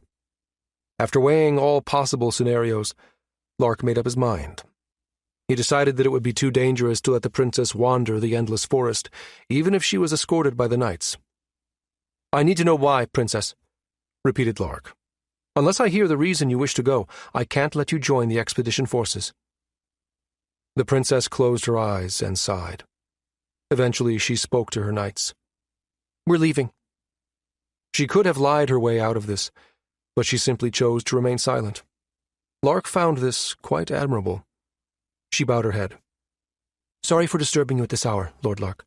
After weighing all possible scenarios, Lark made up his mind. He decided that it would be too dangerous to let the princess wander the Endless Forest, even if she was escorted by the knights. I need to know why, Princess, repeated Lark. Unless I hear the reason you wish to go, I can't let you join the expedition forces. The princess closed her eyes and sighed. Eventually she spoke to her knights. We're leaving. She could have lied her way out of this, but she simply chose to remain silent. Lark found this quite admirable. She bowed her head. Sorry for disturbing you at this hour, Lord Lark.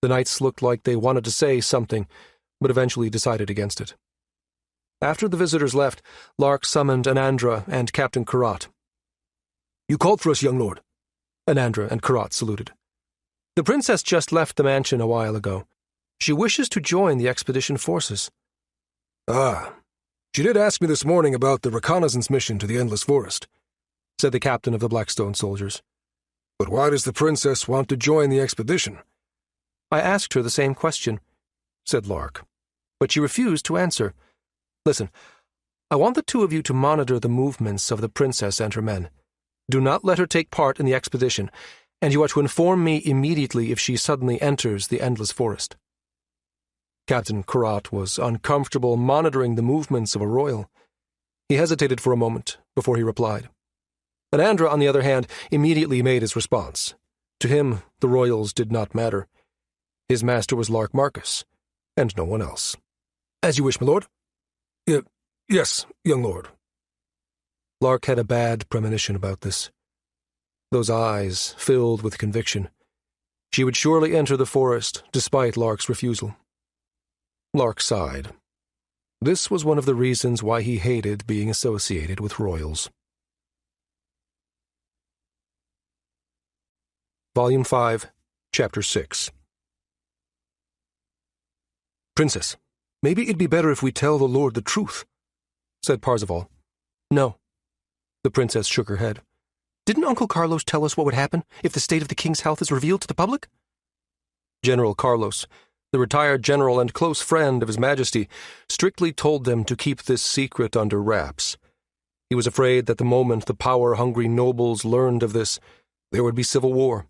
The knights looked like they wanted to say something, but eventually decided against it. After the visitors left, Lark summoned Anandra and Captain Karat. You called for us, young lord. Anandra and Karat saluted. The princess just left the mansion a while ago. She wishes to join the expedition forces. Ah, "She did ask me this morning about the reconnaissance mission to the Endless Forest," said the captain of the Blackstone soldiers. "But why does the princess want to join the expedition?" "I asked her the same question," said Lark, "but she refused to answer. Listen, I want the two of you to monitor the movements of the princess and her men. Do not let her take part in the expedition, and you are to inform me immediately if she suddenly enters the Endless Forest." Captain Karat was uncomfortable monitoring the movements of a royal. He hesitated for a moment before he replied. Anandra, on the other hand, immediately made his response. To him, the royals did not matter. His master was Lark Marcus, and no one else. "As you wish, my lord." Yes, young lord." Lark had a bad premonition about this. Those eyes filled with conviction. She would surely enter the forest, despite Lark's refusal. Lark sighed. This was one of the reasons why he hated being associated with royals. Volume 5, Chapter 6. "Princess, maybe it'd be better if we tell the Lord the truth," said Parzival. "No." The princess shook her head. "Didn't Uncle Carlos tell us what would happen if the state of the king's health is revealed to the public?" General Carlos, the retired general and close friend of His Majesty, strictly told them to keep this secret under wraps. He was afraid that the moment the power-hungry nobles learned of this, there would be civil war.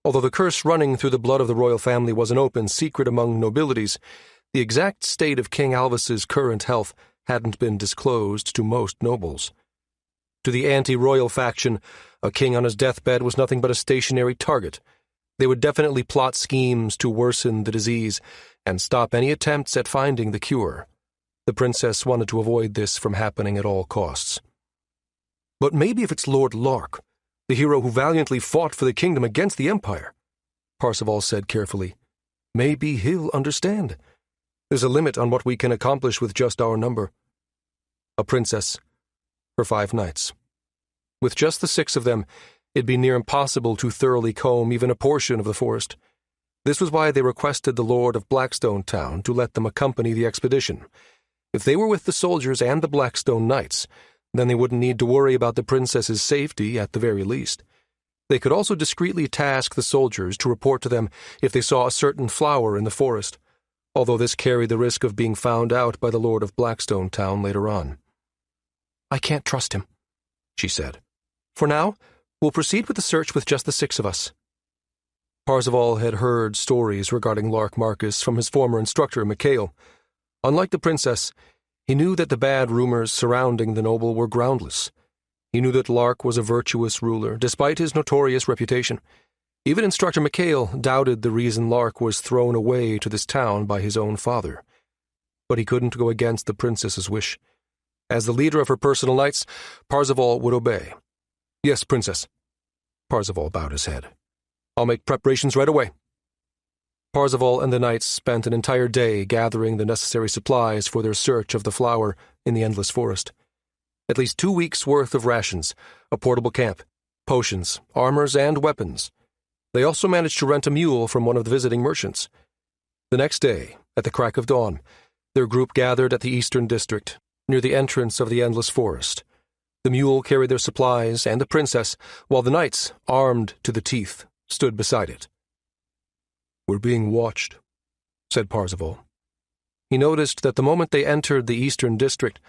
Although the curse running through the blood of the royal family was an open secret among nobilities, the exact state of King Alvis's current health hadn't been disclosed to most nobles. To the anti-royal faction, a king on his deathbed was nothing but a stationary target. They would definitely plot schemes to worsen the disease and stop any attempts at finding the cure. The princess wanted to avoid this from happening at all costs. "But maybe if it's Lord Lark, the hero who valiantly fought for the kingdom against the Empire," Parzival said carefully. "Maybe he'll understand. There's a limit on what we can accomplish with just our number." A princess, her 5 knights. With just the 6 of them, it'd be near impossible to thoroughly comb even a portion of the forest. This was why they requested the Lord of Blackstone Town to let them accompany the expedition. If they were with the soldiers and the Blackstone Knights, then they wouldn't need to worry about the princess's safety at the very least. They could also discreetly task the soldiers to report to them if they saw a certain flower in the forest, although this carried the risk of being found out by the Lord of Blackstone Town later on. "I can't trust him," she said. "For now, we'll proceed with the search with just the 6 of us." Parzival had heard stories regarding Lark Marcus from his former instructor, Mikhail. Unlike the princess, he knew that the bad rumors surrounding the noble were groundless. He knew that Lark was a virtuous ruler, despite his notorious reputation. Even Instructor Mikhail doubted the reason Lark was thrown away to this town by his own father. But he couldn't go against the princess's wish. As the leader of her personal knights, Parzival would obey. "Yes, Princess." Parzival bowed his head. "I'll make preparations right away." Parzival and the knights spent an entire day gathering the necessary supplies for their search of the flower in the Endless Forest. At least 2 weeks' worth of rations, a portable camp, potions, armors, and weapons. They also managed to rent a mule from one of the visiting merchants. The next day, at the crack of dawn, their group gathered at the Eastern District, near the entrance of the Endless Forest. The mule carried their supplies and the princess, while the knights, armed to the teeth, stood beside it. "We're being watched," said Parzival. He noticed that the moment they entered the Eastern District,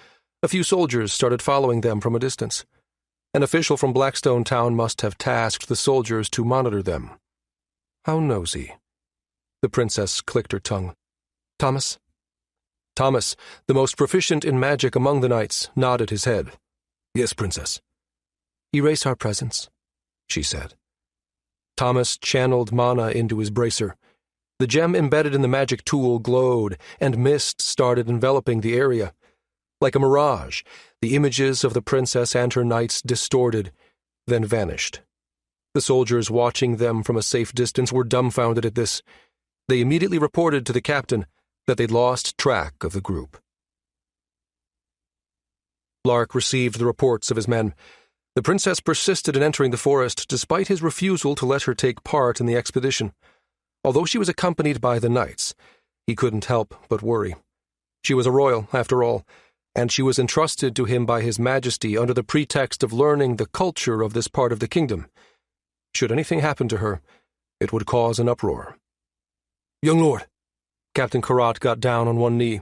a few soldiers started following them from a distance. An official from Blackstone Town must have tasked the soldiers to monitor them. How nosy. The princess clicked her tongue. "Thomas?" Thomas, the most proficient in magic among the knights, nodded his head. "Yes, Princess." "Erase our presence," she said. Thomas channeled mana into his bracer. The gem embedded in the magic tool glowed, and mist started enveloping the area. Like a mirage, the images of the princess and her knights distorted, then vanished. The soldiers watching them from a safe distance were dumbfounded at this. They immediately reported to the captain that they'd lost track of the group. Lark received the reports of his men. The princess persisted in entering the forest despite his refusal to let her take part in the expedition. Although she was accompanied by the knights, he couldn't help but worry. She was a royal, after all, and she was entrusted to him by his majesty under the pretext of learning the culture of this part of the kingdom. Should anything happen to her, it would cause an uproar. Young lord, Captain Karat got down on one knee.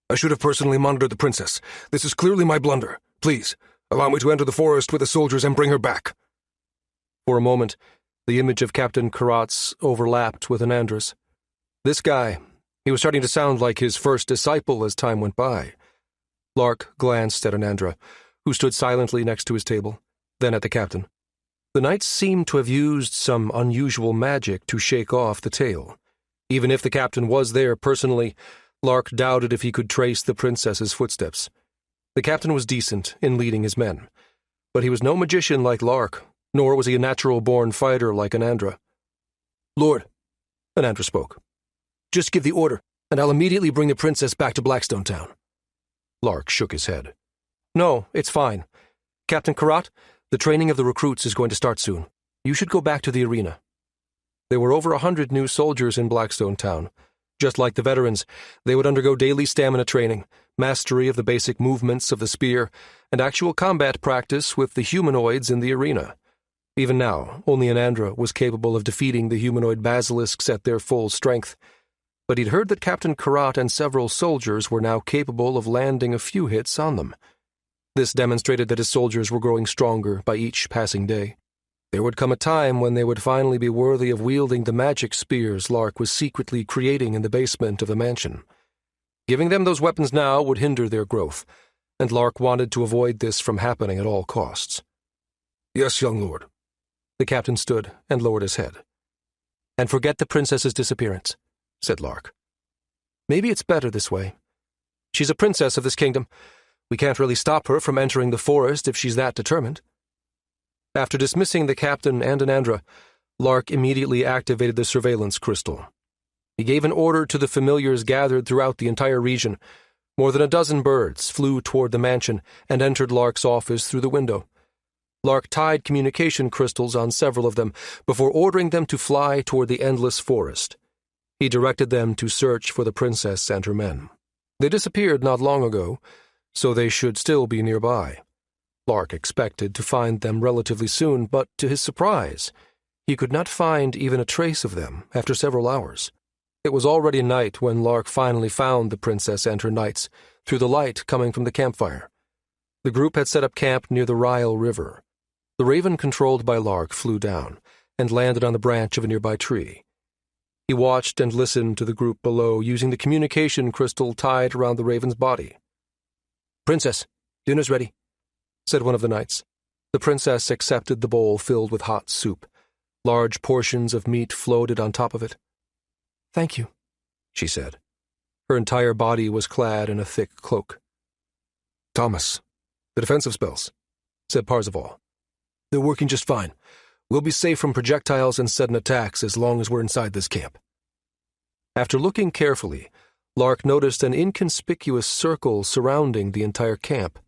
I should have personally monitored the princess. This is clearly my blunder. Please, allow me to enter the forest with the soldiers and bring her back. For a moment, the image of Captain Karat's overlapped with Anandra's. This guy, he was starting to sound like his first disciple as time went by. Lark glanced at Anandra, who stood silently next to his table, then at the captain. The knights seemed to have used some unusual magic to shake off the tale. Even if the captain was there personally, Lark doubted if he could trace the princess's footsteps. The captain was decent in leading his men, but he was no magician like Lark, nor was he a natural-born fighter like Anandra. Lord, Anandra spoke. Just give the order, and I'll immediately bring the princess back to Blackstone Town. Lark shook his head. No, it's fine. Captain Karat, the training of the recruits is going to start soon. You should go back to the arena. There were over 100 new soldiers in Blackstone Town. Just like the veterans, they would undergo daily stamina training, mastery of the basic movements of the spear, and actual combat practice with the humanoids in the arena. Even now, only Anandra was capable of defeating the humanoid basilisks at their full strength, but he'd heard that Captain Karat and several soldiers were now capable of landing a few hits on them. This demonstrated that his soldiers were growing stronger by each passing day. There would come a time when they would finally be worthy of wielding the magic spears Lark was secretly creating in the basement of the mansion. Giving them those weapons now would hinder their growth, and Lark wanted to avoid this from happening at all costs. Yes, young lord. The captain stood and lowered his head. And forget the princess's disappearance, said Lark. Maybe it's better this way. She's a princess of this kingdom. We can't really stop her from entering the forest if she's that determined. After dismissing the captain and Anandra, Lark immediately activated the surveillance crystal. He gave an order to the familiars gathered throughout the entire region. More than a dozen birds flew toward the mansion and entered Lark's office through the window. Lark tied communication crystals on several of them before ordering them to fly toward the endless forest. He directed them to search for the princess and her men. They disappeared not long ago, so they should still be nearby. Lark expected to find them relatively soon, but to his surprise, he could not find even a trace of them after several hours. It was already night when Lark finally found the princess and her knights through the light coming from the campfire. The group had set up camp near the Ryle River. The raven controlled by Lark flew down and landed on the branch of a nearby tree. He watched and listened to the group below using the communication crystal tied around the raven's body. Princess, dinner's ready, said one of the knights. The princess accepted the bowl filled with hot soup. Large portions of meat floated on top of it. Thank you, she said. Her entire body was clad in a thick cloak. Thomas, the defensive spells, said Parzival. They're working just fine. We'll be safe from projectiles and sudden attacks as long as we're inside this camp. After looking carefully, Lark noticed an inconspicuous circle surrounding the entire camp.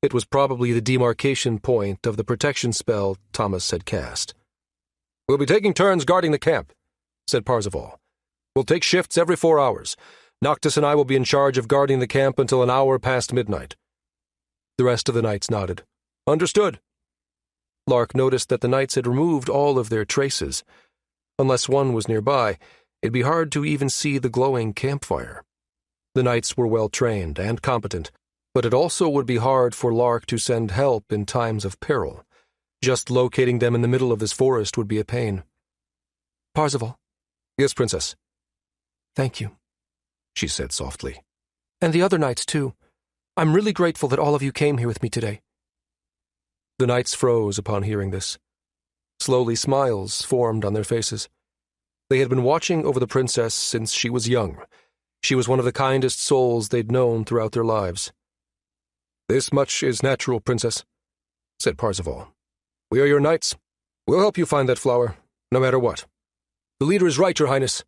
It was probably the demarcation point of the protection spell Thomas had cast. We'll be taking turns guarding the camp, said Parzival. We'll take shifts every 4 hours. Noctis and I will be in charge of guarding the camp until an hour past midnight. The rest of the knights nodded. Understood. Lark noticed that the knights had removed all of their traces. Unless one was nearby, it'd be hard to even see the glowing campfire. The knights were well trained and competent, but it also would be hard for Lark to send help in times of peril. Just locating them in the middle of this forest would be a pain. Parzival. Yes, Princess. Thank you, she said softly. And the other knights, too. I'm really grateful that all of you came here with me today. The knights froze upon hearing this. Slowly smiles formed on their faces. They had been watching over the princess since she was young. She was one of the kindest souls they'd known throughout their lives. This much is natural, Princess, said Parzival. We are your knights. We'll help you find that flower, no matter what. The leader is right, Your Highness.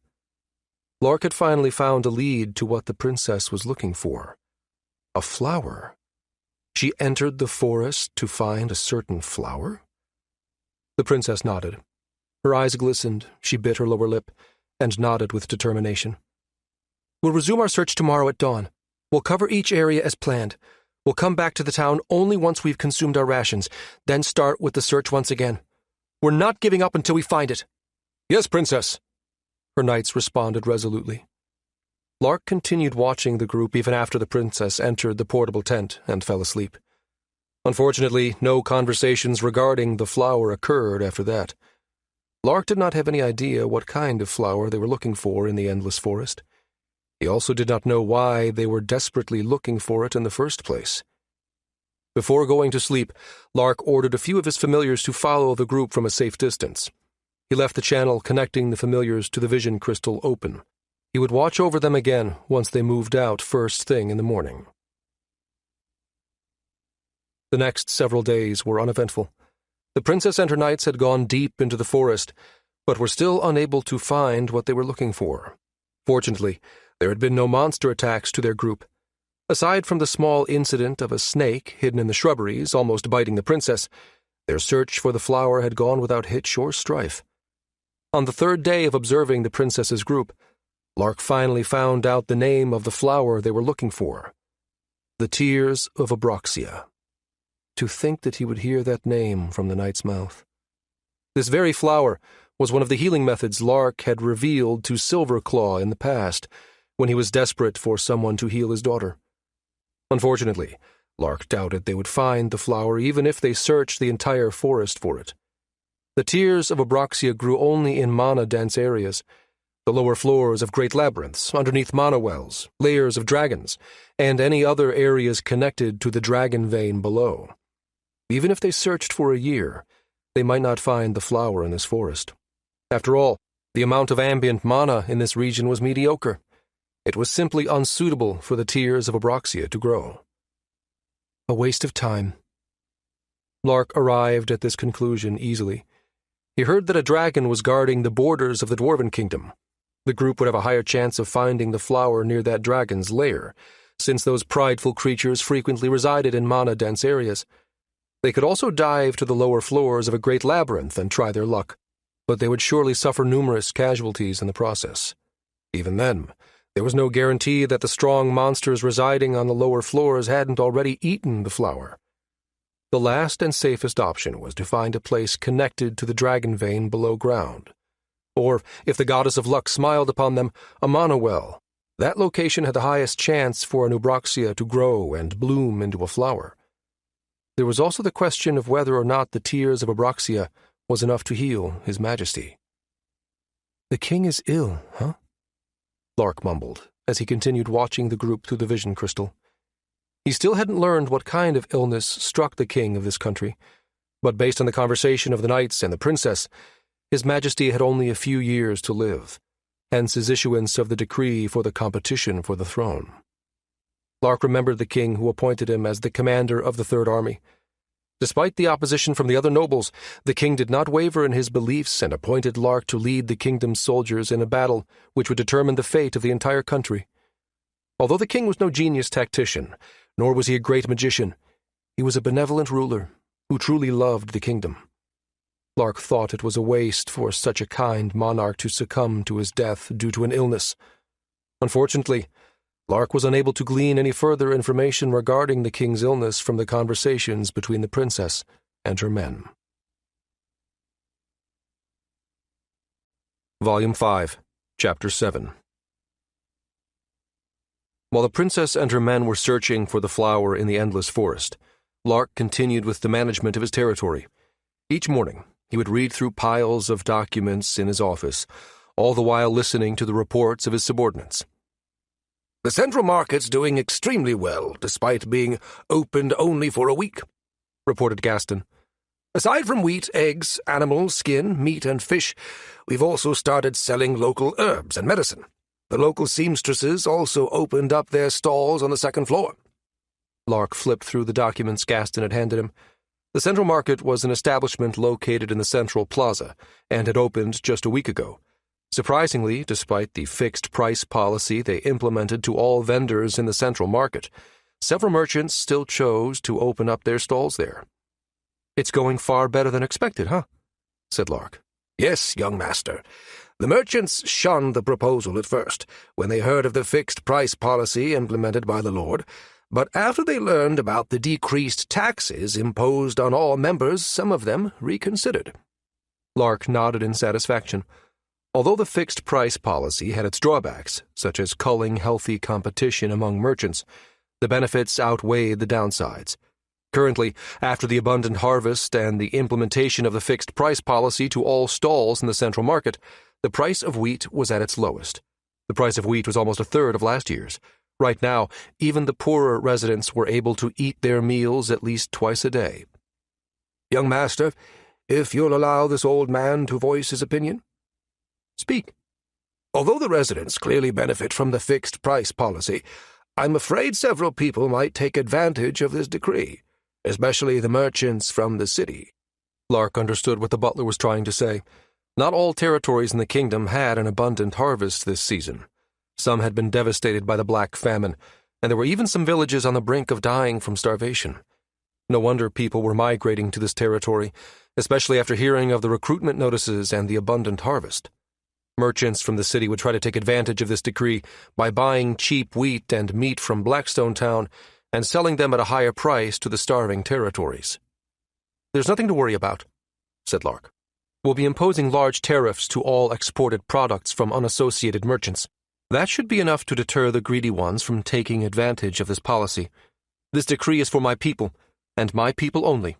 Lark had finally found a lead to what the princess was looking for. A flower. She entered the forest to find a certain flower? The princess nodded. Her eyes glistened, she bit her lower lip, and nodded with determination. We'll resume our search tomorrow at dawn. We'll cover each area as planned. We'll come back to the town only once we've consumed our rations, then start with the search once again. We're not giving up until we find it." "Yes, Princess," her knights responded resolutely. Lark continued watching the group even after the princess entered the portable tent and fell asleep. Unfortunately, no conversations regarding the flower occurred after that. Lark did not have any idea what kind of flower they were looking for in the endless forest. He also did not know why they were desperately looking for it in the first place. Before going to sleep, Lark ordered a few of his familiars to follow the group from a safe distance. He left the channel connecting the familiars to the vision crystal open. He would watch over them again once they moved out first thing in the morning. The next several days were uneventful. The princess and her knights had gone deep into the forest, but were still unable to find what they were looking for. Fortunately, there had been no monster attacks to their group. Aside from the small incident of a snake hidden in the shrubberies almost biting the princess, their search for the flower had gone without hitch or strife. On the third day of observing the princess's group, Lark finally found out the name of the flower they were looking for: the Tears of Abroxia. To think that he would hear that name from the knight's mouth. This very flower was one of the healing methods Lark had revealed to Silverclaw in the past, when he was desperate for someone to heal his daughter. Unfortunately, Lark doubted they would find the flower even if they searched the entire forest for it. The Tears of Abroxia grew only in mana-dense areas, the lower floors of great labyrinths, underneath mana wells, layers of dragons, and any other areas connected to the dragon vein below. Even if they searched for a year, they might not find the flower in this forest. After all, the amount of ambient mana in this region was mediocre. It was simply unsuitable for the Tears of Abroxia to grow. A waste of time. Lark arrived at this conclusion easily. He heard that a dragon was guarding the borders of the Dwarven Kingdom. The group would have a higher chance of finding the flower near that dragon's lair, since those prideful creatures frequently resided in mana-dense areas. They could also dive to the lower floors of a great labyrinth and try their luck, but they would surely suffer numerous casualties in the process. Even then, there was no guarantee that the strong monsters residing on the lower floors hadn't already eaten the flower. The last and safest option was to find a place connected to the dragon vein below ground. Or, if the goddess of luck smiled upon them, a mana well. That location had the highest chance for an Abroxia to grow and bloom into a flower. There was also the question of whether or not the Tears of Abroxia was enough to heal His Majesty. "The king is ill, huh?" Lark mumbled, as he continued watching the group through the vision crystal. He still hadn't learned what kind of illness struck the king of this country, but based on the conversation of the knights and the princess, His Majesty had only a few years to live, hence his issuance of the decree for the competition for the throne. Lark remembered the king who appointed him as the commander of the Third Army. Despite the opposition from the other nobles, the king did not waver in his beliefs and appointed Lark to lead the kingdom's soldiers in a battle which would determine the fate of the entire country. Although the king was no genius tactician, nor was he a great magician, he was a benevolent ruler who truly loved the kingdom. Lark thought it was a waste for such a kind monarch to succumb to his death due to an illness. Unfortunately, Lark was unable to glean any further information regarding the king's illness from the conversations between the princess and her men. Volume 5, Chapter 7. While the princess and her men were searching for the flower in the endless forest, Lark continued with the management of his territory. Each morning, he would read through piles of documents in his office, all the while listening to the reports of his subordinates. "The Central Market's doing extremely well, despite being opened only for a week," reported Gaston. "Aside from wheat, eggs, animals, skin, meat, and fish, we've also started selling local herbs and medicine. The local seamstresses also opened up their stalls on the second floor." Lark flipped through the documents Gaston had handed him. The Central Market was an establishment located in the Central Plaza and had opened just a week ago. Surprisingly, despite the fixed-price policy they implemented to all vendors in the Central Market, several merchants still chose to open up their stalls there. "It's going far better than expected, huh?" said Lark. Yes, young master. The merchants shunned the proposal at first, when they heard of the fixed-price policy implemented by the Lord, but after they learned about the decreased taxes imposed on all members, some of them reconsidered. Lark nodded in satisfaction. Although the fixed-price policy had its drawbacks, such as culling healthy competition among merchants, the benefits outweighed the downsides. Currently, after the abundant harvest and the implementation of the fixed-price policy to all stalls in the central market, the price of wheat was at its lowest. The price of wheat was almost a third of last year's. Right now, even the poorer residents were able to eat their meals at least twice a day. Young master, if you'll allow this old man to voice his opinion. Speak. Although the residents clearly benefit from the fixed-price policy, I'm afraid several people might take advantage of this decree, especially the merchants from the city. Lark understood what the butler was trying to say. Not all territories in the kingdom had an abundant harvest this season. Some had been devastated by the Black Famine, and there were even some villages on the brink of dying from starvation. No wonder people were migrating to this territory, especially after hearing of the recruitment notices and the abundant harvest. Merchants from the city would try to take advantage of this decree by buying cheap wheat and meat from Blackstone Town and selling them at a higher price to the starving territories. "There's nothing to worry about," said Lark. "We'll be imposing large tariffs to all exported products from unassociated merchants. That should be enough to deter the greedy ones from taking advantage of this policy. This decree is for my people, and my people only."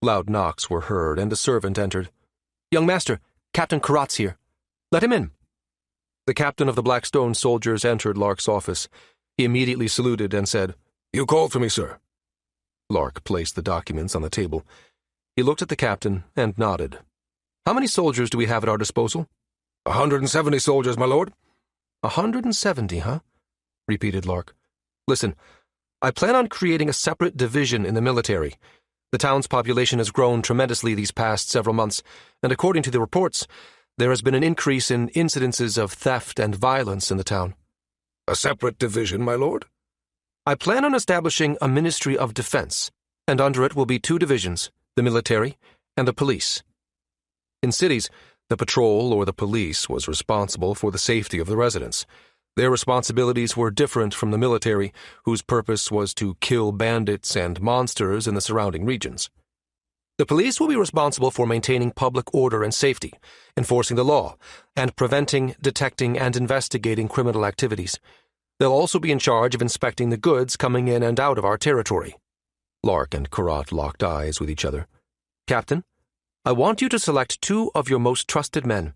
Loud knocks were heard, and a servant entered. "Young master, Captain Karat's here. Let him in." The captain of the Blackstone soldiers entered Lark's office. He immediately saluted and said, "You called for me, sir." Lark placed the documents on the table. He looked at the captain and nodded. "How many soldiers do we have at our disposal?" 170 soldiers, my lord." 170, huh? Repeated Lark. "Listen, I plan on creating a separate division in the military. The town's population has grown tremendously these past several months, and according to the reports, there has been an increase in incidences of theft and violence in the town." "A separate division, my lord?" "I plan on establishing a Ministry of Defense, and under it will be 2 divisions, the military and the police. In cities, the patrol or the police was responsible for the safety of the residents. Their responsibilities were different from the military, whose purpose was to kill bandits and monsters in the surrounding regions. The police will be responsible for maintaining public order and safety, enforcing the law, and preventing, detecting, and investigating criminal activities. They'll also be in charge of inspecting the goods coming in and out of our territory." Lark and Karat locked eyes with each other. "Captain, I want you to select 2 of your most trusted men.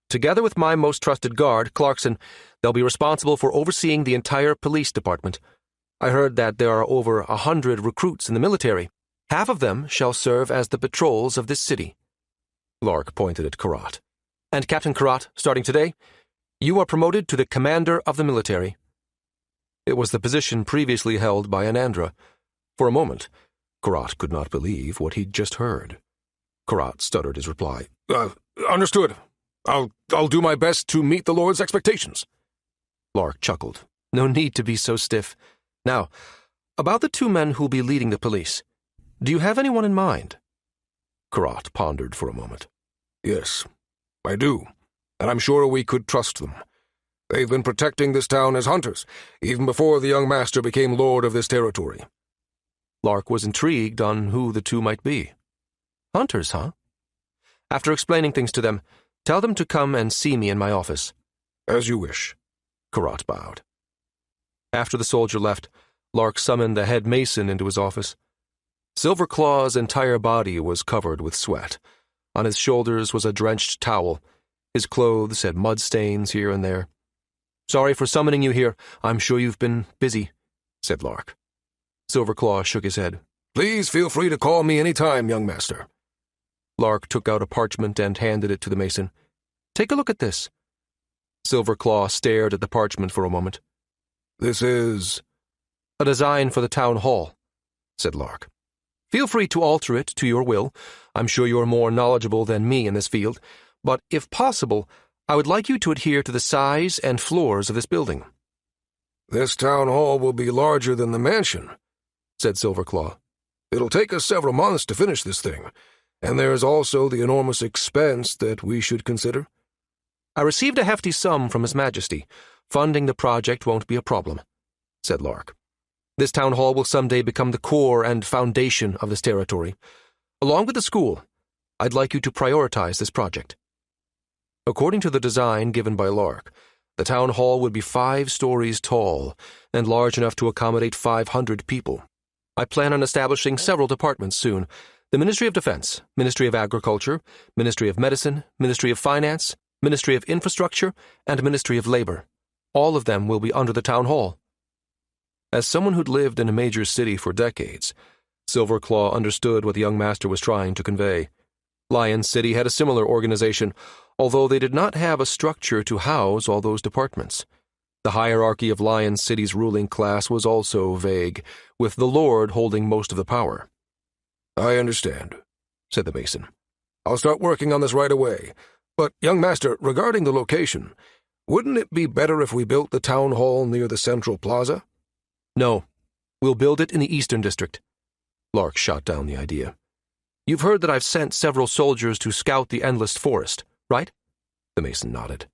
Together with my most trusted guard, Clarkson, they'll be responsible for overseeing the entire police department. I heard that there are over 100 recruits in the military. Half of them shall serve as the patrols of this city." Lark pointed at Karat. "And Captain Karat, starting today, you are promoted to the commander of the military." It was the position previously held by Anandra. For a moment, Karat could not believe what he'd just heard. Karat stuttered his reply. Understood. I'll do my best to meet the Lord's expectations." Lark chuckled. "No need to be so stiff. Now, about the 2 men who'll be leading the police. Do you have anyone in mind?" Karat pondered for a moment. "Yes, I do, and I'm sure we could trust them. They've been protecting this town as hunters, even before the young master became lord of this territory." Lark was intrigued on who the 2 might be. "Hunters, huh?" "After explaining things to them, tell them to come and see me in my office." "As you wish." Karat bowed. After the soldier left, Lark summoned the head mason into his office. Silverclaw's entire body was covered with sweat. On his shoulders was a drenched towel. His clothes had mud stains here and there. "Sorry for summoning you here. I'm sure you've been busy," said Lark. Silverclaw shook his head. "Please feel free to call me any time, young master." Lark took out a parchment and handed it to the mason. "Take a look at this." Silverclaw stared at the parchment for a moment. "This is—" "A design for the town hall," said Lark. "Feel free to alter it to your will. I'm sure you're more knowledgeable than me in this field, but if possible, I would like you to adhere to the size and floors of this building." "This town hall will be larger than the mansion," said Silverclaw. "It'll take us several months to finish this thing, And there is also the enormous expense that we should consider. I received a hefty sum from His Majesty. Funding the project won't be a problem, said Lark. This town hall will someday become the core and foundation of this territory. Along with the school, I'd like you to prioritize this project. According to the design given by Lark, the town hall would be 5 stories tall and large enough to accommodate 500 people. I plan on establishing several departments soon: the Ministry of Defense, Ministry of Agriculture, Ministry of Medicine, Ministry of Finance, Ministry of Infrastructure, and Ministry of Labor. All of them will be under the town hall. As someone who'd lived in a major city for decades, Silverclaw understood what the young master was trying to convey. Lion City had a similar organization, although they did not have a structure to house all those departments. The hierarchy of Lion City's ruling class was also vague, with the Lord holding most of the power. I understand, said the Mason. I'll start working on this right away. But, young master, regarding the location, wouldn't it be better if we built the town hall near the central plaza? No, we'll build it in the Eastern District. Lark shot down the idea. You've heard that I've sent several soldiers to scout the Endless Forest, right? The Mason nodded.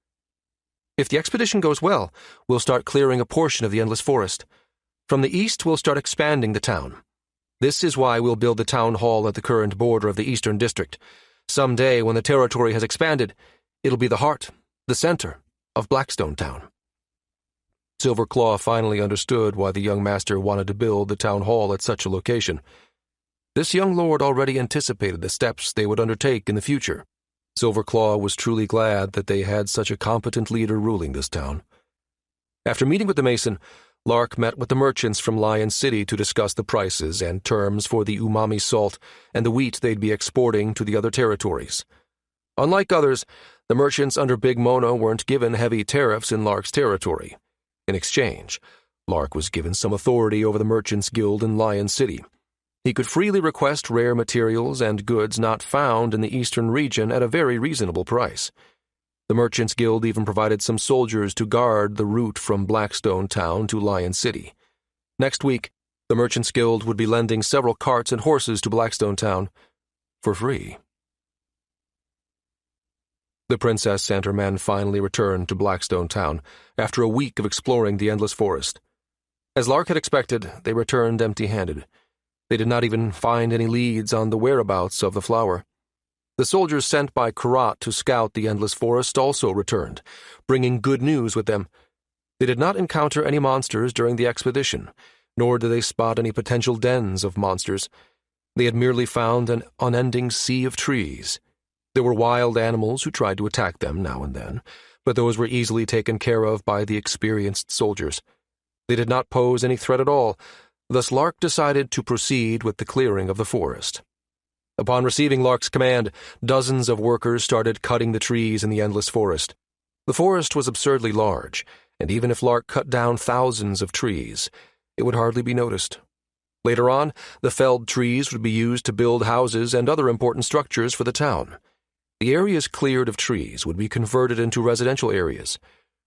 If the expedition goes well, we'll start clearing a portion of the Endless Forest. From the east, we'll start expanding the town. This is why we'll build the town hall at the current border of the Eastern District. Someday, when the territory has expanded, it'll be the heart, the center, of Blackstone Town. Silverclaw finally understood why the young master wanted to build the town hall at such a location. This young lord already anticipated the steps they would undertake in the future. Silverclaw was truly glad that they had such a competent leader ruling this town. After meeting with the Mason, Lark met with the merchants from Lion City to discuss the prices and terms for the umami salt and the wheat they'd be exporting to the other territories. Unlike others, the merchants under Big Mono weren't given heavy tariffs in Lark's territory. In exchange, Lark was given some authority over the Merchants Guild in Lion City. He could freely request rare materials and goods not found in the eastern region at a very reasonable price. The Merchants Guild even provided some soldiers to guard the route from Blackstone Town to Lion City. Next week, the Merchants Guild would be lending several carts and horses to Blackstone Town for free. The princess and her men finally returned to Blackstone Town after a week of exploring the Endless Forest. As Lark had expected, they returned empty-handed. They did not even find any leads on the whereabouts of the flower. The soldiers sent by Karat to scout the Endless Forest also returned, bringing good news with them. They did not encounter any monsters during the expedition, nor did they spot any potential dens of monsters. They had merely found an unending sea of trees. There were wild animals who tried to attack them now and then, but those were easily taken care of by the experienced soldiers. They did not pose any threat at all, thus Lark decided to proceed with the clearing of the forest. Upon receiving Lark's command, dozens of workers started cutting the trees in the Endless Forest. The forest was absurdly large, and even if Lark cut down thousands of trees, it would hardly be noticed. Later on, the felled trees would be used to build houses and other important structures for the town. The areas cleared of trees would be converted into residential areas.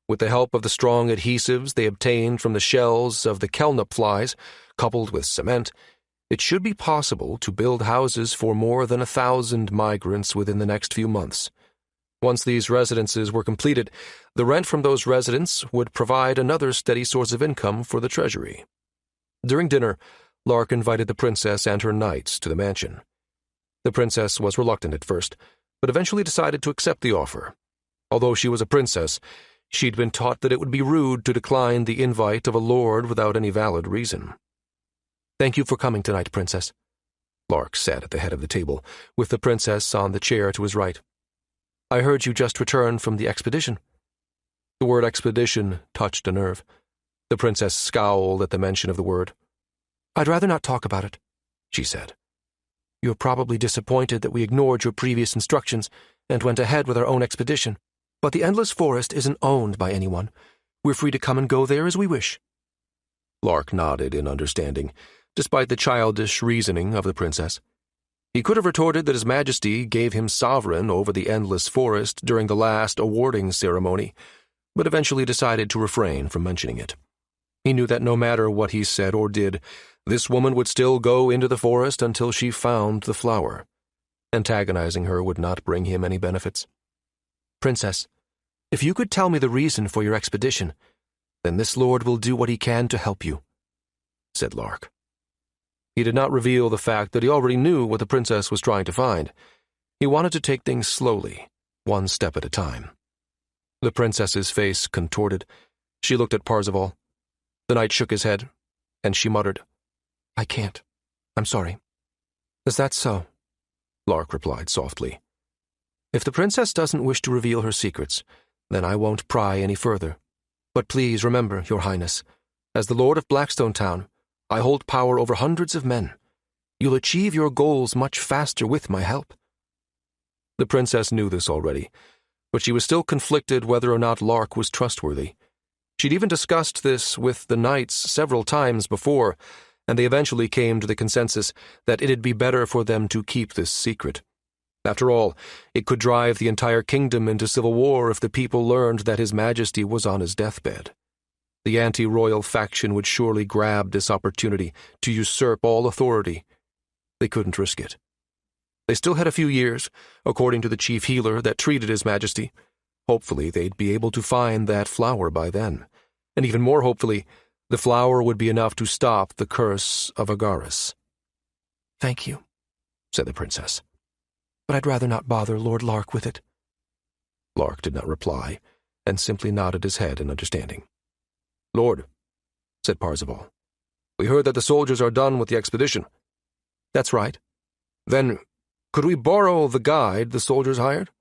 With the help of the strong adhesives they obtained from the shells of the kelnip flies, coupled with cement, it should be possible to build houses for more than 1,000 migrants within the next few months. Once these residences were completed, the rent from those residents would provide another steady source of income for the treasury. During dinner, Lark invited the princess and her knights to the mansion. The princess was reluctant at first, but eventually decided to accept the offer. Although she was a princess, she'd been taught that it would be rude to decline the invite of a lord without any valid reason. "Thank you for coming tonight, Princess." Lark sat at the head of the table, with the princess on the chair to his right. "I heard you just returned from the expedition." The word expedition touched a nerve. The princess scowled at the mention of the word. "I'd rather not talk about it," she said. "You're probably disappointed that we ignored your previous instructions and went ahead with our own expedition. But the Endless Forest isn't owned by anyone. We're free to come and go there as we wish." Lark nodded in understanding, despite the childish reasoning of the princess. He could have retorted that His Majesty gave him sovereign over the Endless Forest during the last awarding ceremony, but eventually decided to refrain from mentioning it. He knew that no matter what he said or did, this woman would still go into the forest until she found the flower. Antagonizing her would not bring him any benefits. "Princess, if you could tell me the reason for your expedition, then this lord will do what he can to help you," said Lark. He did not reveal the fact that he already knew what the princess was trying to find. He wanted to take things slowly, one step at a time. The princess's face contorted. She looked at Parzival. The knight shook his head, and she muttered, "I can't. I'm sorry." "Is that so?" Lark replied softly. "If the princess doesn't wish to reveal her secrets, then I won't pry any further. But please remember, Your Highness, as the Lord of Blackstone Town, I hold power over hundreds of men. You'll achieve your goals much faster with my help." The princess knew this already, but she was still conflicted whether or not Lark was trustworthy. She'd even discussed this with the knights several times before, and they eventually came to the consensus that it'd be better for them to keep this secret. After all, it could drive the entire kingdom into civil war if the people learned that His Majesty was on his deathbed. The anti-royal faction would surely grab this opportunity to usurp all authority. They couldn't risk it. They still had a few years, according to the chief healer that treated His Majesty. Hopefully they'd be able to find that flower by then. And even more hopefully, the flower would be enough to stop the curse of Agaris. "Thank you," said the princess. "But I'd rather not bother Lord Lark with it." Lark did not reply, and simply nodded his head in understanding. "Lord," said Parzival, "we heard that the soldiers are done with the expedition." "That's right." "Then, could we borrow the guide the soldiers hired?"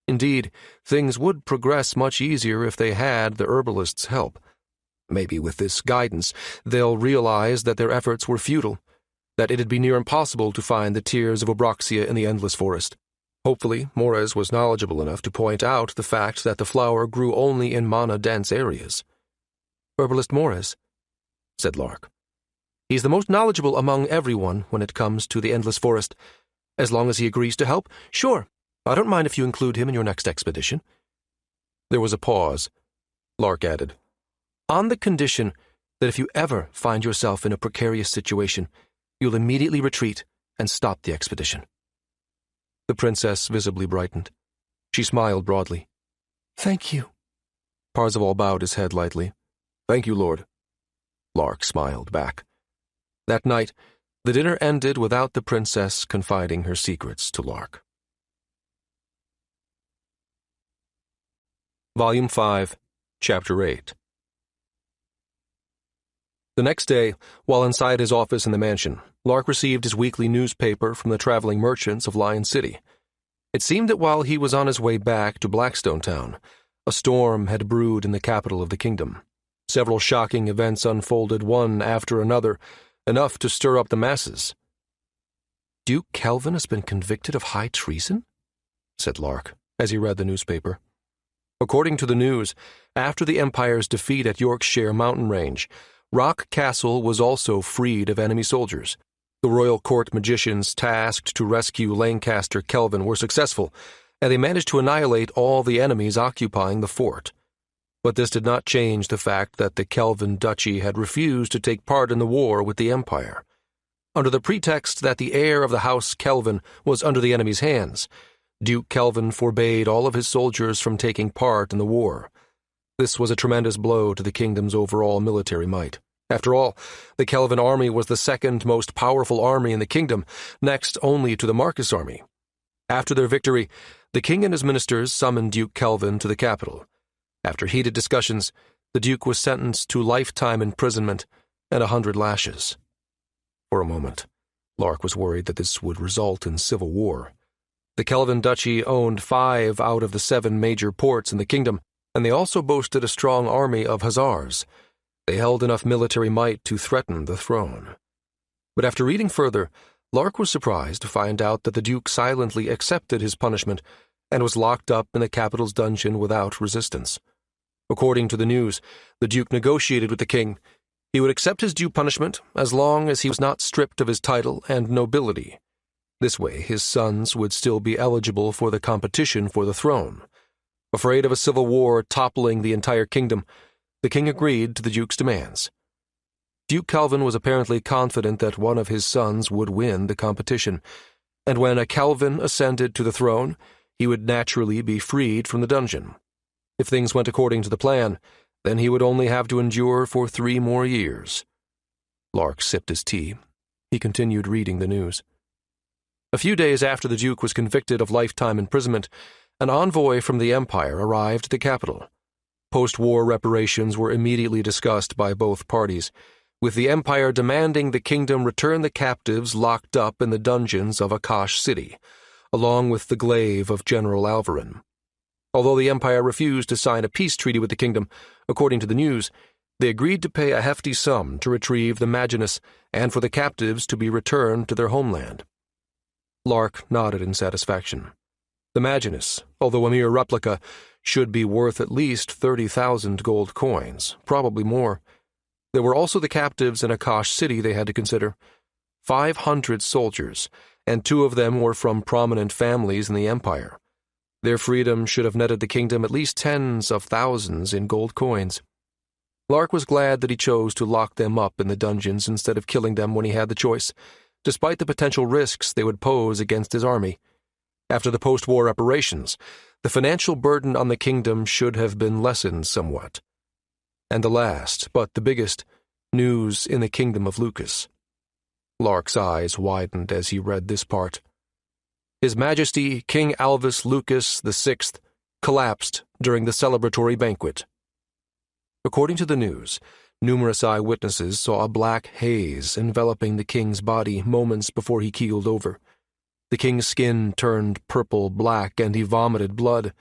Indeed, things would progress much easier if they had the herbalist's help. Maybe with this guidance, they'll realize that their efforts were futile, that it'd be near impossible to find the tears of Obroxia in the Endless Forest. Hopefully, Morez was knowledgeable enough to point out the fact that the flower grew only in mana-dense areas. "Herbalist Morez," said Lark. "He's the most knowledgeable among everyone when it comes to the Endless Forest. As long as he agrees to help, sure, I don't mind if you include him in your next expedition." There was a pause. Lark added, "On the condition that if you ever find yourself in a precarious situation, you'll immediately retreat and stop the expedition." The princess visibly brightened. She smiled broadly. "Thank you." Parzival bowed his head lightly. "Thank you, Lord." Lark smiled back. That night, the dinner ended without the princess confiding her secrets to Lark. Volume 5, Chapter 8. The next day, while inside his office in the mansion, Lark received his weekly newspaper from the traveling merchants of Lion City. It seemed that while he was on his way back to Blackstone Town, a storm had brewed in the capital of the kingdom. Several shocking events unfolded one after another, enough to stir up the masses. "Duke Kelvin has been convicted of high treason?" said Lark, as he read the newspaper. According to the news, after the Empire's defeat at Yorkshire mountain range, Rock Castle was also freed of enemy soldiers. The royal court magicians tasked to rescue Lancaster Kelvin were successful, and they managed to annihilate all the enemies occupying the fort. But this did not change the fact that the Kelvin Duchy had refused to take part in the war with the Empire. Under the pretext that the heir of the House Kelvin was under the enemy's hands, Duke Kelvin forbade all of his soldiers from taking part in the war. This was a tremendous blow to the kingdom's overall military might. After all, the Kelvin army was the second most powerful army in the kingdom, next only to the Marcus army. After their victory, the king and his ministers summoned Duke Kelvin to the capital. After heated discussions, the Duke was sentenced to lifetime imprisonment and 100 lashes. For a moment, Lark was worried that this would result in civil war. The Kelvin Duchy owned 5 out of the 7 major ports in the kingdom, and they also boasted a strong army of hussars. They held enough military might to threaten the throne. But after reading further, Lark was surprised to find out that the Duke silently accepted his punishment and was locked up in the capital's dungeon without resistance. According to the news, the Duke negotiated with the king. He would accept his due punishment as long as he was not stripped of his title and nobility. This way, his sons would still be eligible for the competition for the throne. Afraid of a civil war toppling the entire kingdom, the king agreed to the Duke's demands. Duke Kelvin was apparently confident that one of his sons would win the competition, and when a Calvin ascended to the throne, he would naturally be freed from the dungeon. If things went according to the plan, then he would only have to endure for 3 more years. Lark sipped his tea. He continued reading the news. A few days after the Duke was convicted of lifetime imprisonment, an envoy from the Empire arrived at the capital. Post-war reparations were immediately discussed by both parties, with the Empire demanding the kingdom return the captives locked up in the dungeons of Akash City, along with the glaive of General Alvarin. Although the Empire refused to sign a peace treaty with the kingdom, according to the news, they agreed to pay a hefty sum to retrieve the Maginus and for the captives to be returned to their homeland. Lark nodded in satisfaction. The Maginus, although a mere replica, should be worth at least 30,000 gold coins, probably more. There were also the captives in Akash City they had to consider. 500 soldiers, and 2 of them were from prominent families in the Empire. Their freedom should have netted the kingdom at least tens of thousands in gold coins. Lark was glad that he chose to lock them up in the dungeons instead of killing them when he had the choice, despite the potential risks they would pose against his army. After the post-war reparations, the financial burden on the kingdom should have been lessened somewhat. And the last, but the biggest, news in the kingdom of Lucas. Lark's eyes widened as he read this part. His Majesty King Alvis Lucas VI collapsed during the celebratory banquet. According to the news, numerous eyewitnesses saw a black haze enveloping the king's body moments before he keeled over. The king's skin turned purple-black and he vomited blood.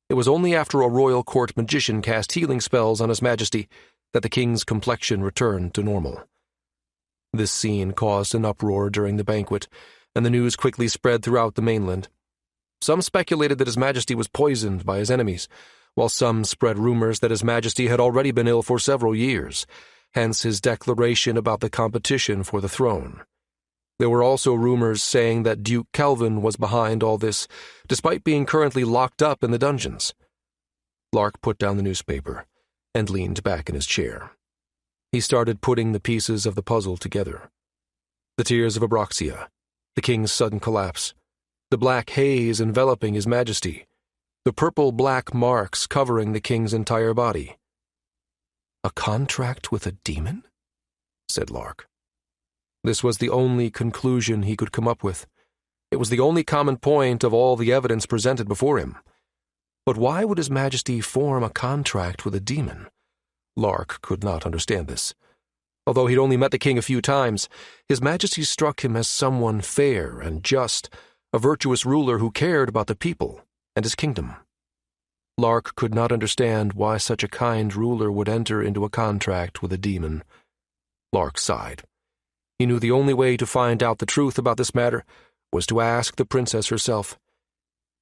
It was only after a royal court magician cast healing spells on His Majesty that the king's complexion returned to normal. This scene caused an uproar during the banquet, and the news quickly spread throughout the mainland. Some speculated that His Majesty was poisoned by his enemies, while some spread rumors that His Majesty had already been ill for several years, hence his declaration about the competition for the throne. There were also rumors saying that Duke Calvin was behind all this, despite being currently locked up in the dungeons. Lark put down the newspaper and leaned back in his chair. He started putting the pieces of the puzzle together. The tears of Abraxia, the king's sudden collapse, the black haze enveloping His Majesty, the purple-black marks covering the king's entire body. "A contract with a demon?" said Lark. This was the only conclusion he could come up with. It was the only common point of all the evidence presented before him. But why would His Majesty form a contract with a demon? Lark could not understand this. Although he'd only met the king a few times, His Majesty struck him as someone fair and just, a virtuous ruler who cared about the people and his kingdom. Lark could not understand why such a kind ruler would enter into a contract with a demon. Lark sighed. He knew the only way to find out the truth about this matter was to ask the princess herself.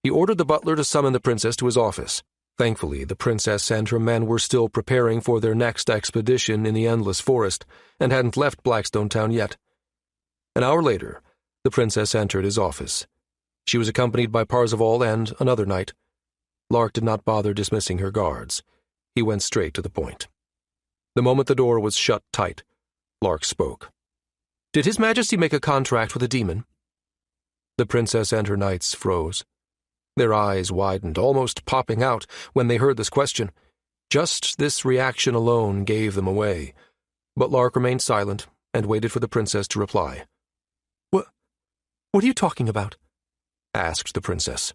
He ordered the butler to summon the princess to his office. Thankfully, the princess and her men were still preparing for their next expedition in the Endless Forest and hadn't left Blackstone Town yet. An hour later, the princess entered his office. She was accompanied by Parzival and another knight. Lark did not bother dismissing her guards. He went straight to the point. The moment the door was shut tight, Lark spoke. "Did His Majesty make a contract with a demon?" The princess and her knights froze. Their eyes widened, almost popping out, when they heard this question. Just this reaction alone gave them away. But Lark remained silent and waited for the princess to reply. What are you talking about?" asked the princess.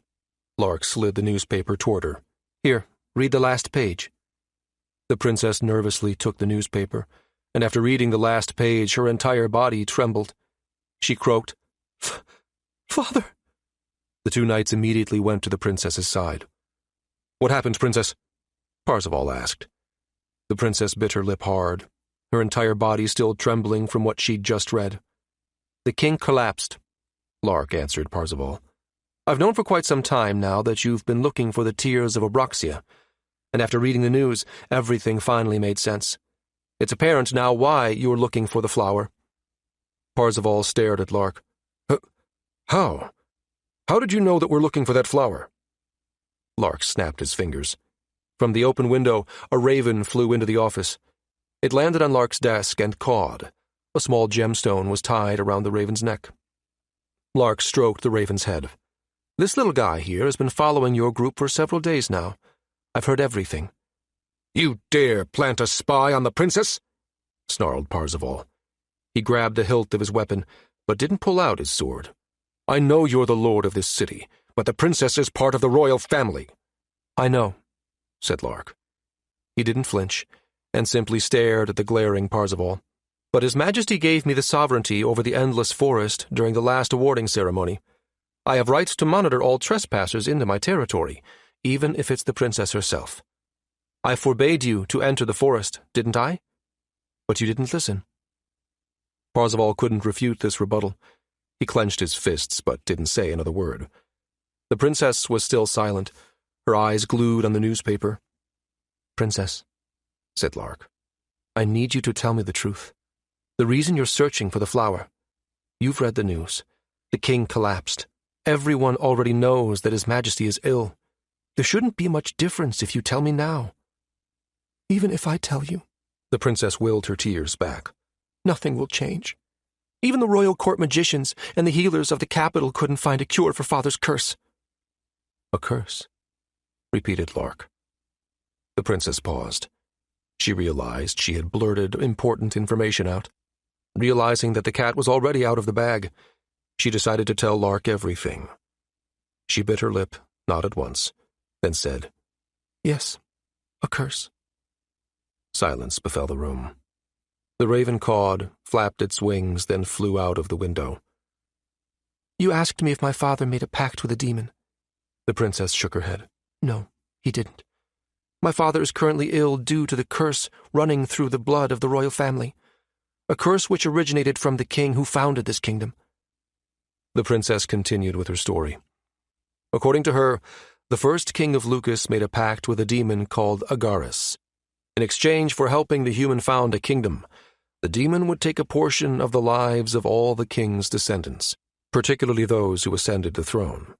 Lark slid the newspaper toward her. "Here, read the last page." The princess nervously took the newspaper, and after reading the last page, her entire body trembled. She croaked, "Father!" The 2 knights immediately went to the princess's side. "What happened, princess?" Parzival asked. The princess bit her lip hard, her entire body still trembling from what she'd just read. "The king collapsed," Lark answered Parzival. "I've known for quite some time now that you've been looking for the tears of Abraxia, and after reading the news, everything finally made sense. It's apparent now why you were looking for the flower." Parzival stared at Lark. How? How did you know that we're looking for that flower?" Lark snapped his fingers. From the open window, a raven flew into the office. It landed on Lark's desk and cawed. A small gemstone was tied around the raven's neck. Lark stroked the raven's head. "This little guy here has been following your group for several days now. I've heard everything." "You dare plant a spy on the princess?" snarled Parzival. He grabbed the hilt of his weapon, but didn't pull out his sword. "I know you're the lord of this city, but the princess is part of the royal family." "I know," said Lark. He didn't flinch, and simply stared at the glaring Parzival. "But His Majesty gave me the sovereignty over the endless forest during the last awarding ceremony. I have rights to monitor all trespassers into my territory, even if it's the princess herself. I forbade you to enter the forest, didn't I? But you didn't listen." Parzival couldn't refute this rebuttal. He clenched his fists, but didn't say another word. The princess was still silent, her eyes glued on the newspaper. "Princess," said Lark, "I need you to tell me the truth. The reason you're searching for the flower. You've read the news. The king collapsed. Everyone already knows that His Majesty is ill. There shouldn't be much difference if you tell me now." "Even if I tell you," the princess willed her tears back, "nothing will change. Even the royal court magicians and the healers of the capital couldn't find a cure for Father's curse." "A curse?" repeated Lark. The princess paused. She realized she had blurted important information out. Realizing that the cat was already out of the bag, she decided to tell Lark everything. She bit her lip, nodded once, then said, "Yes, a curse." Silence befell the room. The raven cawed, flapped its wings, then flew out of the window. "You asked me if my father made a pact with a demon." The princess shook her head. "No, he didn't. My father is currently ill due to the curse running through the blood of the royal family, a curse which originated from the king who founded this kingdom." The princess continued with her story. According to her, the first king of Lucas made a pact with a demon called Agaris. In exchange for helping the human found a kingdom, the demon would take a portion of the lives of all the king's descendants, particularly those who ascended the throne.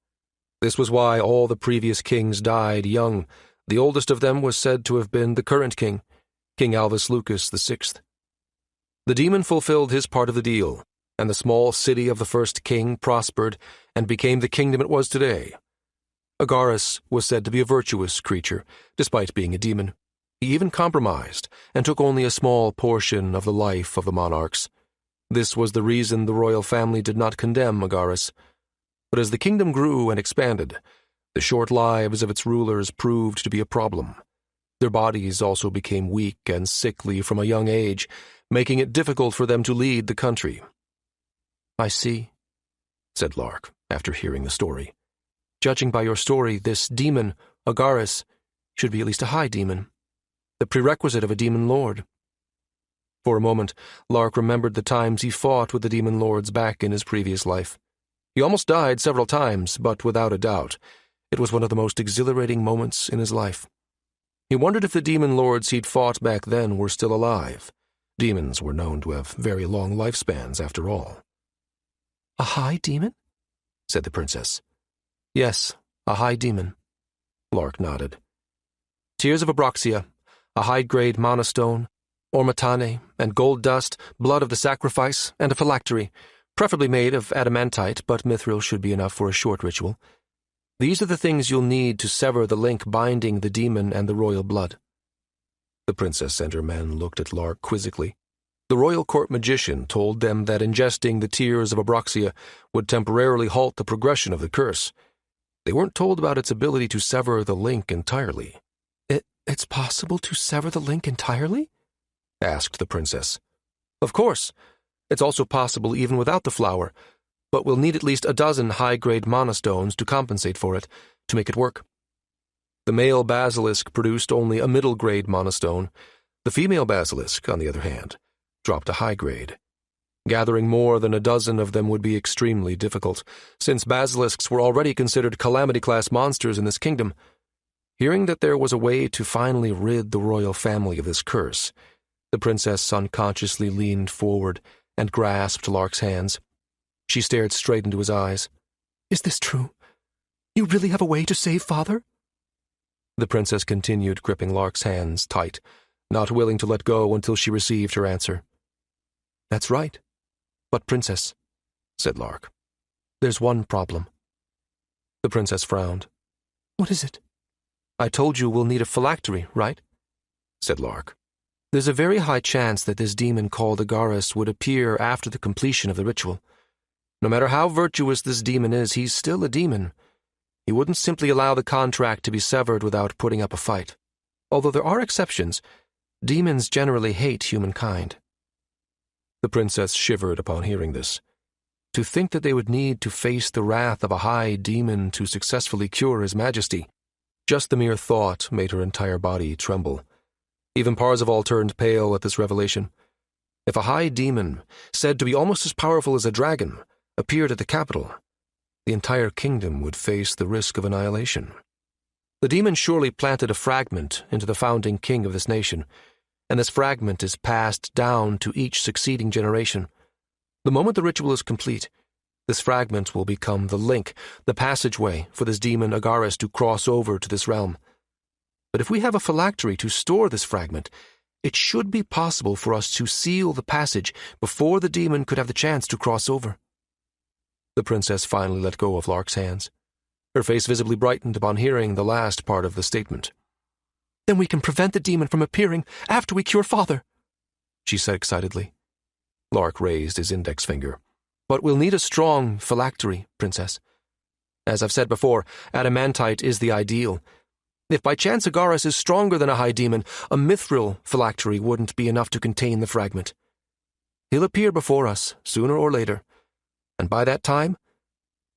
This was why all the previous kings died young. The oldest of them was said to have been the current king, King Alvus Lucas VI. The demon fulfilled his part of the deal, and the small city of the first king prospered and became the kingdom it was today. Agaris was said to be a virtuous creature, despite being a demon. He even compromised and took only a small portion of the life of the monarchs. This was the reason the royal family did not condemn Agaris. But as the kingdom grew and expanded, the short lives of its rulers proved to be a problem. Their bodies also became weak and sickly from a young age, making it difficult for them to lead the country. "I see," said Lark, after hearing the story. "Judging by your story, this demon, Agaris, should be at least a high demon, the prerequisite of a demon lord." For a moment, Lark remembered the times he fought with the demon lords back in his previous life. He almost died several times, but without a doubt, it was one of the most exhilarating moments in his life. He wondered if the demon lords he'd fought back then were still alive. Demons were known to have very long lifespans, after all. "A high demon?" said the princess. "Yes, a high demon." Lark nodded. "Tears of Abraxia, a high-grade monostone, ormatane, and gold dust, blood of the sacrifice, and a phylactery, preferably made of adamantite, but mithril should be enough for a short ritual. These are the things you'll need to sever the link binding the demon and the royal blood." The princess and her men looked at Lark quizzically. The royal court magician told them that ingesting the tears of Abraxia would temporarily halt the progression of the curse. They weren't told about its ability to sever the link entirely. It's possible to sever the link entirely?" asked the princess. "Of course. It's also possible even without the flower, but we'll need at least a dozen high-grade monostones to compensate for it, to make it work." The male basilisk produced only a middle-grade monostone. The female basilisk, on the other hand, dropped a high grade. Gathering more than a dozen of them would be extremely difficult, since basilisks were already considered calamity-class monsters in this kingdom. Hearing that there was a way to finally rid the royal family of this curse, the princess unconsciously leaned forward and grasped Lark's hands. She stared straight into his eyes. "Is this true? You really have a way to save Father?" The princess continued gripping Lark's hands tight, not willing to let go until she received her answer. "That's right. But, Princess," said Lark, There's one problem. The princess frowned. What is it? I told you we'll need a phylactery, right? Said Lark. There's a very high chance that this demon called Agaris would appear after the completion of the ritual. No matter how virtuous this demon is, he's still a demon. He wouldn't simply allow the contract to be severed without putting up a fight. Although there are exceptions, demons generally hate humankind. The princess shivered upon hearing this. To think that they would need to face the wrath of a high demon to successfully cure his majesty. Just the mere thought made her entire body tremble. Even Parzival turned pale at this revelation. If a high demon, said to be almost as powerful as a dragon, appeared at the capital, the entire kingdom would face the risk of annihilation. The demon surely planted a fragment into the founding king of this nation, and this fragment is passed down to each succeeding generation. The moment the ritual is complete, this fragment will become the link, the passageway for this demon Agaris to cross over to this realm. But if we have a phylactery to store this fragment, it should be possible for us to seal the passage before the demon could have the chance to cross over. The princess finally let go of Lark's hands. Her face visibly brightened upon hearing the last part of the statement. Then we can prevent the demon from appearing after we cure Father, she said excitedly. Lark raised his index finger. But we'll need a strong phylactery, Princess. As I've said before, adamantite is the ideal. If by chance Agaris is stronger than a high demon, a mithril phylactery wouldn't be enough to contain the fragment. He'll appear before us, sooner or later, and by that time,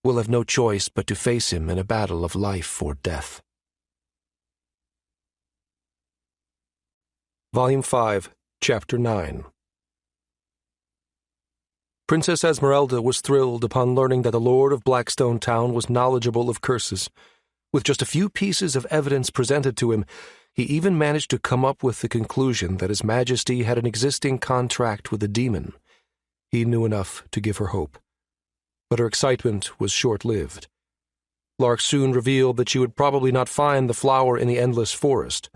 we'll have no choice but to face him in a battle of life or death. Volume 5, Chapter 9. Princess Esmeralda was thrilled upon learning that the Lord of Blackstone Town was knowledgeable of curses. With just a few pieces of evidence presented to him, he even managed to come up with the conclusion that His Majesty had an existing contract with the demon. He knew enough to give her hope. But her excitement was short-lived. Lark soon revealed that she would probably not find the flower in the Endless Forest.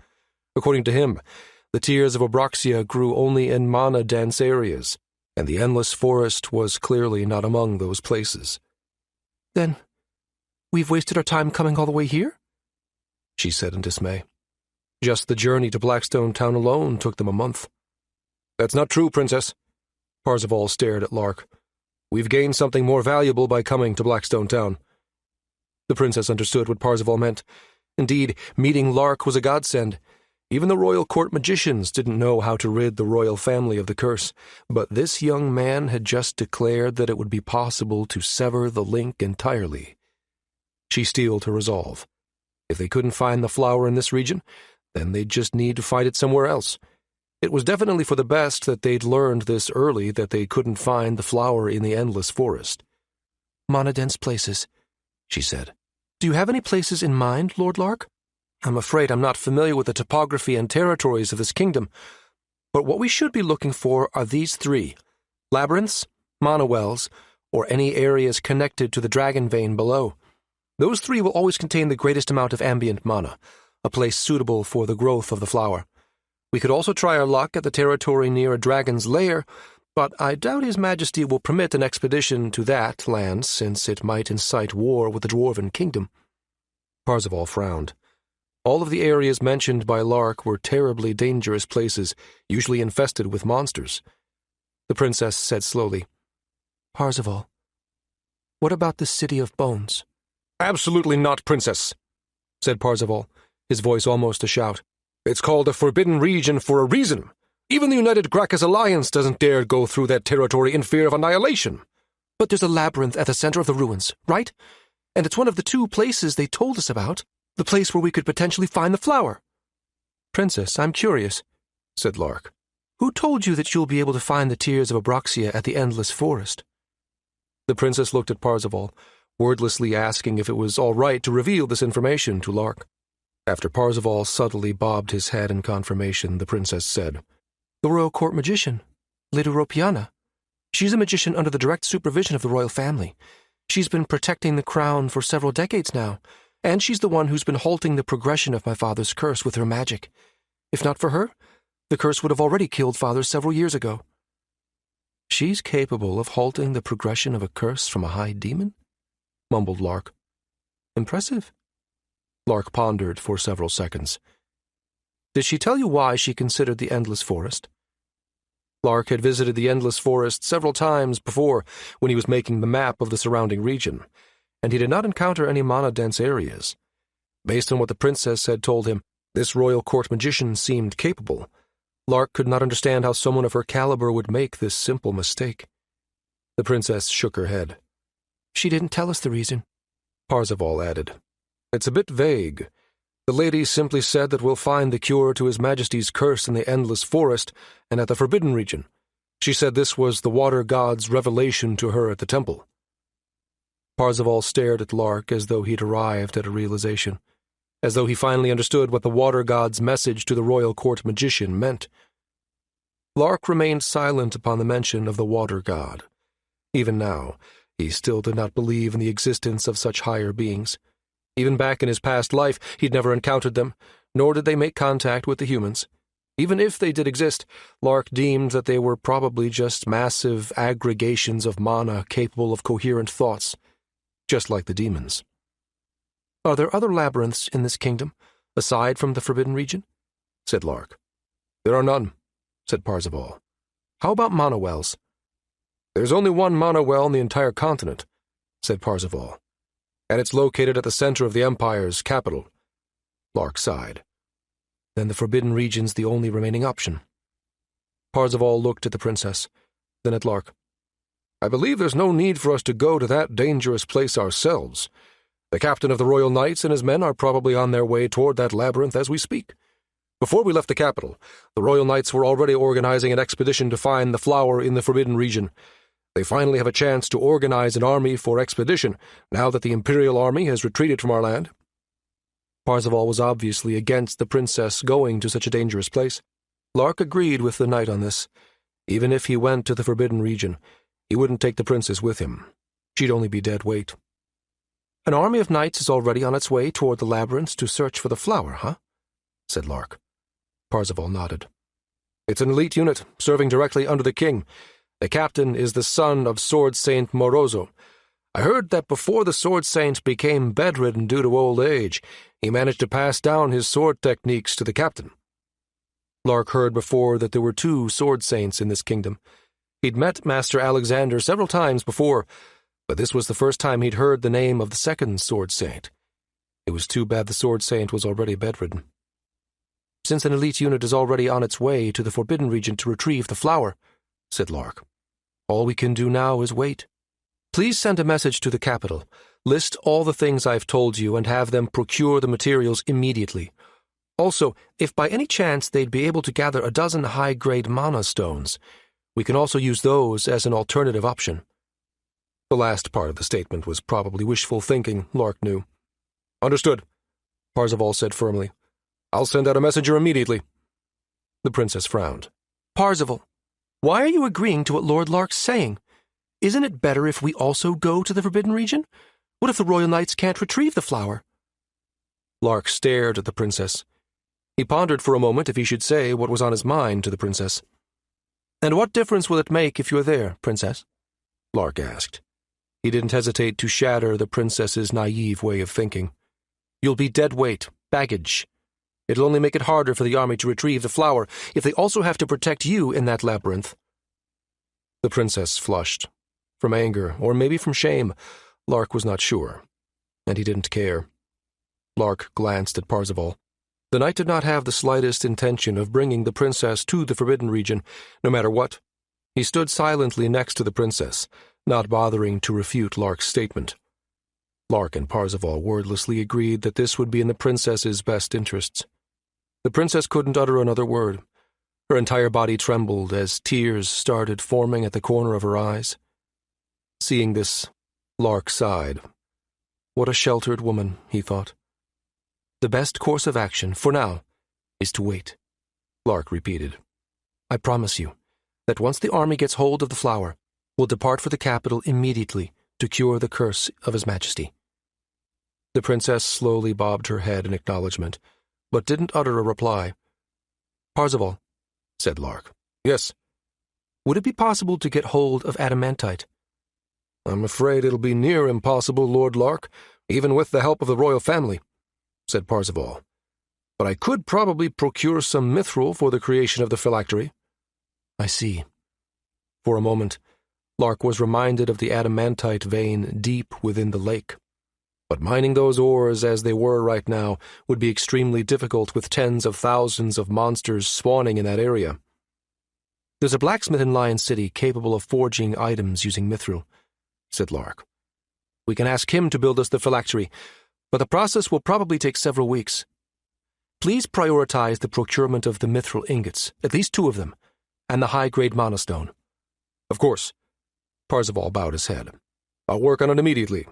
According to him, the tears of Abraxia grew only in mana-dense areas, and the Endless Forest was clearly not among those places. Then we've wasted our time coming all the way here? She said in dismay. Just the journey to Blackstone Town alone took them a month. That's not true, Princess. Parzival stared at Lark. We've gained something more valuable by coming to Blackstone Town. The princess understood what Parzival meant. Indeed, meeting Lark was a godsend. Even the royal court magicians didn't know how to rid the royal family of the curse, but this young man had just declared that it would be possible to sever the link entirely. She steeled her resolve. If they couldn't find the flower in this region, then they'd just need to find it somewhere else. It was definitely for the best that they'd learned this early that they couldn't find the flower in the Endless Forest. Monodense places, she said. Do you have any places in mind, Lord Lark? I'm afraid I'm not familiar with the topography and territories of this kingdom, but what we should be looking for are these three: labyrinths, mana wells, or any areas connected to the dragon vein below. Those three will always contain the greatest amount of ambient mana, a place suitable for the growth of the flower. We could also try our luck at the territory near a dragon's lair, but I doubt His Majesty will permit an expedition to that land, since it might incite war with the Dwarven Kingdom. Parzival frowned. All of the areas mentioned by Lark were terribly dangerous places, usually infested with monsters. The princess said slowly, Parzival, what about the City of Bones? Absolutely not, Princess, said Parzival, his voice almost a shout. It's called a forbidden region for a reason. Even the United Gracchus Alliance doesn't dare go through that territory in fear of annihilation. But there's a labyrinth at the center of the ruins, right? And it's one of the two places they told us about, the place where we could potentially find the flower. Princess, I'm curious, said Lark. Who told you that you'll be able to find the tears of Abraxia at the Endless Forest? The princess looked at Parzival, wordlessly asking if it was all right to reveal this information to Lark. After Parzival subtly bobbed his head in confirmation, the princess said, The royal court magician, Lady Ropiana. She's a magician under the direct supervision of the royal family. She's been protecting the crown for several decades now, and she's the one who's been halting the progression of my father's curse with her magic. If not for her, the curse would have already killed Father several years ago. She's capable of halting the progression of a curse from a high demon? mumbled Lark. Impressive. Lark pondered for several seconds. Did she tell you why she considered the Endless Forest? Lark had visited the Endless Forest several times before when he was making the map of the surrounding region, and he did not encounter any mana-dense areas. Based on what the princess had told him, this royal court magician seemed capable. Lark could not understand how someone of her caliber would make this simple mistake. The princess shook her head. She didn't tell us the reason, Parzival added. It's a bit vague. The lady simply said that we'll find the cure to His Majesty's curse in the Endless Forest and at the Forbidden Region. She said this was the water god's revelation to her at the temple. Parzival stared at Lark as though he'd arrived at a realization, as though he finally understood what the water god's message to the royal court magician meant. Lark remained silent upon the mention of the water god. Even now, he still did not believe in the existence of such higher beings. Even back in his past life, he'd never encountered them, nor did they make contact with the humans. Even if they did exist, Lark deemed that they were probably just massive aggregations of mana capable of coherent thoughts, just like the demons. Are there other labyrinths in this kingdom, aside from the Forbidden Region? Said Lark. There are none, said Parzival. How about mana wells? There's only one mana well in the entire continent, said Parzival, and it's located at the center of the Empire's capital. Lark sighed. Then the Forbidden Region's the only remaining option. Parzival looked at the princess, then at Lark. I believe there's no need for us to go to that dangerous place ourselves. The captain of the Royal Knights and his men are probably on their way toward that labyrinth as we speak. Before we left the capital, the Royal Knights were already organizing an expedition to find the flower in the Forbidden Region. They finally have a chance to organize an army for expedition, now that the Imperial Army has retreated from our land. Parzival was obviously against the princess going to such a dangerous place. Lark agreed with the knight on this. Even if he went to the Forbidden Region, he wouldn't take the princess with him. She'd only be dead weight. An army of knights is already on its way toward the labyrinth to search for the flower, huh? Said Lark. Parzival nodded. It's an elite unit, serving directly under the king. The captain is the son of Sword Saint Morozo. I heard that before the Sword Saint became bedridden due to old age, he managed to pass down his sword techniques to the captain. Lark heard before that there were 2 Sword Saints in this kingdom. He'd met Master Alexander several times before, but this was the first time he'd heard the name of the second Sword Saint. It was too bad the Sword Saint was already bedridden. Since an elite unit is already on its way to the Forbidden Region to retrieve the flower, said Lark, all we can do now is wait. Please send a message to the capital. List all the things I've told you and have them procure the materials immediately. Also, if by any chance they'd be able to gather a dozen high-grade mana stones, we can also use those as an alternative option. The last part of the statement was probably wishful thinking, Lark knew. Understood, Parzival said firmly. I'll send out a messenger immediately. The princess frowned. Parzival, why are you agreeing to what Lord Lark's saying? Isn't it better if we also go to the Forbidden Region? What if the Royal Knights can't retrieve the flower? Lark stared at the princess. He pondered for a moment if he should say what was on his mind to the princess. And what difference will it make if you're there, princess? Lark asked. He didn't hesitate to shatter the princess's naive way of thinking. You'll be dead weight, baggage. It'll only make it harder for the army to retrieve the flower if they also have to protect you in that labyrinth. The princess flushed. From anger, or maybe from shame, Lark was not sure. And he didn't care. Lark glanced at Parzival. The knight did not have the slightest intention of bringing the princess to the Forbidden Region, no matter what. He stood silently next to the princess, not bothering to refute Lark's statement. Lark and Parzival wordlessly agreed that this would be in the princess's best interests. The princess couldn't utter another word. Her entire body trembled as tears started forming at the corner of her eyes. Seeing this, Lark sighed. What a sheltered woman, he thought. The best course of action, for now, is to wait, Lark repeated. I promise you that once the army gets hold of the flower, we'll depart for the capital immediately to cure the curse of His Majesty. The princess slowly bobbed her head in acknowledgement, but didn't utter a reply. Parzival, said Lark. Yes. Would it be possible to get hold of adamantite? I'm afraid it'll be near impossible, Lord Lark, even with the help of the royal family, said Parzival. But I could probably procure some mithril for the creation of the phylactery. I see. For a moment, Lark was reminded of the adamantite vein deep within the lake. But mining those ores as they were right now would be extremely difficult with tens of thousands of monsters spawning in that area. There's a blacksmith in Lion City capable of forging items using mithril, said Lark. We can ask him to build us the phylactery, but the process will probably take several weeks. Please prioritize the procurement of the mithril ingots, at least 2 of them, and the high-grade monostone. Of course. Parzival bowed his head. I'll work on it immediately.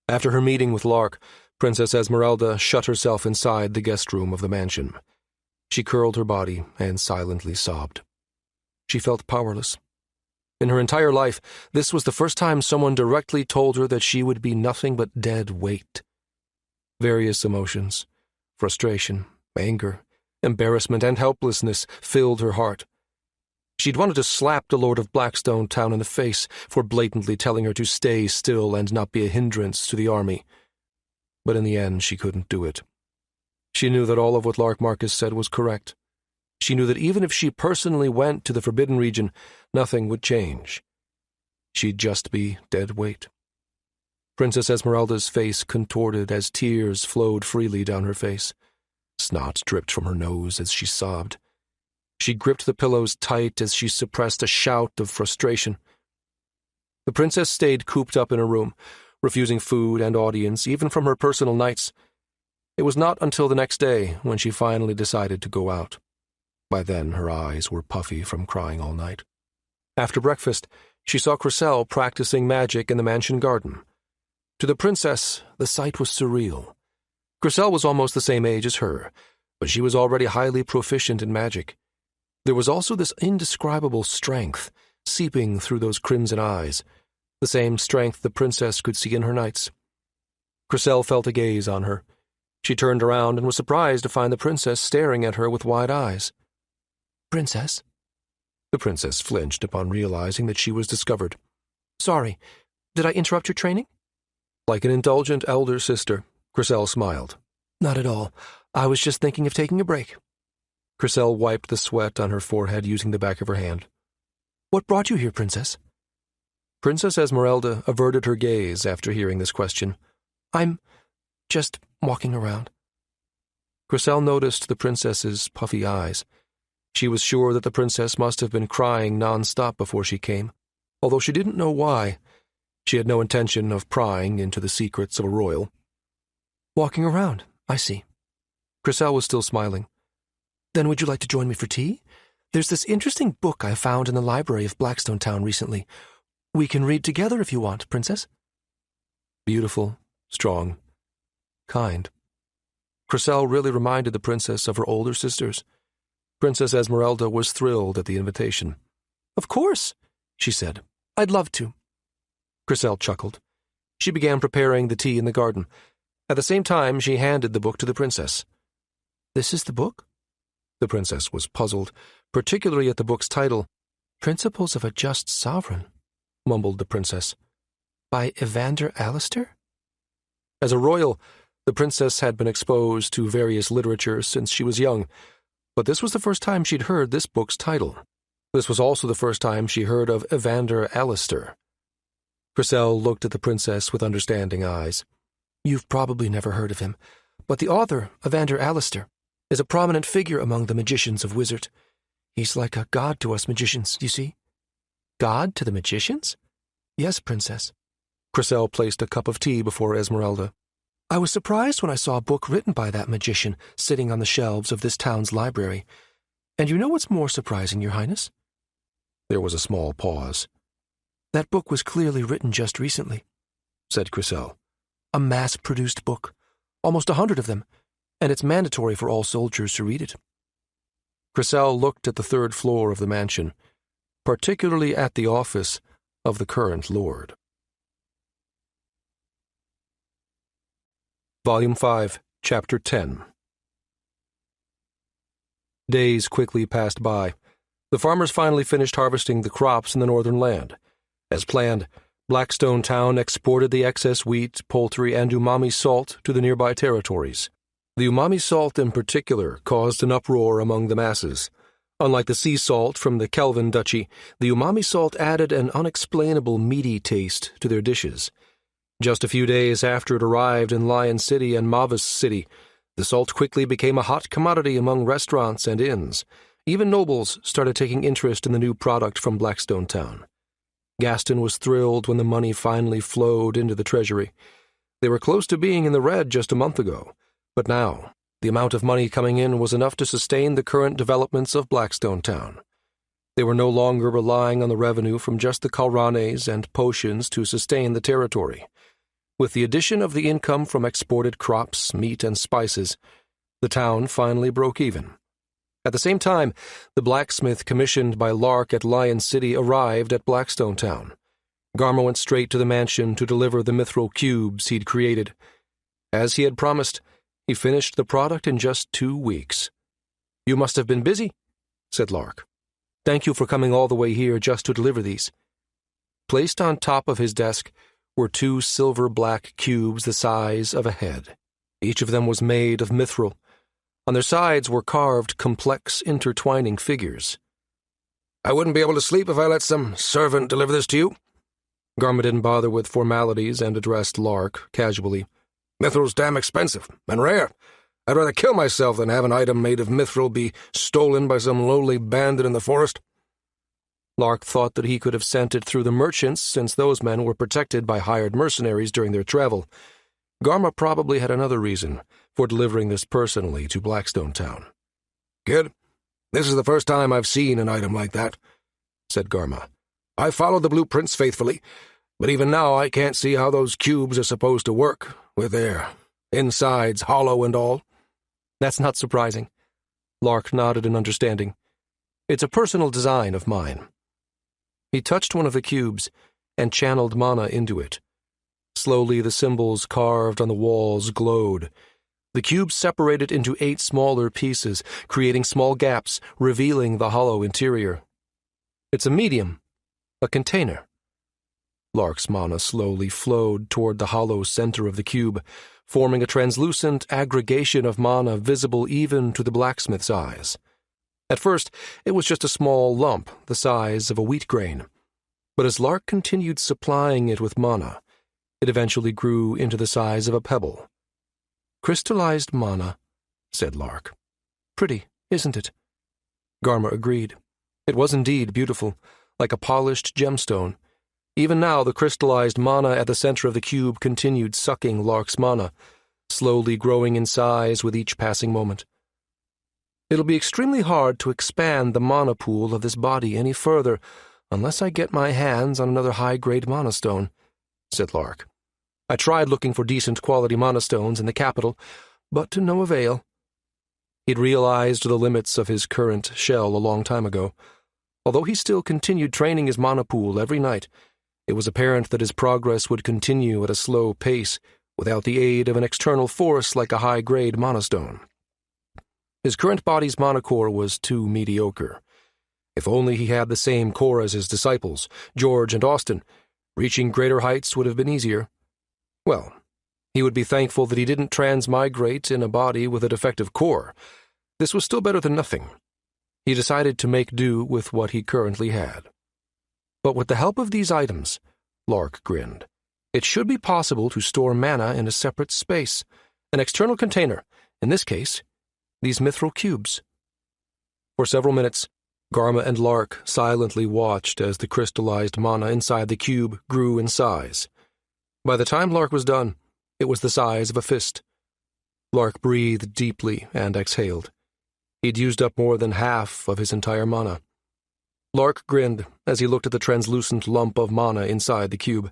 After her meeting with Lark, Princess Esmeralda shut herself inside the guest room of the mansion. She curled her body and silently sobbed. She felt powerless. In her entire life, this was the first time someone directly told her that she would be nothing but dead weight. Various emotions, frustration, anger, embarrassment, and helplessness filled her heart. She'd wanted to slap the Lord of Blackstone Town in the face for blatantly telling her to stay still and not be a hindrance to the army. But in the end, she couldn't do it. She knew that all of what Lark Marcus said was correct. She knew that even if she personally went to the Forbidden Region, nothing would change. She'd just be dead weight. Princess Esmeralda's face contorted as tears flowed freely down her face. Snot dripped from her nose as she sobbed. She gripped the pillows tight as she suppressed a shout of frustration. The princess stayed cooped up in her room, refusing food and audience, even from her personal knights. It was not until the next day when she finally decided to go out. By then, her eyes were puffy from crying all night. After breakfast, she saw Cressel practicing magic in the mansion garden. To the princess, the sight was surreal. Cressel was almost the same age as her, but she was already highly proficient in magic. There was also this indescribable strength seeping through those crimson eyes, the same strength the princess could see in her knights. Cressel felt a gaze on her. She turned around and was surprised to find the princess staring at her with wide eyes. Princess? The princess flinched upon realizing that she was discovered. Sorry, did I interrupt your training? Like an indulgent elder sister, Cressel smiled. Not at all. I was just thinking of taking a break. Cressel wiped the sweat on her forehead using the back of her hand. What brought you here, Princess? Princess Esmeralda averted her gaze after hearing this question. I'm just walking around. Cressel noticed the princess's puffy eyes. She was sure that the princess must have been crying non-stop before she came, although she didn't know why. She had no intention of prying into the secrets of a royal. Walking around, I see. Cressel was still smiling. Then would you like to join me for tea? There's this interesting book I found in the library of Blackstone Town recently. We can read together if you want, Princess. Beautiful, strong, kind. Cressel really reminded the princess of her older sisters. Princess Esmeralda was thrilled at the invitation. Of course, she said. I'd love to. Cressel chuckled. She began preparing the tea in the garden. At the same time, she handed the book to the princess. This is the book? The princess was puzzled, particularly at the book's title. Principles of a Just Sovereign, mumbled the princess. By Evander Alistair? As a royal, the princess had been exposed to various literature since she was young, but this was the first time she'd heard this book's title. This was also the first time she heard of Evander Alistair. Cressel looked at the princess with understanding eyes. You've probably never heard of him, but the author, Evander Alistair, is a prominent figure among the magicians of Wizard. He's like a god to us magicians, you see. God to the magicians? Yes, Princess. Cressel placed a cup of tea before Esmeralda. I was surprised when I saw a book written by that magician sitting on the shelves of this town's library. And you know what's more surprising, Your Highness? There was a small pause. That book was clearly written just recently, said Cressel. A mass-produced book, almost 100 of them, and it's mandatory for all soldiers to read it. Cressel looked at the 3rd floor of the mansion, particularly at the office of the current lord. Volume 5, Chapter 10. Days quickly passed by. The farmers finally finished harvesting the crops in the northern land. As planned, Blackstone Town exported the excess wheat, poultry, and umami salt to the nearby territories. The umami salt in particular caused an uproar among the masses. Unlike the sea salt from the Kelvin Duchy, the umami salt added an unexplainable meaty taste to their dishes. Just a few days after it arrived in Lion City and Mavis City, the salt quickly became a hot commodity among restaurants and inns. Even nobles started taking interest in the new product from Blackstone Town. Gaston was thrilled when the money finally flowed into the treasury. They were close to being in the red just a month ago, but now the amount of money coming in was enough to sustain the current developments of Blackstone Town. They were no longer relying on the revenue from just the Kalranes and potions to sustain the territory. With the addition of the income from exported crops, meat, and spices, the town finally broke even. At the same time, the blacksmith commissioned by Lark at Lion City arrived at Blackstone Town. Garma went straight to the mansion to deliver the mithril cubes he'd created. As he had promised, he finished the product in just 2 weeks. "You must have been busy," said Lark. "Thank you for coming all the way here just to deliver these." Placed on top of his desk were 2 silver-black cubes the size of a head. Each of them was made of mithril. On their sides were carved complex intertwining figures. "I wouldn't be able to sleep if I let some servant deliver this to you." Garma didn't bother with formalities and addressed Lark casually. "Mithril's damn expensive and rare. I'd rather kill myself than have an item made of mithril be stolen by some lowly bandit in the forest." Lark thought that he could have sent it through the merchants, since those men were protected by hired mercenaries during their travel. Garma probably had another reason for delivering this personally to Blackstone Town. "Kid, this is the first time I've seen an item like that," said Garma. "I followed the blueprints faithfully, but even now I can't see how those cubes are supposed to work, with their insides hollow and all." "That's not surprising." Lark nodded in understanding. "It's a personal design of mine." He touched one of the cubes and channeled mana into it. Slowly the symbols carved on the walls glowed. The cube separated into 8 smaller pieces, creating small gaps, revealing the hollow interior. "It's a medium, a container." Lark's mana slowly flowed toward the hollow center of the cube, forming a translucent aggregation of mana visible even to the blacksmith's eyes. At first, it was just a small lump the size of a wheat grain. But as Lark continued supplying it with mana, it eventually grew into the size of a pebble. "Crystallized mana," said Lark. "Pretty, isn't it?" Garma agreed. It was indeed beautiful, like a polished gemstone. Even now, the crystallized mana at the center of the cube continued sucking Lark's mana, slowly growing in size with each passing moment. "It'll be extremely hard to expand the mana pool of this body any further unless I get my hands on another high-grade mana stone," said Lark. "I tried looking for decent quality mana stones in the capital, but to no avail." He'd realized the limits of his current shell a long time ago. Although he still continued training his mana pool every night, it was apparent that his progress would continue at a slow pace without the aid of an external force like a high-grade mana stone. His current body's mana core was too mediocre. If only he had the same core as his disciples, George and Austin, reaching greater heights would have been easier. Well, he would be thankful that he didn't transmigrate in a body with a defective core. This was still better than nothing. He decided to make do with what he currently had. But with the help of these items, Lark grinned, it should be possible to store mana in a separate space, an external container, in this case, these mithril cubes. For several minutes, Garma and Lark silently watched as the crystallized mana inside the cube grew in size. By the time Lark was done, it was the size of a fist. Lark breathed deeply and exhaled. He'd used up more than half of his entire mana. Lark grinned as he looked at the translucent lump of mana inside the cube.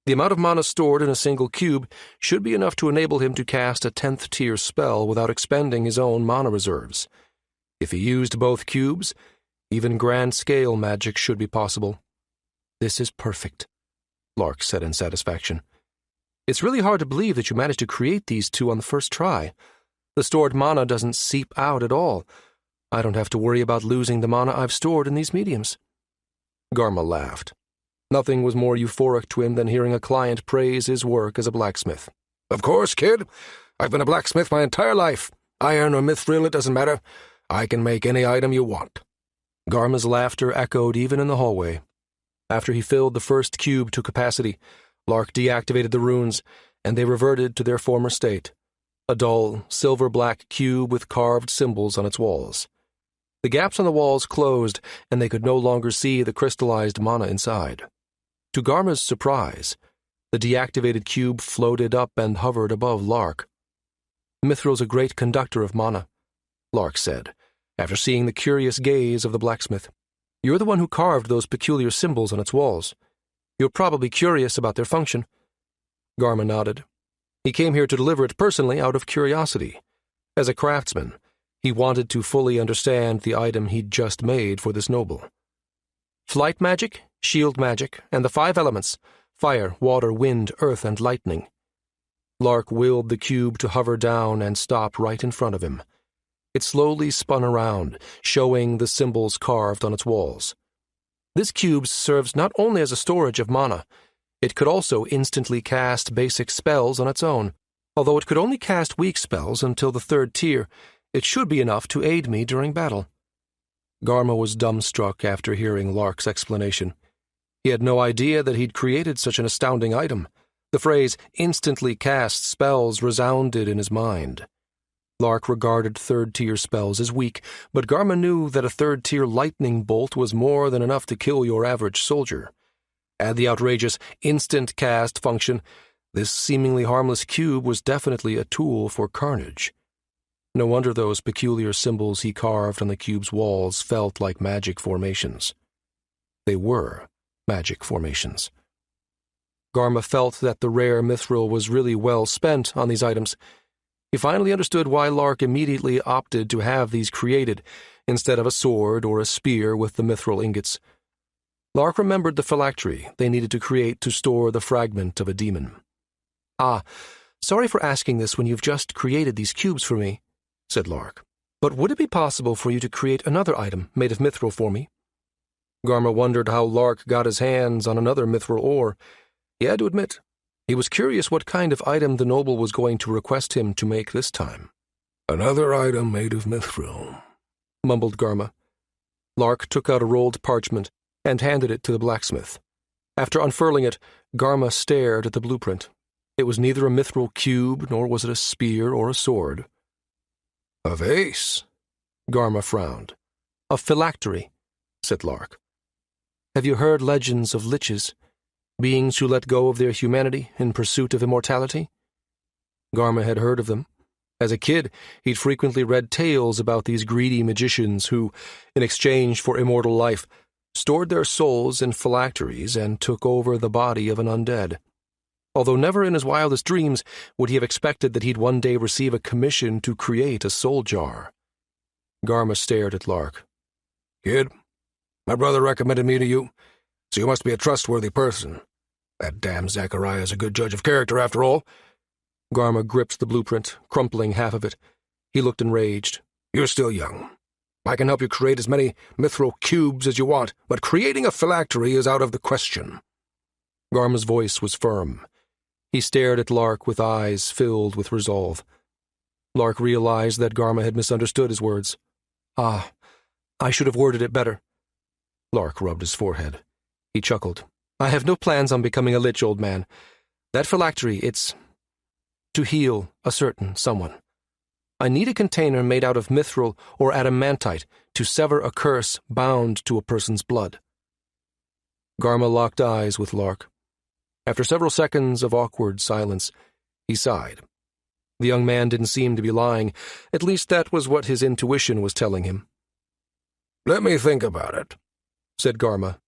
The amount of mana stored in a single cube should be enough to enable him to cast a 10th-tier spell without expending his own mana reserves. If he used both cubes, even grand-scale magic should be possible. "This is perfect," Lark said in satisfaction. "It's really hard to believe that you managed to create these two on the first try. The stored mana doesn't seep out at all. I don't have to worry about losing the mana I've stored in these mediums." Garma laughed. Nothing was more euphoric to him than hearing a client praise his work as a blacksmith. "Of course, kid. I've been a blacksmith my entire life. Iron or mithril, it doesn't matter. I can make any item you want." Garma's laughter echoed even in the hallway. After he filled the first cube to capacity, Lark deactivated the runes, and they reverted to their former state, a dull, silver-black cube with carved symbols on its walls. The gaps on the walls closed, and they could no longer see the crystallized mana inside. To Garma's surprise, the deactivated cube floated up and hovered above Lark. "Mithril's a great conductor of mana," Lark said, after seeing the curious gaze of the blacksmith. "You're the one who carved those peculiar symbols on its walls. You're probably curious about their function." Garma nodded. He came here to deliver it personally out of curiosity. As a craftsman, he wanted to fully understand the item he'd just made for this noble. Flight magic, shield magic, and the 5 elements: fire, water, wind, earth, and lightning. Lark willed the cube to hover down and stop right in front of him. It slowly spun around, showing the symbols carved on its walls. This cube serves not only as a storage of mana, it could also instantly cast basic spells on its own. Although it could only cast weak spells until the 3rd tier, it should be enough to aid me during battle. Garma was dumbstruck after hearing Lark's explanation. He had no idea that he'd created such an astounding item. The phrase, "instantly cast spells," resounded in his mind. Lark regarded 3rd-tier spells as weak, but Garma knew that a 3rd-tier lightning bolt was more than enough to kill your average soldier. Add the outrageous instant cast function, this seemingly harmless cube was definitely a tool for carnage. No wonder those peculiar symbols he carved on the cube's walls felt like magic formations. They were magic formations. Garma felt that the rare mithril was really well spent on these items. He finally understood why Lark immediately opted to have these created, instead of a sword or a spear with the mithril ingots. Lark remembered the phylactery they needed to create to store the fragment of a demon. "Ah, sorry for asking this when you've just created these cubes for me," said Lark. "But would it be possible for you to create another item made of mithril for me?" Garma wondered how Lark got his hands on another mithril ore. He had to admit, he was curious what kind of item the noble was going to request him to make this time. "Another item made of mithril," mumbled Garma. Lark took out a rolled parchment and handed it to the blacksmith. After unfurling it, Garma stared at the blueprint. It was neither a mithril cube, nor was it a spear or a sword. "A vase," Garma frowned. "A phylactery," said Lark. "Have you heard legends of liches? Beings who let go of their humanity in pursuit of immortality?" Garma had heard of them. As a kid, he'd frequently read tales about these greedy magicians who, in exchange for immortal life, stored their souls in phylacteries and took over the body of an undead. Although never in his wildest dreams would he have expected that he'd one day receive a commission to create a soul jar. Garma stared at Lark. "Kid, my brother recommended me to you, so you must be a trustworthy person. That damn Zachariah is a good judge of character, after all." Garma gripped the blueprint, crumpling half of it. He looked enraged. "You're still young. I can help you create as many mithril cubes as you want, but creating a phylactery is out of the question." Garma's voice was firm. He stared at Lark with eyes filled with resolve. Lark realized that Garma had misunderstood his words. "Ah, I should have worded it better." Lark rubbed his forehead. He chuckled. "I have no plans on becoming a lich, old man. That phylactery, it's to heal a certain someone. I need a container made out of mithril or adamantite to sever a curse bound to a person's blood." Garma locked eyes with Lark. After several seconds of awkward silence, he sighed. The young man didn't seem to be lying. At least that was what his intuition was telling him. "Let me think about it," said Garma.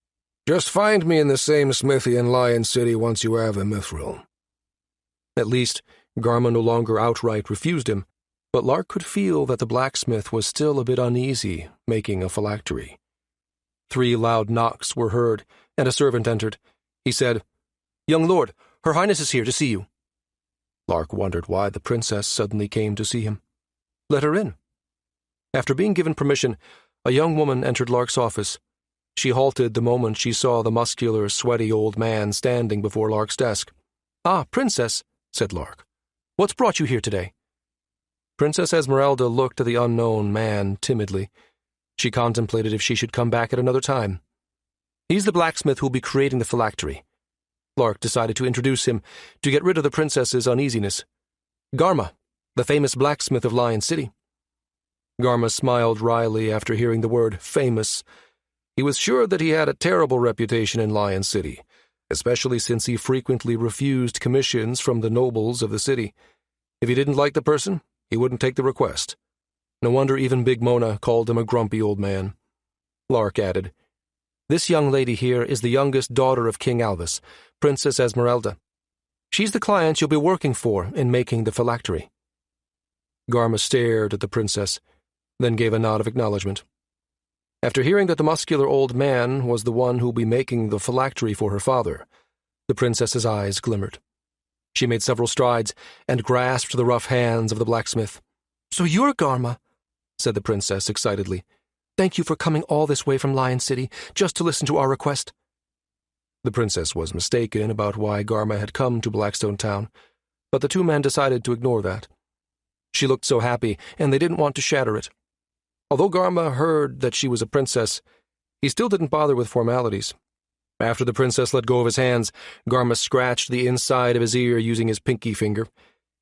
"Just find me in the same smithy in Lion City once you have the mithril." At least, Garma no longer outright refused him, but Lark could feel that the blacksmith was still a bit uneasy making a phylactery. 3 loud knocks were heard, and a servant entered. He said, "Young lord, Her Highness is here to see you." Lark wondered why the princess suddenly came to see him. "Let her in." After being given permission, a young woman entered Lark's office. She halted the moment she saw the muscular, sweaty old man standing before Lark's desk. "Ah, Princess," said Lark. "What's brought you here today?" Princess Esmeralda looked at the unknown man timidly. She contemplated if she should come back at another time. "He's the blacksmith who'll be creating the phylactery." Lark decided to introduce him to get rid of the princess's uneasiness. "Garma, the famous blacksmith of Lion City." Garma smiled wryly after hearing the word famous. He was sure that he had a terrible reputation in Lion City, especially since he frequently refused commissions from the nobles of the city. If he didn't like the person, he wouldn't take the request. No wonder even Big Mona called him a grumpy old man. Lark added, "This young lady here is the youngest daughter of King Albus, Princess Esmeralda. She's the client you'll be working for in making the phylactery." Garma stared at the princess, then gave a nod of acknowledgement. After hearing that the muscular old man was the one who'll be making the phylactery for her father, the princess's eyes glimmered. She made several strides and grasped the rough hands of the blacksmith. "So you're Garma," said the princess excitedly. "Thank you for coming all this way from Lion City just to listen to our request." The princess was mistaken about why Garma had come to Blackstone Town, but the two men decided to ignore that. She looked so happy, and they didn't want to shatter it. Although Garma heard that she was a princess, he still didn't bother with formalities. After the princess let go of his hands, Garma scratched the inside of his ear using his pinky finger.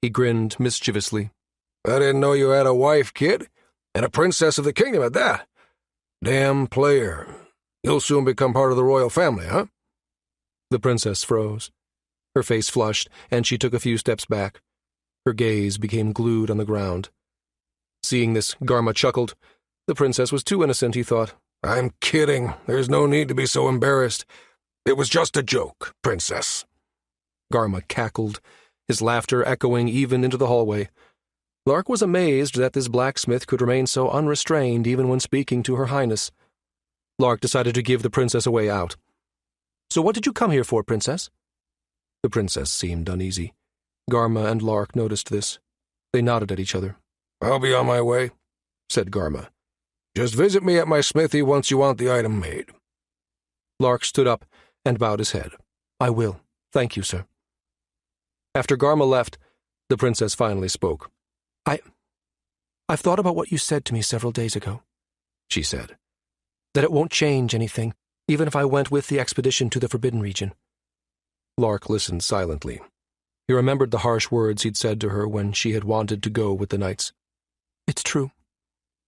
He grinned mischievously. "I didn't know you had a wife, kid, and a princess of the kingdom at that. Damn player. You'll soon become part of the royal family, huh?" The princess froze. Her face flushed, and she took a few steps back. Her gaze became glued on the ground. Seeing this, Garma chuckled. The princess was too innocent, he thought. "I'm kidding. There's no need to be so embarrassed. It was just a joke, princess." Garma cackled, his laughter echoing even into the hallway. Lark was amazed that this blacksmith could remain so unrestrained even when speaking to Her Highness. Lark decided to give the princess a way out. "So what did you come here for, princess?" The princess seemed uneasy. Garma and Lark noticed this. They nodded at each other. "I'll be on my way," said Garma. "Just visit me at my smithy once you want the item made." Lark stood up and bowed his head. "I will. Thank you, sir." After Garma left, the princess finally spoke. I've thought about what you said to me several days ago," she said. "That it won't change anything, even if I went with the expedition to the Forbidden Region." Lark listened silently. He remembered the harsh words he'd said to her when she had wanted to go with the knights. "It's true.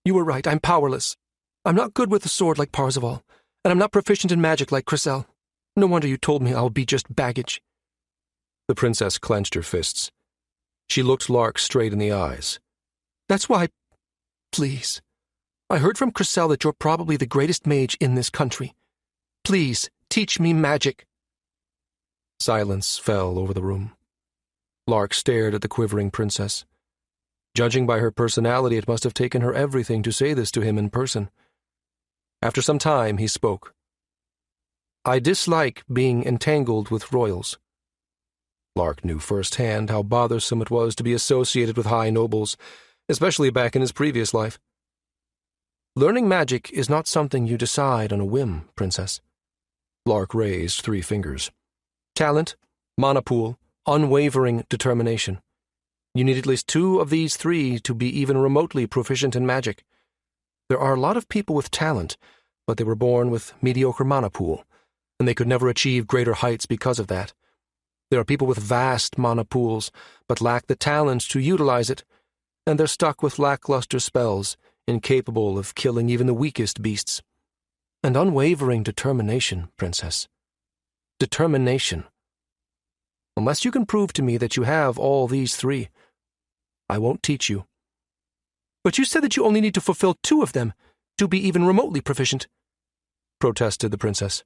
You were right. I'm powerless. I'm not good with a sword like Parzival, and I'm not proficient in magic like Chrysel. No wonder you told me I'll be just baggage." The princess clenched her fists. She looked Lark straight in the eyes. "That's why, please, I heard from Chrysel that you're probably the greatest mage in this country. Please, teach me magic." Silence fell over the room. Lark stared at the quivering princess. Judging by her personality, it must have taken her everything to say this to him in person. After some time, he spoke. "I dislike being entangled with royals." Lark knew firsthand how bothersome it was to be associated with high nobles, especially back in his previous life. "Learning magic is not something you decide on a whim, princess." Lark raised 3 fingers. "Talent, mana pool, unwavering determination. You need at least 2 of these 3 to be even remotely proficient in magic. There are a lot of people with talent, but they were born with mediocre mana pool, and they could never achieve greater heights because of that. There are people with vast mana pools, but lack the talent to utilize it, and they're stuck with lackluster spells, incapable of killing even the weakest beasts. And unwavering determination, princess. Determination. Unless you can prove to me that you have all these 3, I won't teach you." "But you said that you only need to fulfill 2 of them to be even remotely proficient," protested the princess.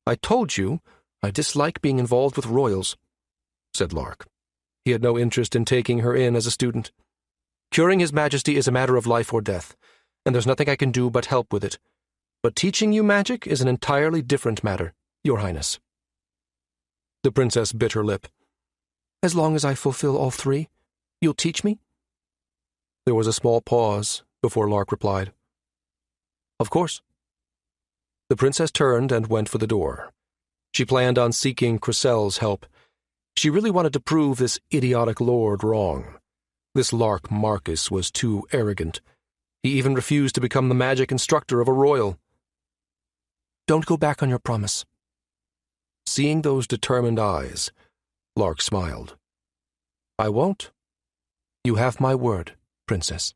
"I told you I dislike being involved with royals," said Lark. He had no interest in taking her in as a student. "Curing His Majesty is a matter of life or death, and there's nothing I can do but help with it. But teaching you magic is an entirely different matter, Your Highness." The princess bit her lip. "As long as I fulfill all 3, you'll teach me?" There was a small pause, before Lark replied. Of course. The princess turned and went for the door. She planned on seeking Cressel's help. She really wanted to prove this idiotic lord wrong. This Lark Marcus was too arrogant. He even refused to become the magic instructor of a royal. Don't go back on your promise. Seeing those determined eyes, Lark smiled. I won't. You have my word, Princess.